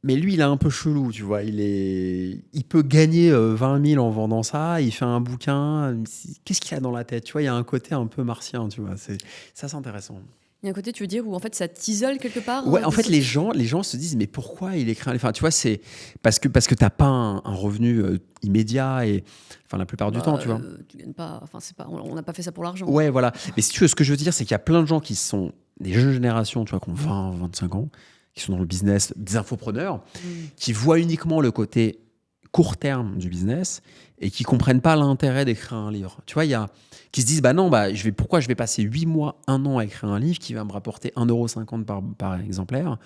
Mais lui, il est un peu chelou, tu vois. Il peut gagner 20 000 en vendant ça. Il fait un bouquin. Qu'est-ce qu'il a dans la tête? Tu vois, il y a un côté un peu martien, tu vois. Ça, c'est intéressant. Il y a un côté, tu veux dire, où en fait ça t'isole quelque part. Ouais, en fait, les gens se disent, mais pourquoi il écrit un livre? Enfin, tu vois, c'est parce que t'as pas un revenu immédiat et, enfin, la plupart du temps, tu vois. Tu gagnes pas. Enfin, on n'a pas fait ça pour l'argent. Ouais, voilà. Mais si tu veux, ce que je veux dire, c'est qu'il y a plein de gens qui sont des jeunes générations, tu vois, qui ont 20, 25 ans, qui sont dans le business, des infopreneurs, qui voient uniquement le côté court terme du business et qui comprennent pas l'intérêt d'écrire un livre. Tu vois, il y a qui se disent pourquoi je vais passer 8 mois, 1 an à écrire un livre qui va me rapporter 1,50 € par exemplaire.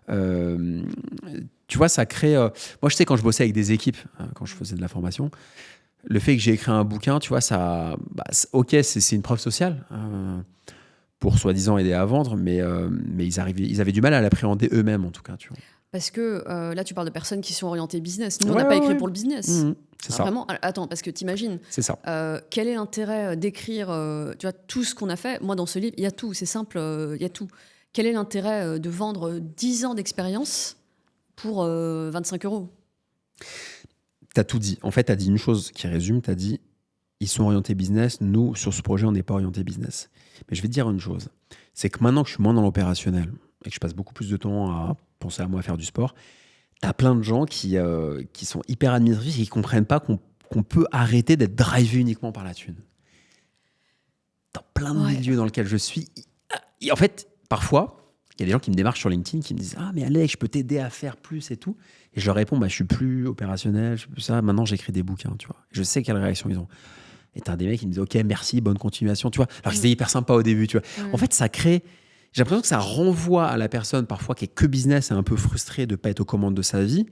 Tu vois, ça crée. Moi, je sais, quand je bossais avec des équipes, quand je faisais de la formation, le fait que j'ai écrit un bouquin, tu vois, c'est une preuve sociale. Pour soi-disant aider à vendre, mais ils avaient du mal à l'appréhender eux-mêmes, en tout cas. Tu vois. Parce que là, tu parles de personnes qui sont orientées business. Nous, on n'a pas écrit pour le business. C'est ça. Vraiment, attends, parce que t'imagines, c'est ça. Quel est l'intérêt d'écrire tu vois, tout ce qu'on a fait? Moi, dans ce livre, il y a tout, c'est simple, il y a tout. Quel est l'intérêt de vendre 10 ans d'expérience pour 25 €? Tu as tout dit. En fait, tu as dit une chose qui résume, tu as dit ils sont orientés business, nous, sur ce projet, on n'est pas orienté business. Mais je vais te dire une chose, c'est que maintenant que je suis moins dans l'opérationnel et que je passe beaucoup plus de temps à penser à moi, à faire du sport, tu as plein de gens qui sont hyper admiratifs et qui ne comprennent pas qu'on peut arrêter d'être drivé uniquement par la thune. Dans plein de milieux dans lesquels je suis, en fait, parfois, il y a des gens qui me démarchent sur LinkedIn qui me disent « Ah, mais Alex, je peux t'aider à faire plus et tout. » Et je leur réponds « Je suis plus opérationnel, je suis plus ça. Maintenant, j'écris des bouquins. » Tu vois. Je sais quelle réaction ils ont. Et t'as des mecs qui me disent « Ok, merci, bonne continuation. » Tu vois. Alors qu'ils étaient hyper sympas au début. Tu vois. En fait, ça crée... J'ai l'impression que ça renvoie à la personne parfois qui est que business et un peu frustrée de ne pas être aux commandes de sa vie.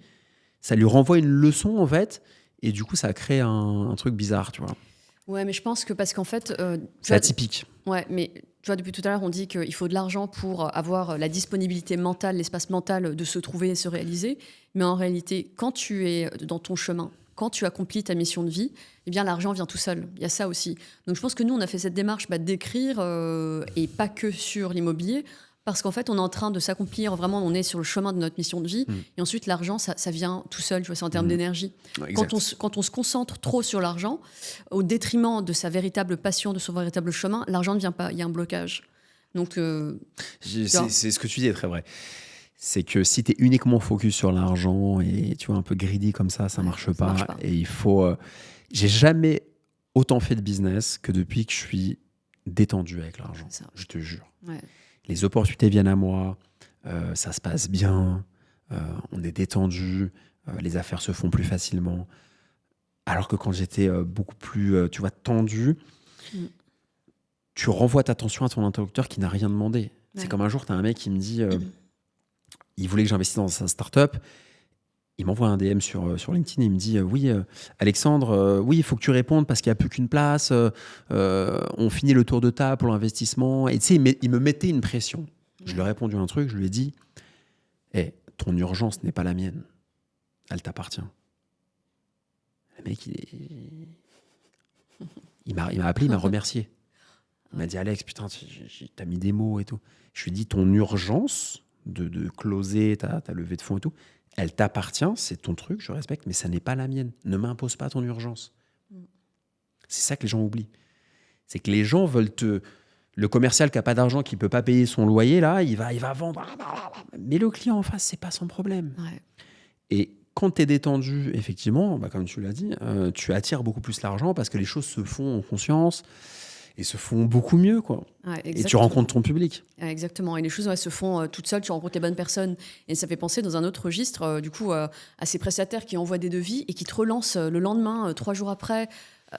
Ça lui renvoie une leçon, en fait. Et du coup, ça crée un truc bizarre, tu vois. Ouais, mais je pense que parce qu'en fait... c'est atypique. Ouais, mais tu vois, depuis tout à l'heure, on dit qu'il faut de l'argent pour avoir la disponibilité mentale, l'espace mental de se trouver et se réaliser. Mais en réalité, quand tu es dans ton chemin, quand tu accomplis ta mission de vie, eh bien, l'argent vient tout seul. Il y a ça aussi. Donc, je pense que nous, on a fait cette démarche d'écrire, et pas que sur l'immobilier, Parce qu'en fait, on est en train de s'accomplir, vraiment, on est sur le chemin de notre mission de vie. Et ensuite, l'argent, ça vient tout seul, tu vois, c'est en termes d'énergie. Ouais, Quand on se concentre trop sur l'argent, au détriment de sa véritable passion, de son véritable chemin, l'argent ne vient pas, il y a un blocage. Donc, c'est ce que tu dis est très vrai. C'est que si tu es uniquement focus sur l'argent et tu vois un peu greedy comme ça marche pas. marche pas. Et il faut... j'ai jamais autant fait de business que depuis que je suis détendu avec l'argent. C'est ça. Je te jure. Ouais. Les opportunités viennent à moi, ça se passe bien, on est détendu, les affaires se font plus facilement. Alors que quand j'étais beaucoup plus, tu vois, tendu, tu renvoies ta attention à ton interlocuteur qui n'a rien demandé. Ouais. C'est comme un jour, tu as un mec qui me dit, il voulait que j'investisse dans sa start-up. Il m'envoie un DM sur LinkedIn et il me dit oui, Alexandre, oui, il faut que tu répondes parce qu'il n'y a plus qu'une place. On finit le tour de table pour l'investissement. Et tu sais, il me mettait une pression. Je lui ai répondu un truc, je lui ai dit ton urgence n'est pas la mienne. Elle t'appartient. Le mec, il m'a appelé, il m'a remercié. Il m'a dit Alex, putain, t'as mis des mots et tout. Je lui ai dit ton urgence de closer ta levée de fonds et tout, elle t'appartient, c'est ton truc, je respecte, mais ça n'est pas la mienne. Ne m'impose pas ton urgence. C'est ça que les gens oublient. C'est que les gens veulent le commercial qui n'a pas d'argent, qui ne peut pas payer son loyer, là, il va vendre. Mais le client en face, c'est pas son problème. Ouais. Et quand tu es détendu, effectivement, comme tu l'as dit, tu attires beaucoup plus l'argent parce que les choses se font en conscience et se font beaucoup mieux, quoi. Ouais, et tu rencontres ton public. Exactement. Et les choses se font toutes seules. Tu rencontres les bonnes personnes. Et ça fait penser dans un autre registre, du coup, à ces prestataires qui envoient des devis et qui te relancent le lendemain, 3 jours après.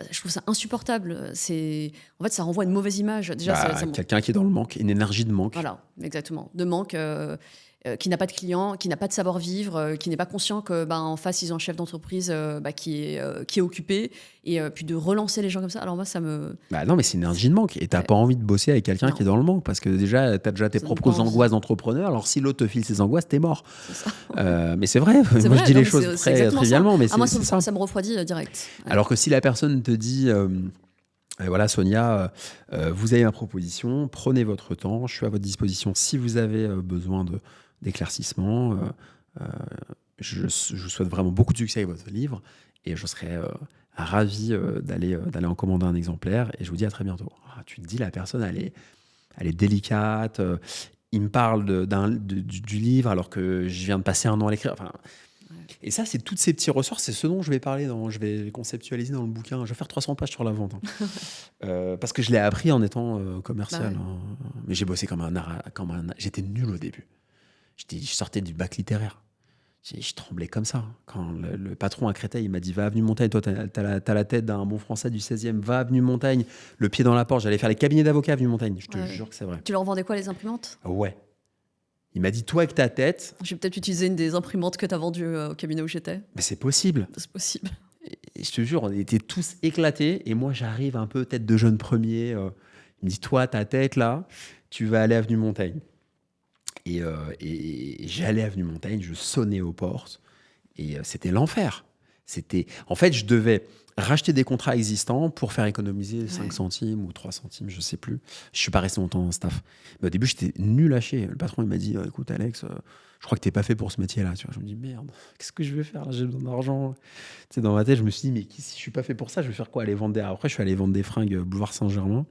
Je trouve ça insupportable. En fait, ça renvoie une mauvaise image. Déjà, quelqu'un qui est dans le manque, une énergie de manque. Voilà, exactement. De manque, qui n'a pas de clients, qui n'a pas de savoir-vivre, qui n'est pas conscient que, en face, ils ont un chef d'entreprise qui est occupé. Et puis de relancer les gens comme ça. Alors moi, ça me... non, mais c'est une énergie de manque. Et tu n'as pas envie de bosser avec quelqu'un qui est dans le manque. Parce que déjà, tu as déjà tes propres angoisses d'entrepreneur. Alors si l'autre te file ses angoisses, t'es mort. C'est ça. Mais c'est vrai. Moi, je dis les choses très trivialement. Mais moi, c'est ça. Ça me refroidit direct. Ouais. Alors que si la personne te dit... voilà, Sonia, vous avez ma proposition, prenez votre temps, je suis à votre disposition si vous avez besoin d'éclaircissement. Je vous souhaite vraiment beaucoup de succès avec votre livre et je serais ravi d'aller en commander un exemplaire et je vous dis à très bientôt. Tu te dis, la personne, elle est délicate, il me parle du livre alors que je viens de passer 1 an à l'écrire. Enfin, et ça, c'est tous ces petits ressorts, c'est ce dont je vais parler, je vais conceptualiser dans le bouquin. Je vais faire 300 pages sur la vente. Parce que je l'ai appris en étant commercial. Mais j'ai bossé comme un... J'étais nul au début. Je sortais du bac littéraire. Je tremblais comme ça. Quand le patron à Créteil, il m'a dit « Va avenue Montaigne, toi, t'as la tête d'un bon français du 16e, va avenue Montaigne, le pied dans la porte. » J'allais faire les cabinets d'avocats avenue Montaigne. Je te jure que c'est vrai. Tu leur vendais quoi, les imprimantes ? Ouais. Il m'a dit, toi avec ta tête... Je vais peut-être utiliser une des imprimantes que tu as vendues au cabinet où j'étais. Mais c'est possible. C'est possible. Et je te jure, on était tous éclatés. Et moi, j'arrive un peu tête de jeune premier. Il me dit, toi, ta tête là, tu vas aller avenue Montaigne. Et j'allais avenue Montaigne, je sonnais aux portes. Et c'était l'enfer. En fait, je devais racheter des contrats existants pour faire économiser 5 centimes ou 3 centimes, je ne sais plus. Je ne suis pas resté longtemps en staff. Mais au début, j'étais nul à chier. Le patron, il m'a dit, écoute Alex, je crois que tu n'es pas fait pour ce métier-là. Tu vois, je me dis, merde, qu'est-ce que je vais faire là, j'ai besoin d'argent. Tu sais, dans ma tête, je me suis dit, mais si je ne suis pas fait pour ça, je vais faire quoi, aller vendre Après, je suis allé vendre des fringues boulevard Saint-Germain.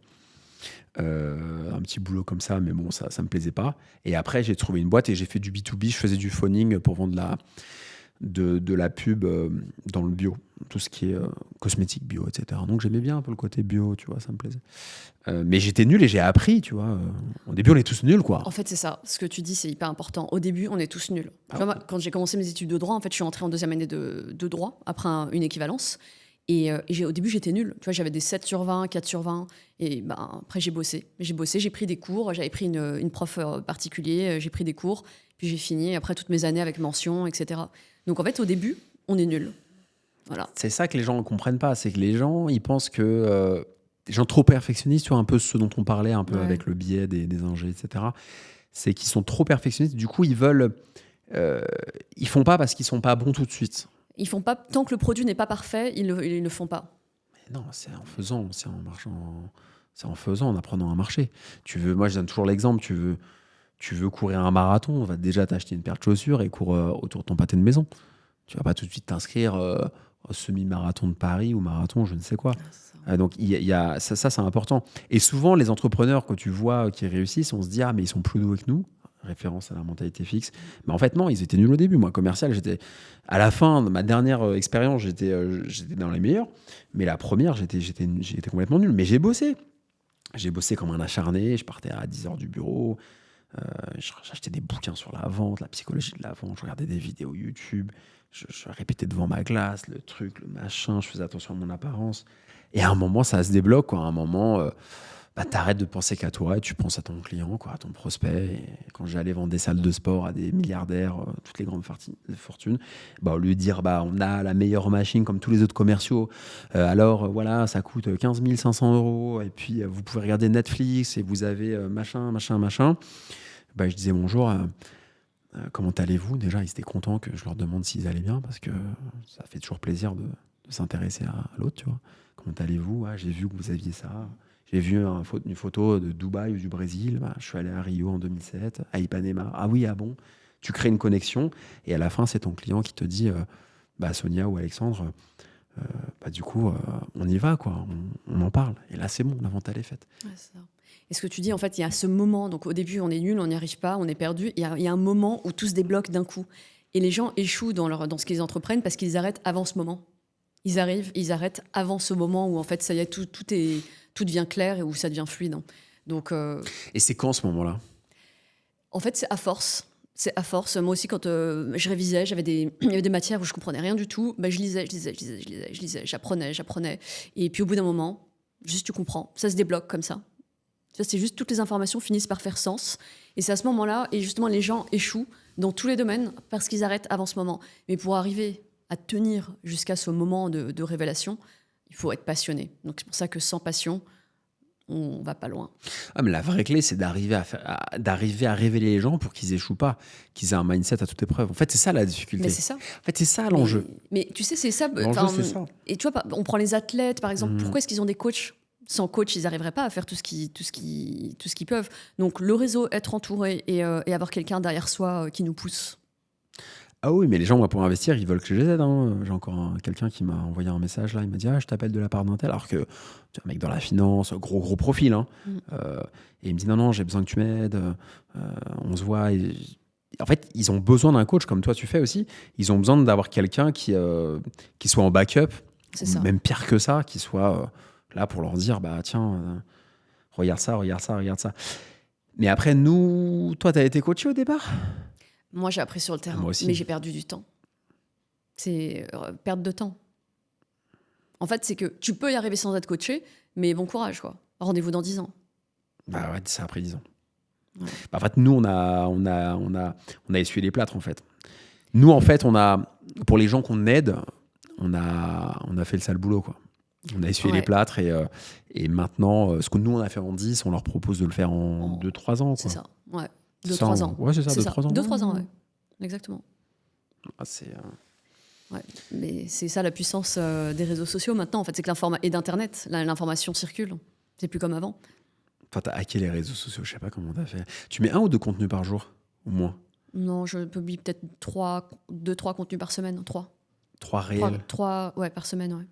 Un petit boulot comme ça, mais bon, ça ne me plaisait pas. Et après, j'ai trouvé une boîte et j'ai fait du B2B. Je faisais du phoning pour vendre de la pub dans le bio, tout ce qui est cosmétique bio, etc. Donc j'aimais bien un peu le côté bio, tu vois, ça me plaisait. Mais j'étais nul et j'ai appris, tu vois. Au début, on est tous nuls, quoi. En fait, c'est ça. Ce que tu dis, c'est hyper important. Au début, on est tous nuls. Moi, quand j'ai commencé mes études de droit, en fait, je suis entrée en 2e année de droit, après une équivalence. Et au début, j'étais nulle. Tu vois, j'avais des 7 sur 20, 4 sur 20. Et après, j'ai bossé, j'ai pris des cours. J'avais pris une prof particulier, j'ai pris des cours. Puis j'ai fini, après, toutes mes années avec mention, etc. Donc, en fait, au début, on est nuls. Voilà. C'est ça que les gens ne comprennent pas. C'est que les gens, ils pensent que... les gens trop perfectionnistes, tu vois, un peu ce dont on parlait, un peu avec le biais des ingés, etc. C'est qu'ils sont trop perfectionnistes. Du coup, ils veulent... ils font pas parce qu'ils sont pas bons tout de suite. Ils font pas, tant que le produit n'est pas parfait, ils ne font pas. Mais non, c'est en faisant, c'est en marchant, c'est en faisant, en apprenant à marcher. Moi, je donne toujours l'exemple, tu veux Tu veux courir un marathon, on va déjà t'acheter une paire de chaussures et courir autour de ton pâté de maison. Tu vas pas tout de suite t'inscrire au semi-marathon de Paris ou marathon, je ne sais quoi. Donc, ça, c'est important. Et souvent, les entrepreneurs que tu vois qui réussissent, on se dit, ah, mais ils sont plus doués que nous. Référence à la mentalité fixe. Mais en fait, non, ils étaient nuls au début. Moi, commercial, à la fin de ma dernière expérience, j'étais dans les meilleurs. Mais la première, j'étais complètement nul. Mais j'ai bossé. J'ai bossé comme un acharné. Je partais à 10h du bureau. J'achetais des bouquins sur la vente, la psychologie de la vente. Je regardais des vidéos YouTube. Je répétais devant ma glace le truc, le machin. Je faisais attention à mon apparence. Et à un moment, ça se débloque, quoi. À un moment, t'arrêtes de penser qu'à toi et tu penses à ton client, quoi, à ton prospect. Et quand j'allais vendre des salles de sport à des milliardaires, toutes les grandes fortunes, au lieu de dire on a la meilleure machine comme tous les autres commerciaux, alors voilà, ça coûte 15 500 €, et puis vous pouvez regarder Netflix et vous avez machin. Je disais bonjour. Comment allez-vous? Déjà, ils étaient contents que je leur demande s'ils allaient bien, parce que ça fait toujours plaisir de s'intéresser à l'autre, tu vois. Comment allez-vous? J'ai vu que vous aviez ça. J'ai vu une photo de Dubaï ou du Brésil. Je suis allé à Rio en 2007, à Ipanema. Ah oui, ah bon? Tu crées une connexion et à la fin, c'est ton client qui te dit Sonia ou Alexandre, du coup, on y va, quoi. On en parle. Et là, c'est bon, la vente, elle est faite. Ouais, c'est ça. Et ce que tu dis, en fait, il y a ce moment. Donc, au début, on est nul, on n'y arrive pas, on est perdu. Il y a un moment où tout se débloque d'un coup. Et les gens échouent dans ce qu'ils entreprennent parce qu'ils arrêtent avant ce moment. Ils arrêtent avant ce moment où, en fait, ça y est, tout devient clair et où ça devient fluide. Donc, et c'est quand ce moment-là? En fait, c'est à force. C'est à force. Moi aussi, quand je révisais, il y avait des matières où je comprenais rien du tout. Je lisais, j'apprenais. Et puis au bout d'un moment, juste tu comprends. Ça se débloque comme ça. C'est juste toutes les informations finissent par faire sens. Et c'est à ce moment-là, et justement, les gens échouent dans tous les domaines parce qu'ils arrêtent avant ce moment. Mais pour arriver à tenir jusqu'à ce moment de révélation, il faut être passionné. Donc c'est pour ça que sans passion, on va pas loin. Ah, mais la vraie clé, c'est d'arriver à révéler les gens pour qu'ils échouent pas, qu'ils aient un mindset à toute épreuve. En fait, c'est ça la difficulté. Mais c'est ça. En fait, c'est ça l'enjeu. Mais tu sais, c'est ça. L'enjeu, c'est ça. Et tu vois, on prend les athlètes, par exemple. Pourquoi est-ce qu'ils ont des coachs? Sans coach, ils n'arriveraient pas à faire tout ce qu'ils peuvent. Donc, le réseau, être entouré et avoir quelqu'un derrière soi qui nous pousse. Ah oui, mais les gens, moi, pour investir, ils veulent que je les aide. Hein. J'ai encore quelqu'un qui m'a envoyé un message, là. Il m'a dit, je t'appelle de la part d'un tel. Alors que tu es un mec dans la finance, gros profil. Hein. Et il me dit, non, j'ai besoin que tu m'aides. On se voit. En fait, ils ont besoin d'un coach, comme toi, tu fais aussi. Ils ont besoin d'avoir quelqu'un qui soit en backup. C'est ça. Même pire que ça, qui soit là pour leur dire, tiens, regarde ça. Mais après, nous, toi, tu as été coaché au départ? Moi, j'ai appris sur le terrain, mais j'ai perdu du temps. C'est perte de temps. En fait, c'est que tu peux y arriver sans être coaché, mais bon courage, quoi. Rendez-vous dans 10 ans. Ouais, ça a pris 10 ans. Ouais. En fait, nous, on a essuyé les plâtres, en fait. Nous, en fait, pour les gens qu'on aide, on a fait le sale boulot, quoi. On a essuyé les plâtres et maintenant, ce que nous, on a fait en 10, on leur propose de le faire en 2-3 ans, quoi. C'est ça, ouais. 2-3 ans. Ouais, c'est ça, 2-3 ans. 2-3 ans, ouais. Exactement. Ouais, mais c'est ça la puissance des réseaux sociaux maintenant, en fait. C'est que et d'Internet, l'information circule. C'est plus comme avant. Toi, t'as hacké les réseaux sociaux, je sais pas comment t'as fait. Tu mets 1 ou 2 contenus par jour, ou moins? Non, je publie peut-être 2-3 contenus par semaine. 3. 3 réels? 3 par semaine, ouais.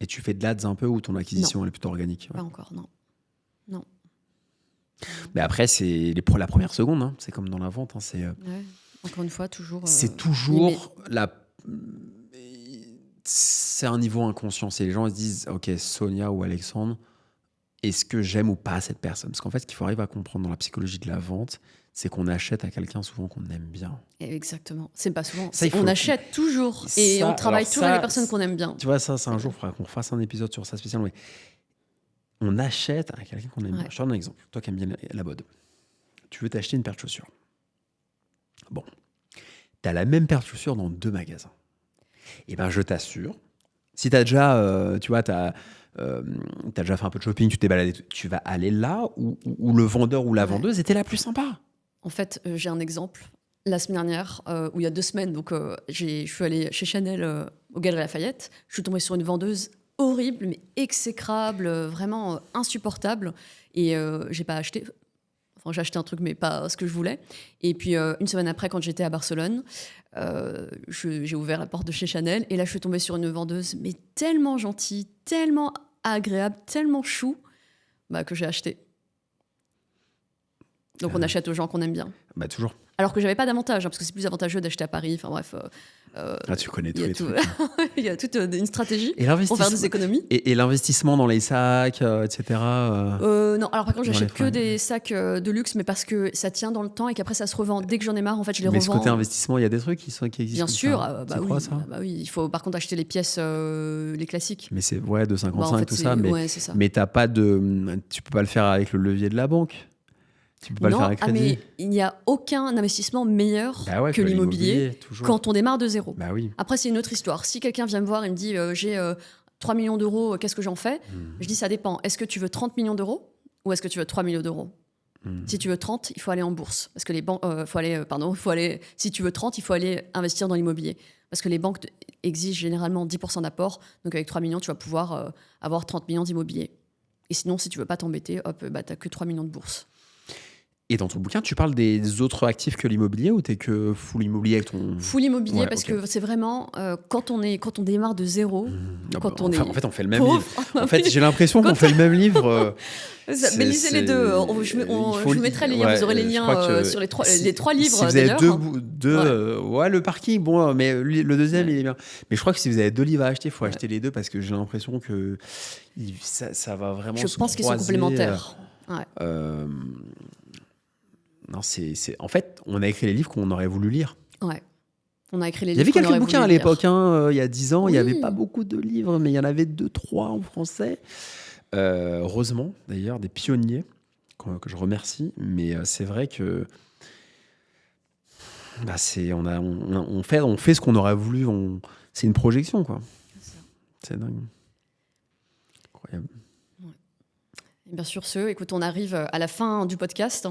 Et tu fais de l'ADS un peu ou ton acquisition elle est plutôt organique? Pas encore, non. Mais après, c'est la première seconde, hein. C'est comme dans la vente. Hein. Encore une fois, toujours. C'est toujours c'est un niveau inconscient. C'est les gens se disent, ok, Sonia ou Alexandre, est-ce que j'aime ou pas cette personne? Parce qu'en fait, ce qu'il faut arriver à comprendre dans la psychologie de la vente, c'est qu'on achète à quelqu'un souvent qu'on aime bien. Exactement. C'est pas souvent. On achète toujours et on travaille toujours avec les personnes qu'on aime bien. Tu vois, ça, c'est un jour, il faudra qu'on fasse un épisode sur ça spécialement. Mais on achète à quelqu'un qu'on aime bien. Je te donne un exemple. Toi qui aimes bien la mode, tu veux t'acheter une paire de chaussures. Bon, tu as la même paire de chaussures dans 2 magasins. Et je t'assure, si tu as déjà, t'as déjà fait un peu de shopping, tu t'es baladé, tu vas aller là où le vendeur ou la vendeuse était la plus sympa. En fait, j'ai un exemple. La semaine dernière, il y a 2 semaines, donc je suis allée chez Chanel aux Galeries Lafayette. Je suis tombée sur une vendeuse horrible, mais exécrable, vraiment insupportable. Et j'ai pas acheté. Enfin, j'ai acheté un truc, mais pas ce que je voulais. Et puis, une semaine après, quand j'étais à Barcelone, j'ai ouvert la porte de chez Chanel. Et là, je suis tombée sur une vendeuse, mais tellement gentille, tellement agréable, tellement chou, que j'ai acheté. Donc, on achète aux gens qu'on aime bien. Bah, toujours. Alors que j'avais pas d'avantage, parce que c'est plus avantageux d'acheter à Paris. Enfin bref. Tu connais tous les trucs. Il y a toute une stratégie Et pour faire des économies. Et l'investissement dans les sacs, etc. Non, alors par contre, j'achète que fringues. des sacs de luxe, mais parce que ça tient dans le temps et qu'après ça se revend. Dès que j'en ai marre, en fait, je les Mais revends. ce côté investissement, il y a des trucs qui existent. Bien sûr, Tu crois ça oui. Il faut par contre acheter les pièces, les classiques. Mais c'est de 55 en fait, tout ça, ouais, c'est ça. mais t'as pas tu peux pas le faire avec le levier de la banque. Tu peux pas le faire avec crédit. Mais il n'y a aucun investissement meilleur que l'immobilier quand on démarre de zéro. Bah oui. Après, c'est une autre histoire. Si quelqu'un vient me voir et me dit j'ai 3 millions d'euros, qu'est-ce que j'en fais Je dis ça dépend. Est-ce que tu veux 30 millions d'euros ou est-ce que tu veux 3 millions d'euros Si tu veux 30, il faut aller en bourse. Parce que les banques, si tu veux 30, il faut aller investir dans l'immobilier. Parce que les banques exigent généralement 10% d'apport. Donc avec 3 millions, tu vas pouvoir avoir 30 millions d'immobilier. Et sinon, si tu veux pas t'embêter, tu n'as que 3 millions de bourse. Et dans ton bouquin, tu parles des autres actifs que l'immobilier ou t'es que full immobilier avec ton... Full immobilier, parce que c'est vraiment quand on démarre de zéro, en fait, on fait le même pauvre. livre. En fait, j'ai l'impression qu'on fait le même livre. Mais lisez les deux. Je vous mettrai les liens. Vous aurez les liens sur les trois livres. Si vous avez le parking, bon, mais le deuxième, il est bien. Mais je crois que si vous avez 2 livres à acheter, il faut acheter les deux parce que j'ai l'impression que ça va vraiment se croiser. Je pense qu'ils sont complémentaires. Non, en fait, on a écrit les livres qu'on aurait voulu lire. Ouais. On a écrit les livres. Il y avait quelques bouquins à l'époque, il y a 10 ans. Oui. Il n'y avait pas beaucoup de livres, mais il y en avait 2-3 en français. Heureusement, d'ailleurs, des pionniers que je remercie. Mais c'est vrai que on fait ce qu'on aurait voulu. C'est une projection, quoi. C'est dingue. Incroyable. Ouais. Et bien sur ce, écoute, on arrive à la fin du podcast.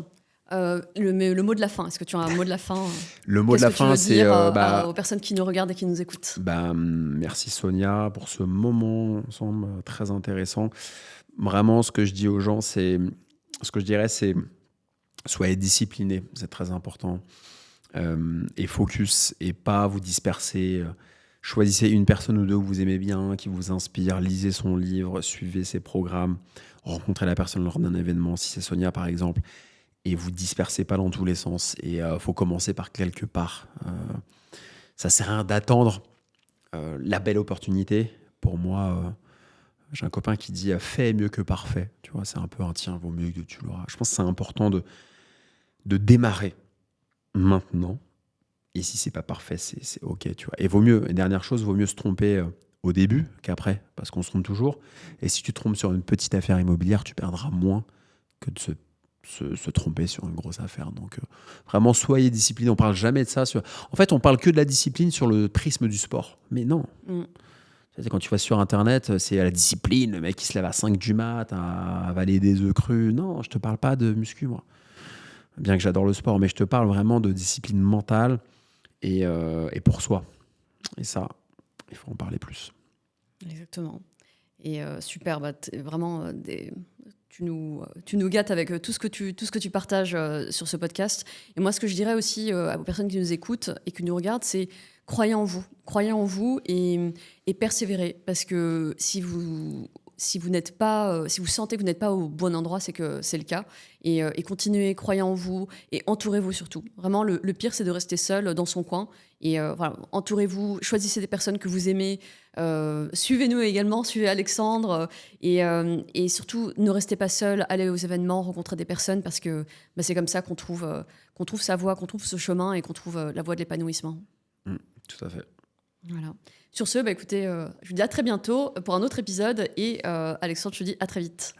Le mot de la fin, est-ce que tu as un mot de la fin Le mot de la fin, c'est aux personnes qui nous regardent et qui nous écoutent. Merci Sonia pour ce moment ensemble très intéressant. Vraiment, ce que je dis aux gens, ce que je dirais, c'est soyez disciplinés, c'est très important. Et focus et pas vous disperser. Choisissez une personne ou deux que vous aimez bien, qui vous inspire, lisez son livre, suivez ses programmes, rencontrez la personne lors d'un événement, si c'est Sonia par exemple. Et vous dispersez pas dans tous les sens. Et faut commencer par quelque part. Ça sert à rien d'attendre la belle opportunité. Pour moi, j'ai un copain qui dit fait est mieux que parfait. Tu vois, c'est un peu un vaut mieux que tu l'auras. Je pense que c'est important de démarrer maintenant. Et si c'est pas parfait, c'est ok. Tu vois. Et dernière chose, vaut mieux se tromper au début qu'après, parce qu'on se trompe toujours. Et si tu te trompes sur une petite affaire immobilière, tu perdras moins que de se tromper sur une grosse affaire. Donc vraiment soyez disciplinés. On parle jamais de ça en fait on parle que de la discipline sur le prisme du sport, mais non. Quand tu vas sur internet, c'est la discipline, le mec qui se lève à 5 du mat à avaler des œufs crus. Non, je te parle pas de muscu, moi, bien que j'adore le sport, mais je te parle vraiment de discipline mentale et pour soi. Et ça, il faut en parler plus. Exactement. Et super, vraiment tu nous gâtes avec tout ce que tu partages sur ce podcast. Et moi, ce que je dirais aussi aux personnes qui nous écoutent et qui nous regardent, c'est croyez en vous et persévérez. Parce que si vous sentez que vous n'êtes pas au bon endroit, c'est que c'est le cas. Et continuez, croyez en vous et entourez-vous surtout. Vraiment, le pire, c'est de rester seul dans son coin. Et voilà, entourez-vous, choisissez des personnes que vous aimez. Suivez-nous également, suivez Alexandre. Et surtout, ne restez pas seul, allez aux événements, rencontrez des personnes parce que c'est comme ça qu'on trouve sa voie, qu'on trouve ce chemin et qu'on trouve la voie de l'épanouissement. Tout à fait. Voilà. Sur ce, écoutez, je vous dis à très bientôt pour un autre épisode et Alexandre, je te dis à très vite.